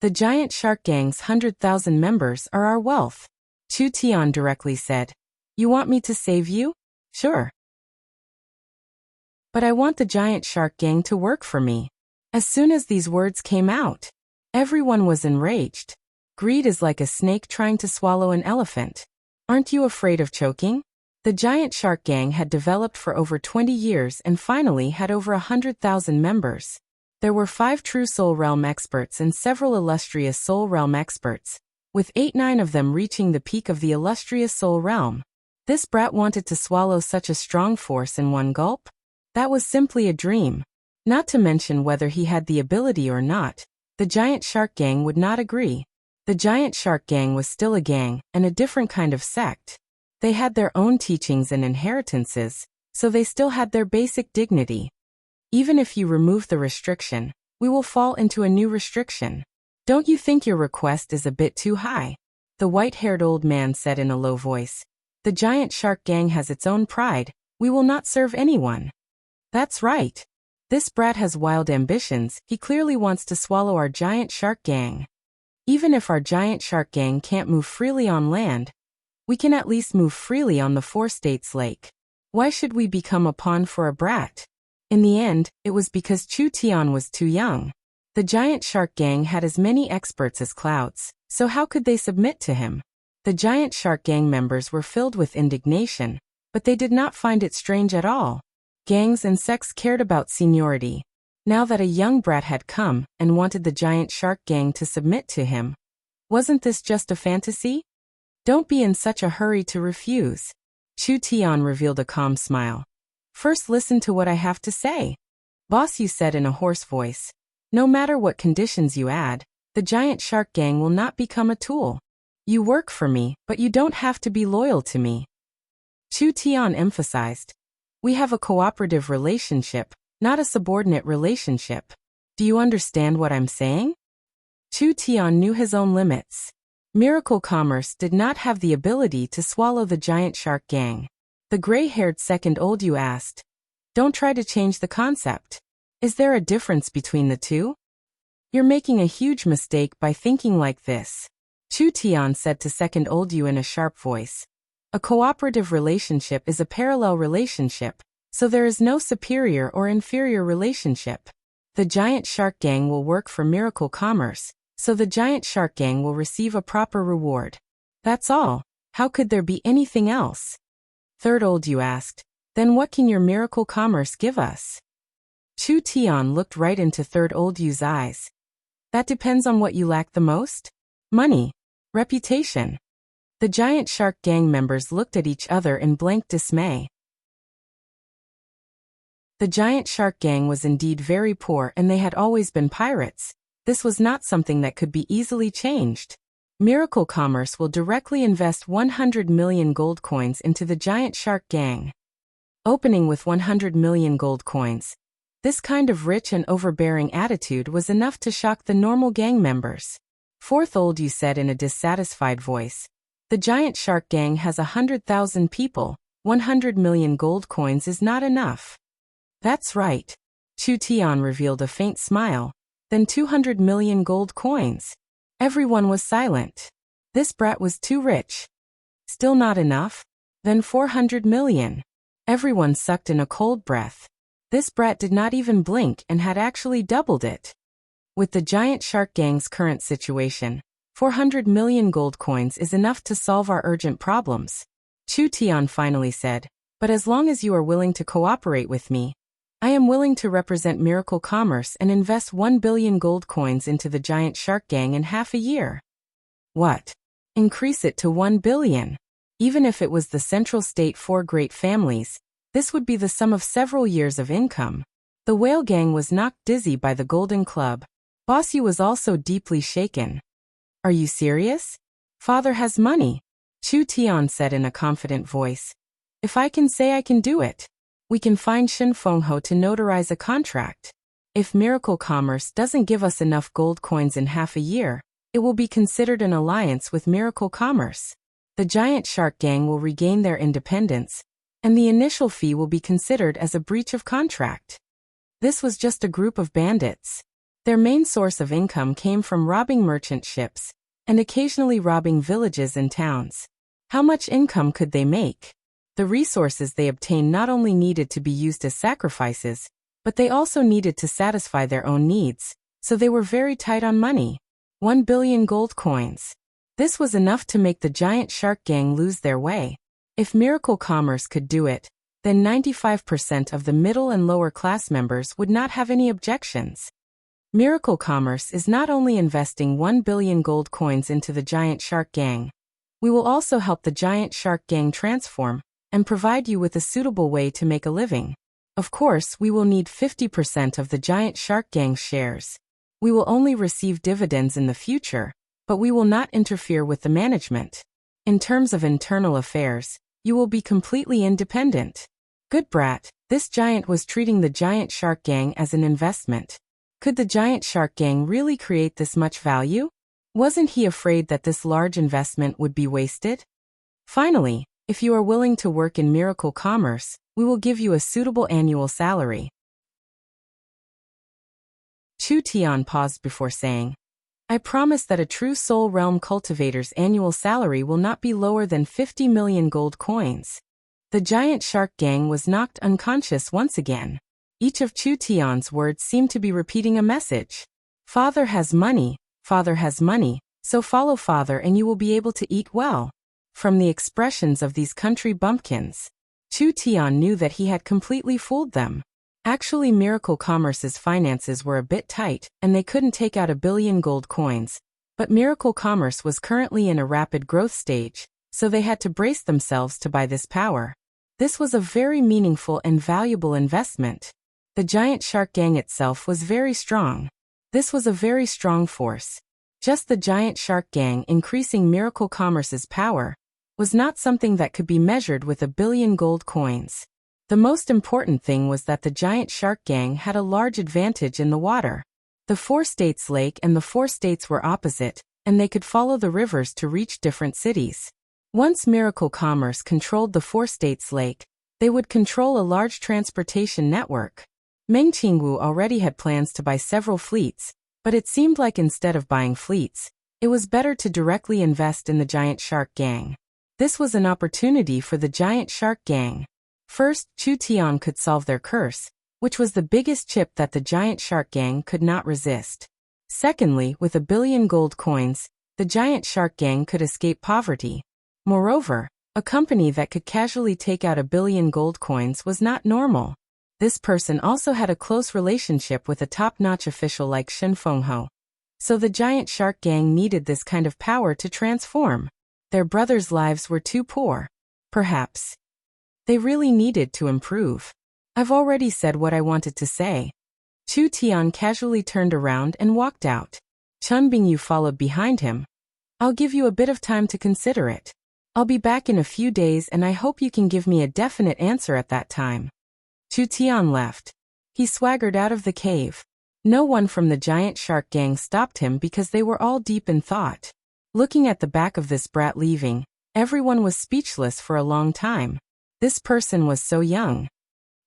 The giant shark gang's 100,000 members are our wealth. Chu Tian directly said, you want me to save you? Sure. But I want the giant shark gang to work for me. As soon as these words came out, everyone was enraged. Greed is like a snake trying to swallow an elephant. Aren't you afraid of choking? The giant shark gang had developed for over 20 years and finally had over 100,000 members. There were 5 true Soul Realm experts and several illustrious Soul Realm experts, with 8-9 of them reaching the peak of the illustrious Soul Realm. This brat wanted to swallow such a strong force in one gulp? That was simply a dream. Not to mention whether he had the ability or not, the giant shark gang would not agree. The giant shark gang was still a gang, and a different kind of sect. They had their own teachings and inheritances, so they still had their basic dignity. Even if you remove the restriction, we will fall into a new restriction. Don't you think your request is a bit too high? The white-haired old man said in a low voice. The giant shark gang has its own pride, we will not serve anyone. That's right. This brat has wild ambitions, he clearly wants to swallow our giant shark gang. Even if our giant shark gang can't move freely on land, we can at least move freely on the 4 states lake. Why should we become a pawn for a brat? In the end, it was because Chu Tian was too young. The giant shark gang had as many experts as clouds, so how could they submit to him? The giant shark gang members were filled with indignation, but they did not find it strange at all. Gangs and sects cared about seniority. Now that a young brat had come and wanted the giant shark gang to submit to him, wasn't this just a fantasy? Don't be in such a hurry to refuse. Chu Tian revealed a calm smile. First listen to what I have to say. Boss Yu said in a hoarse voice. No matter what conditions you add, the giant shark gang will not become a tool. You work for me, but you don't have to be loyal to me. Chu Tian emphasized. We have a cooperative relationship, not a subordinate relationship. Do you understand what I'm saying? Chu Tian knew his own limits. Miracle Commerce did not have the ability to swallow the giant shark gang. The gray-haired second old Yu asked. Don't try to change the concept. Is there a difference between the two? You're making a huge mistake by thinking like this. Chu Tian said to second old Yu in a sharp voice. A cooperative relationship is a parallel relationship, so there is no superior or inferior relationship. The giant shark gang will work for Miracle Commerce, so the giant shark gang will receive a proper reward. That's all. How could there be anything else? Third old Yu asked. Then what can your Miracle Commerce give us? Chu Tian looked right into third old Yu's eyes. That depends on what you lack the most? Money. Reputation. The giant shark gang members looked at each other in blank dismay. The giant shark gang was indeed very poor and they had always been pirates. This was not something that could be easily changed. Miracle Commerce will directly invest 100 million gold coins into the giant shark gang. Opening with 100 million gold coins. This kind of rich and overbearing attitude was enough to shock the normal gang members. Fourth old you said in a dissatisfied voice. The giant shark gang has 100,000 people, 100 million gold coins is not enough. That's right. Chu Tian revealed a faint smile. Then 200 million gold coins. Everyone was silent. This brat was too rich. Still not enough? Then 400 million. Everyone sucked in a cold breath. This brat did not even blink and had actually doubled it. With the giant shark gang's current situation, 400 million gold coins is enough to solve our urgent problems. Chu Tian finally said, but as long as you are willing to cooperate with me, I am willing to represent Miracle Commerce and invest 1 billion gold coins into the giant shark gang in half a year. What? Increase it to 1 billion. Even if it was the Central State 4 great families, this would be the sum of several years of income. The whale gang was knocked dizzy by the Golden Club. Boss Yu was also deeply shaken. Are you serious? Father has money, Chu Tian said in a confident voice. If I can say I can do it. We can find Shin Fengho to notarize a contract. If Miracle Commerce doesn't give us enough gold coins in half a year, it will be considered an alliance with Miracle Commerce. The giant shark gang will regain their independence, and the initial fee will be considered as a breach of contract. This was just a group of bandits. Their main source of income came from robbing merchant ships, and occasionally robbing villages and towns. How much income could they make? The resources they obtained not only needed to be used as sacrifices, but they also needed to satisfy their own needs, so they were very tight on money. 1 billion gold coins. This was enough to make the giant shark gang lose their way. If Miracle Commerce could do it, then 95% of the middle and lower class members would not have any objections. Miracle Commerce is not only investing 1 billion gold coins into the giant shark gang. We will also help the giant shark gang transform and provide you with a suitable way to make a living. Of course, we will need 50% of the giant shark gang's shares. We will only receive dividends in the future, but we will not interfere with the management. In terms of internal affairs, you will be completely independent. Good brat, this giant was treating the giant shark gang as an investment. Could the giant shark gang really create this much value? Wasn't he afraid that this large investment would be wasted? Finally, if you are willing to work in Miracle Commerce, we will give you a suitable annual salary. Chu Tian paused before saying, I promise that a true Soul Realm cultivator's annual salary will not be lower than 50 million gold coins. The giant shark gang was knocked unconscious once again. Each of Chu Tian's words seemed to be repeating a message. Father has money, so follow father and you will be able to eat well. From the expressions of these country bumpkins, Chu Tian knew that he had completely fooled them. Actually, Miracle Commerce's finances were a bit tight, and they couldn't take out 1 billion gold coins. But Miracle Commerce was currently in a rapid growth stage, so they had to brace themselves to buy this power. This was a very meaningful and valuable investment. The giant shark gang itself was very strong. This was a very strong force. Just the giant shark gang increasing Miracle Commerce's power was not something that could be measured with 1 billion gold coins. The most important thing was that the giant shark gang had a large advantage in the water. The 4 states lake and the 4 states were opposite, and they could follow the rivers to reach different cities. Once Miracle Commerce controlled the 4 states lake, they would control a large transportation network. Meng Qingwu already had plans to buy several fleets, but it seemed like instead of buying fleets, it was better to directly invest in the giant shark gang. This was an opportunity for the giant shark gang. First, Chu Tian could solve their curse, which was the biggest chip that the giant shark gang could not resist. Secondly, with 1 billion gold coins, the giant shark gang could escape poverty. Moreover, a company that could casually take out 1 billion gold coins was not normal. This person also had a close relationship with a top-notch official like Shin Fengho. So the giant shark gang needed this kind of power to transform. Their brothers' lives were too poor. Perhaps they really needed to improve. I've already said what I wanted to say. Chu Tian casually turned around and walked out. Chun Bingyu followed behind him. I'll give you a bit of time to consider it. I'll be back in a few days and I hope you can give me a definite answer at that time. Chu Tian left. He swaggered out of the cave. No one from the giant shark gang stopped him because they were all deep in thought. Looking at the back of this brat leaving, everyone was speechless for a long time. This person was so young.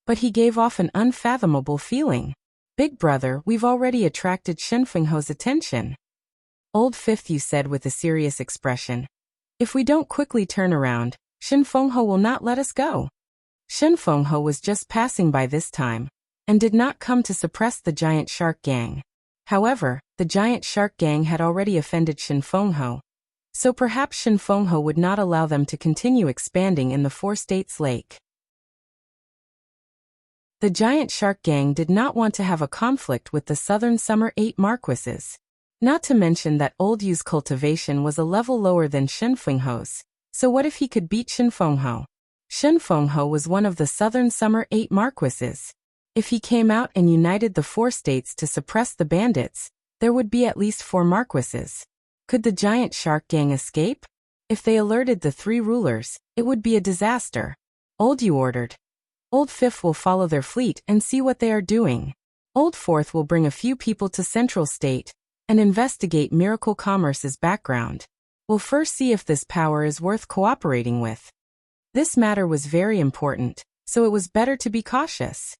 But he gave off an unfathomable feeling. Big brother, we've already attracted Shen Fengho's attention. Old Fifth Yu said with a serious expression. If we don't quickly turn around, Shen Fengho will not let us go. Shen Fengho was just passing by this time, and did not come to suppress the giant shark gang. However, the giant shark gang had already offended Shen Fengho, so perhaps Shen Fengho would not allow them to continue expanding in the Four States Lake. The giant shark gang did not want to have a conflict with the Southern Summer 8 Marquises. Not to mention that Old Yu's cultivation was a level lower than Shen Fengho's, so what if he could beat Shen Fengho? Shen Fengho was one of the Southern Summer 8 Marquises. If he came out and united the 4 states to suppress the bandits, there would be at least 4 Marquises. Could the giant shark gang escape? If they alerted the 3 rulers, it would be a disaster. Old Yu ordered. Old Fifth will follow their fleet and see what they are doing. Old Fourth will bring a few people to Central State and investigate Miracle Commerce's background. We'll first see if this power is worth cooperating with. This matter was very important, so it was better to be cautious.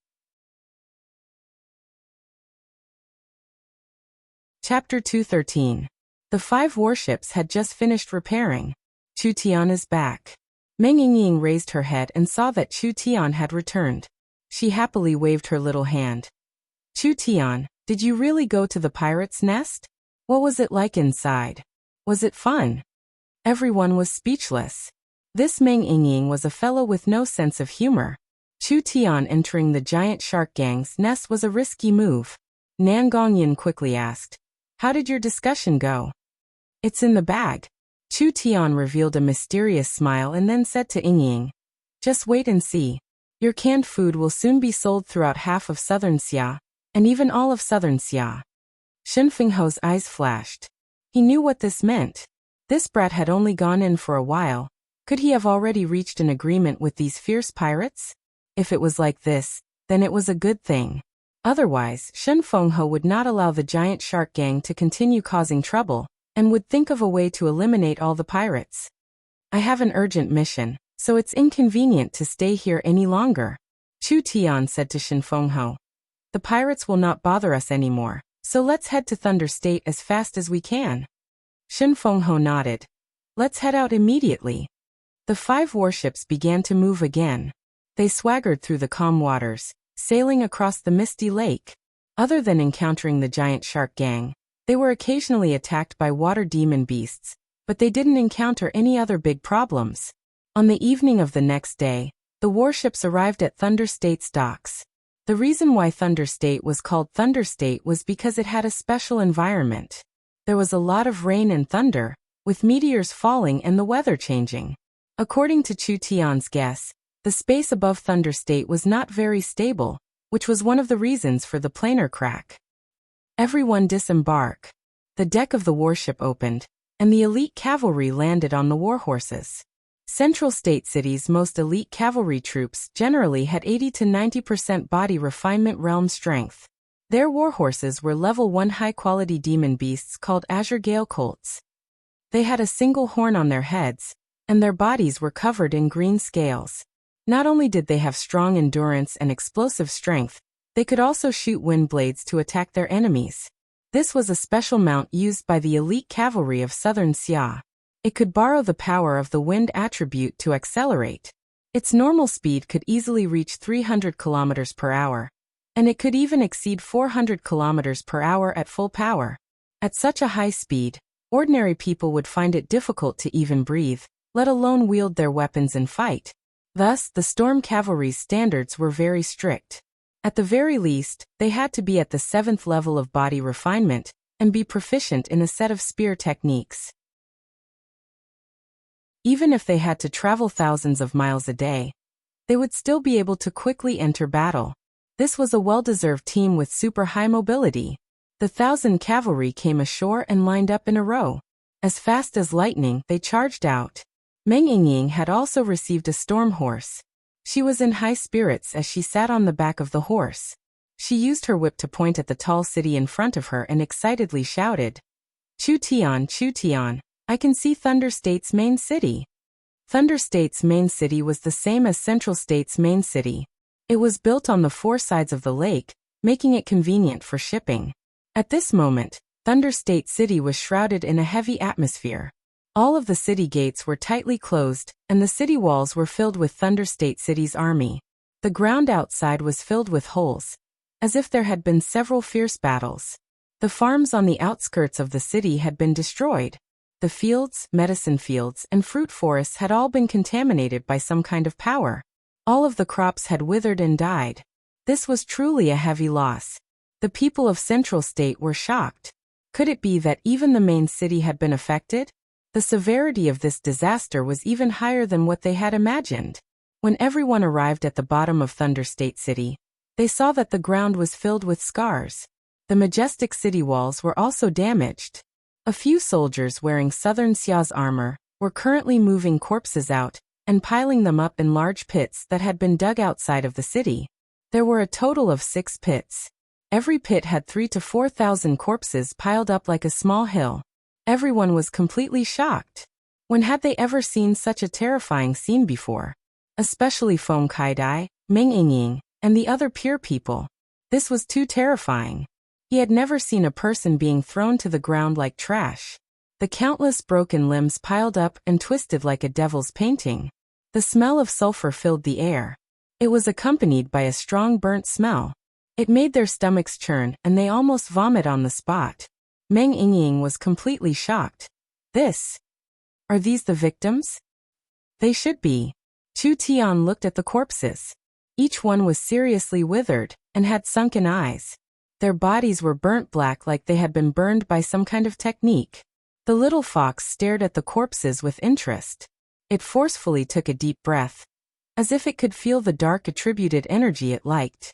Chapter 213. The 5 warships had just finished repairing. Chu Tian is back. Meng Yingying raised her head and saw that Chu Tian had returned. She happily waved her little hand. Chu Tian, did you really go to the pirate's nest? What was it like inside? Was it fun? Everyone was speechless. This Meng Yingying was a fellow with no sense of humor. Chu Tian entering the giant shark gang's nest was a risky move. Nan Gongyin quickly asked, how did your discussion go? It's in the bag. Chu Tian revealed a mysterious smile and then said to Yingying, just wait and see. Your canned food will soon be sold throughout half of Southern Xia, and even all of Southern Xia. Shen Fengho's eyes flashed. He knew what this meant. This brat had only gone in for a while. Could he have already reached an agreement with these fierce pirates? If it was like this, then it was a good thing. Otherwise, Shen Fengho would not allow the giant shark gang to continue causing trouble, and would think of a way to eliminate all the pirates. I have an urgent mission, so it's inconvenient to stay here any longer. Chu Tian said to Shen Fengho. The pirates will not bother us anymore, so let's head to Thunder State as fast as we can. Shen Fengho nodded. Let's head out immediately. The 5 warships began to move again. They swaggered through the calm waters, sailing across the misty lake. Other than encountering the giant shark gang, they were occasionally attacked by water demon beasts, but they didn't encounter any other big problems. On the evening of the next day, the warships arrived at Thunder State's docks. The reason why Thunder State was called Thunder State was because it had a special environment. There was a lot of rain and thunder, with meteors falling and the weather changing. According to Chu Tian's guess, the space above Thunder State was not very stable, which was one of the reasons for the planar crack. Everyone disembark. The deck of the warship opened, and the elite cavalry landed on the warhorses. Central State City's most elite cavalry troops generally had 80 to 90% body refinement realm strength. Their warhorses were level 1 high-quality demon beasts called Azure Gale Colts. They had a single horn on their heads, and their bodies were covered in green scales. Not only did they have strong endurance and explosive strength, they could also shoot wind blades to attack their enemies. This was a special mount used by the elite cavalry of Southern Xia. It could borrow the power of the wind attribute to accelerate. Its normal speed could easily reach 300 km per hour, and it could even exceed 400 km per hour at full power. At such a high speed, ordinary people would find it difficult to even breathe, let alone wield their weapons and fight. Thus, the Storm Cavalry's standards were very strict. At the very least, they had to be at the 7th level of body refinement, and be proficient in a set of spear techniques. Even if they had to travel thousands of miles a day, they would still be able to quickly enter battle. This was a well-deserved team with super high mobility. The 1,000 cavalry came ashore and lined up in a row. As fast as lightning, they charged out. Meng Yingying had also received a storm horse. She was in high spirits as she sat on the back of the horse. She used her whip to point at the tall city in front of her and excitedly shouted, Chu Tian, I can see Thunder State's main city. Thunder State's main city was the same as Central State's main city. It was built on the 4 sides of the lake, making it convenient for shipping. At this moment, Thunder State City was shrouded in a heavy atmosphere. All of the city gates were tightly closed, and the city walls were filled with Thunder State City's army. The ground outside was filled with holes, as if there had been several fierce battles. The farms on the outskirts of the city had been destroyed. The fields, medicine fields, and fruit forests had all been contaminated by some kind of power. All of the crops had withered and died. This was truly a heavy loss. The people of Central State were shocked. Could it be that even the main city had been affected? The severity of this disaster was even higher than what they had imagined. When everyone arrived at the bottom of Thunder State City, they saw that the ground was filled with scars. The majestic city walls were also damaged. A few soldiers wearing Southern Xia's armor were currently moving corpses out and piling them up in large pits that had been dug outside of the city. There were a total of 6 pits. Every pit had 3,000 to 4,000 corpses piled up like a small hill. Everyone was completely shocked. When had they ever seen such a terrifying scene before? Especially Feng Kaidai, Meng Yingying, and the other pure people. This was too terrifying. He had never seen a person being thrown to the ground like trash. The countless broken limbs piled up and twisted like a devil's painting. The smell of sulfur filled the air. It was accompanied by a strong burnt smell. It made their stomachs churn and they almost vomit on the spot. Meng Yingying was completely shocked. Are these the victims? They should be. Chu Tian looked at the corpses. Each one was seriously withered and had sunken eyes. Their bodies were burnt black like they had been burned by some kind of technique. The little fox stared at the corpses with interest. It forcefully took a deep breath, as if it could feel the dark attributed energy it liked.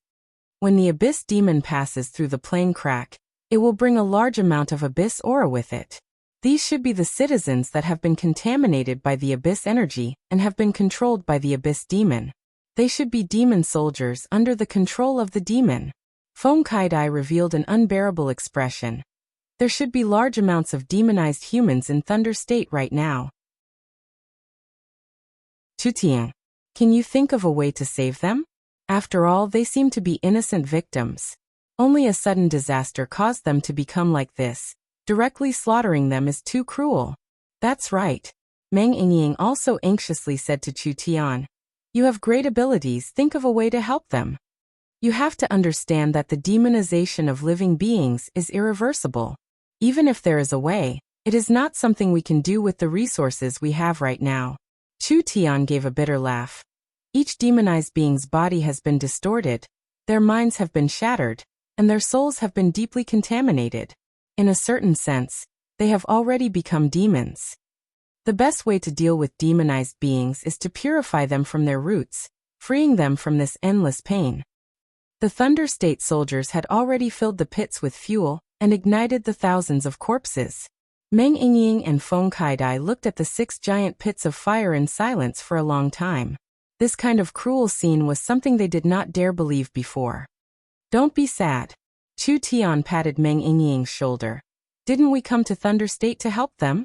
When the abyss demon passes through the plane crack, it will bring a large amount of abyss aura with it. These should be the citizens that have been contaminated by the abyss energy and have been controlled by the abyss demon. They should be demon soldiers under the control of the demon. Feng Kaidai revealed an unbearable expression. There should be large amounts of demonized humans in Thunder State right now. Chu Tian, can you think of a way to save them? After all, they seem to be innocent victims. Only a sudden disaster caused them to become like this. Directly slaughtering them is too cruel. That's right. Meng Yingying also anxiously said to Chu Tian. You have great abilities, think of a way to help them. You have to understand that the demonization of living beings is irreversible. Even if there is a way, it is not something we can do with the resources we have right now. Chu Tian gave a bitter laugh. Each demonized being's body has been distorted, their minds have been shattered, and their souls have been deeply contaminated. In a certain sense, they have already become demons. The best way to deal with demonized beings is to purify them from their roots, freeing them from this endless pain. The Thunder State soldiers had already filled the pits with fuel and ignited the thousands of corpses. Meng Yingying and Feng Kaidai looked at the 6 giant pits of fire in silence for a long time. This kind of cruel scene was something they did not dare believe before. Don't be sad. Chu Tian patted Meng Yingying's shoulder. Didn't we come to Thunder State to help them?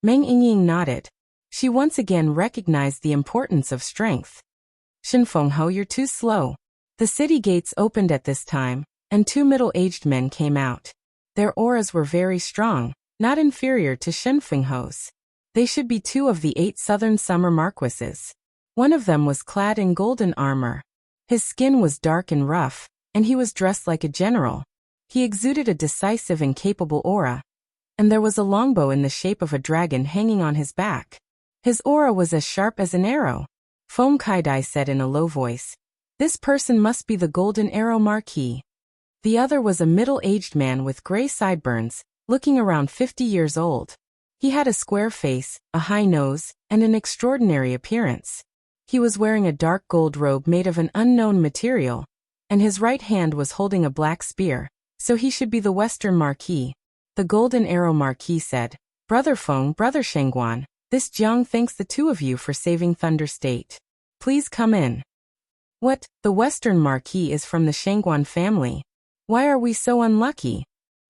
Meng Yingying nodded. She once again recognized the importance of strength. Shenfengho, you're too slow. The city gates opened at this time, and 2 middle-aged men came out. Their auras were very strong, not inferior to Shenfengho's. They should be 2 of the 8 southern summer marquises. One of them was clad in golden armor. His skin was dark and rough, and he was dressed like a general. He exuded a decisive and capable aura, and there was a longbow in the shape of a dragon hanging on his back. His aura was as sharp as an arrow. Feng Kaidai said in a low voice, "This person must be the Golden Arrow Marquis." The other was a middle-aged man with gray sideburns, looking around 50 years old. He had a square face, a high nose, and an extraordinary appearance. He was wearing a dark gold robe made of an unknown material, and his right hand was holding a black spear, so he should be the Western Marquis. The Golden Arrow Marquis said, Brother Feng, Brother Shengguan, this Jiang thanks the two of you for saving Thunder State. Please come in. What, the Western Marquis is from the Shengguan family? Why are we so unlucky?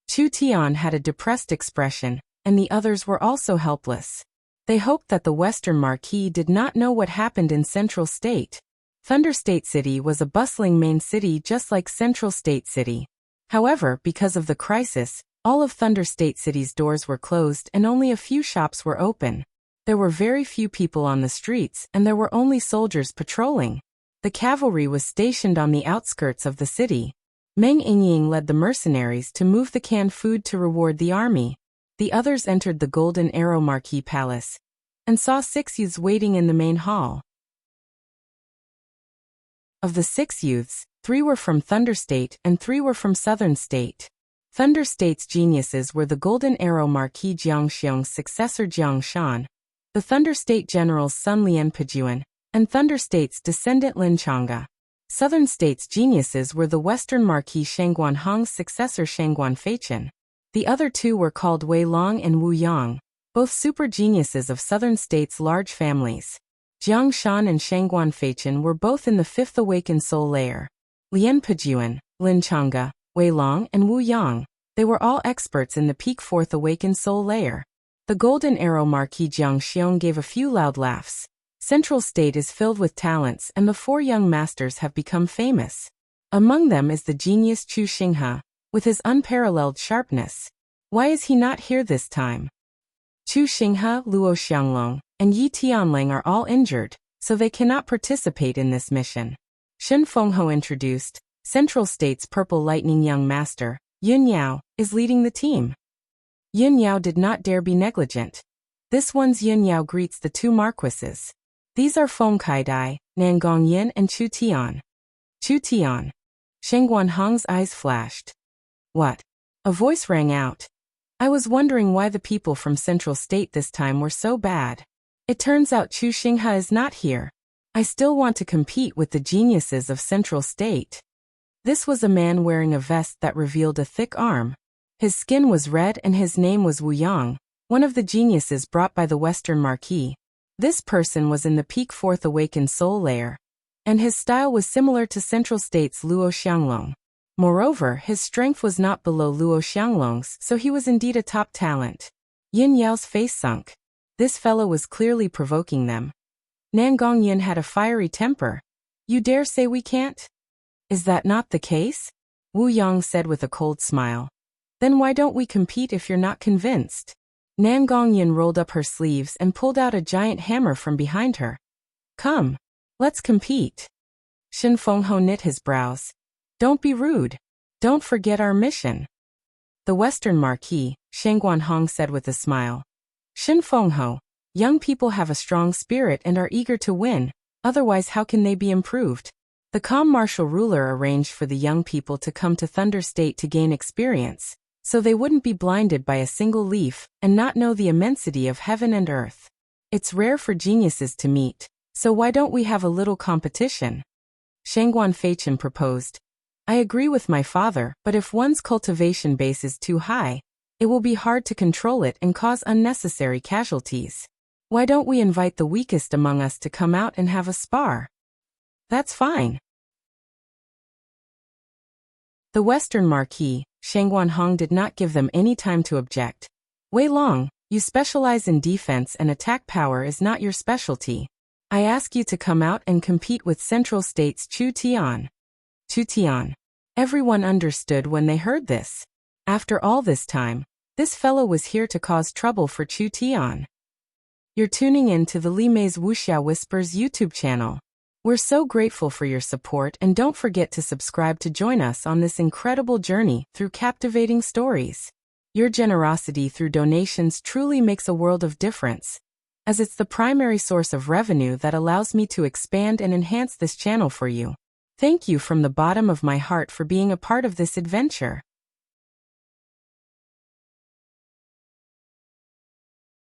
Chu Tian had a depressed expression, and the others were also helpless. They hoped that the Western Marquis did not know what happened in Central State. Thunder State City was a bustling main city just like Central State City. However, because of the crisis, all of Thunder State City's doors were closed and only a few shops were open. There were very few people on the streets and there were only soldiers patrolling. The cavalry was stationed on the outskirts of the city. Meng Yingying led the mercenaries to move the canned food to reward the army. The others entered the Golden Arrow Marquis Palace and saw 6 youths waiting in the main hall. Of the 6 youths, 3 were from Thunder State and 3 were from Southern State. Thunder State's geniuses were the Golden Arrow Marquis Jiang Xiong's successor Jiang Shan, the Thunder State General's son Lian Pejuan, and Thunder State's descendant Lin Chang'e. Southern State's geniuses were the Western Marquis Shengguan Hong's successor Shengguan Feichen. The other 2 were called Wei Long and Wu Yang, both super geniuses of Southern State's large families. Jiang Shan and Shengguan Feichen were both in the 5th Awakened Soul Layer. Lian Pejuan, Lin Chang'e, Wei Long, and Wu Yang, they were all experts in the peak 4th Awakened Soul Layer. The Golden Arrow Marquis Jiang Xiong gave a few loud laughs. Central State is filled with talents and the 4 young masters have become famous. Among them is the genius Chu Xinghe, with his unparalleled sharpness. Why is he not here this time? Chu Xinghe, Luo Xianglong, and Yi Tianlang are all injured, so they cannot participate in this mission. Shen Fengho introduced, Central State's Purple Lightning young master, Yun Yao, is leading the team. Yun Yao did not dare be negligent. This one's Yun Yao greets the 2 marquises. These are Feng Kaidai, Nangong Yin and Chu Tian. Chu Tian. Shengguan Hong's eyes flashed. What? A voice rang out. I was wondering why the people from Central State this time were so bad. It turns out Chu Xinghe is not here. I still want to compete with the geniuses of Central State. This was a man wearing a vest that revealed a thick arm. His skin was red and his name was Wu Yang, one of the geniuses brought by the Western Marquis. This person was in the peak 4th Awakened Soul Layer, and his style was similar to Central State's Luo Xianglong. Moreover, his strength was not below Luo Xianglong's, so he was indeed a top talent. Yin Yao's face sunk. This fellow was clearly provoking them. Nangong Yin had a fiery temper. You dare say we can't? Is that not the case? Wu Yang said with a cold smile. Then why don't we compete if you're not convinced? Nangong Yin rolled up her sleeves and pulled out a giant hammer from behind her. Come, let's compete. Shen Fengho knit his brows. Don't be rude. Don't forget our mission. The Western Marquis, Shengguan Hong said with a smile. Shen Fengho, young people have a strong spirit and are eager to win, otherwise how can they be improved? The calm martial ruler arranged for the young people to come to Thunder State to gain experience, so they wouldn't be blinded by a single leaf and not know the immensity of heaven and earth. It's rare for geniuses to meet, so why don't we have a little competition? Shengguan Feichen proposed. I agree with my father, but if one's cultivation base is too high, it will be hard to control it and cause unnecessary casualties. Why don't we invite the weakest among us to come out and have a spar? That's fine. The Western Marquis, Shengguan Hong, did not give them any time to object. Wei Long, you specialize in defense and attack power is not your specialty. I ask you to come out and compete with Central State's Chu Tian. Chu Tian. Everyone understood when they heard this. After all this time, this fellow was here to cause trouble for Chu Tian. You're tuning in to the Li Mei's Wuxia Whispers YouTube channel. We're so grateful for your support and don't forget to subscribe to join us on this incredible journey through captivating stories. Your generosity through donations truly makes a world of difference, as it's the primary source of revenue that allows me to expand and enhance this channel for you. Thank you from the bottom of my heart for being a part of this adventure.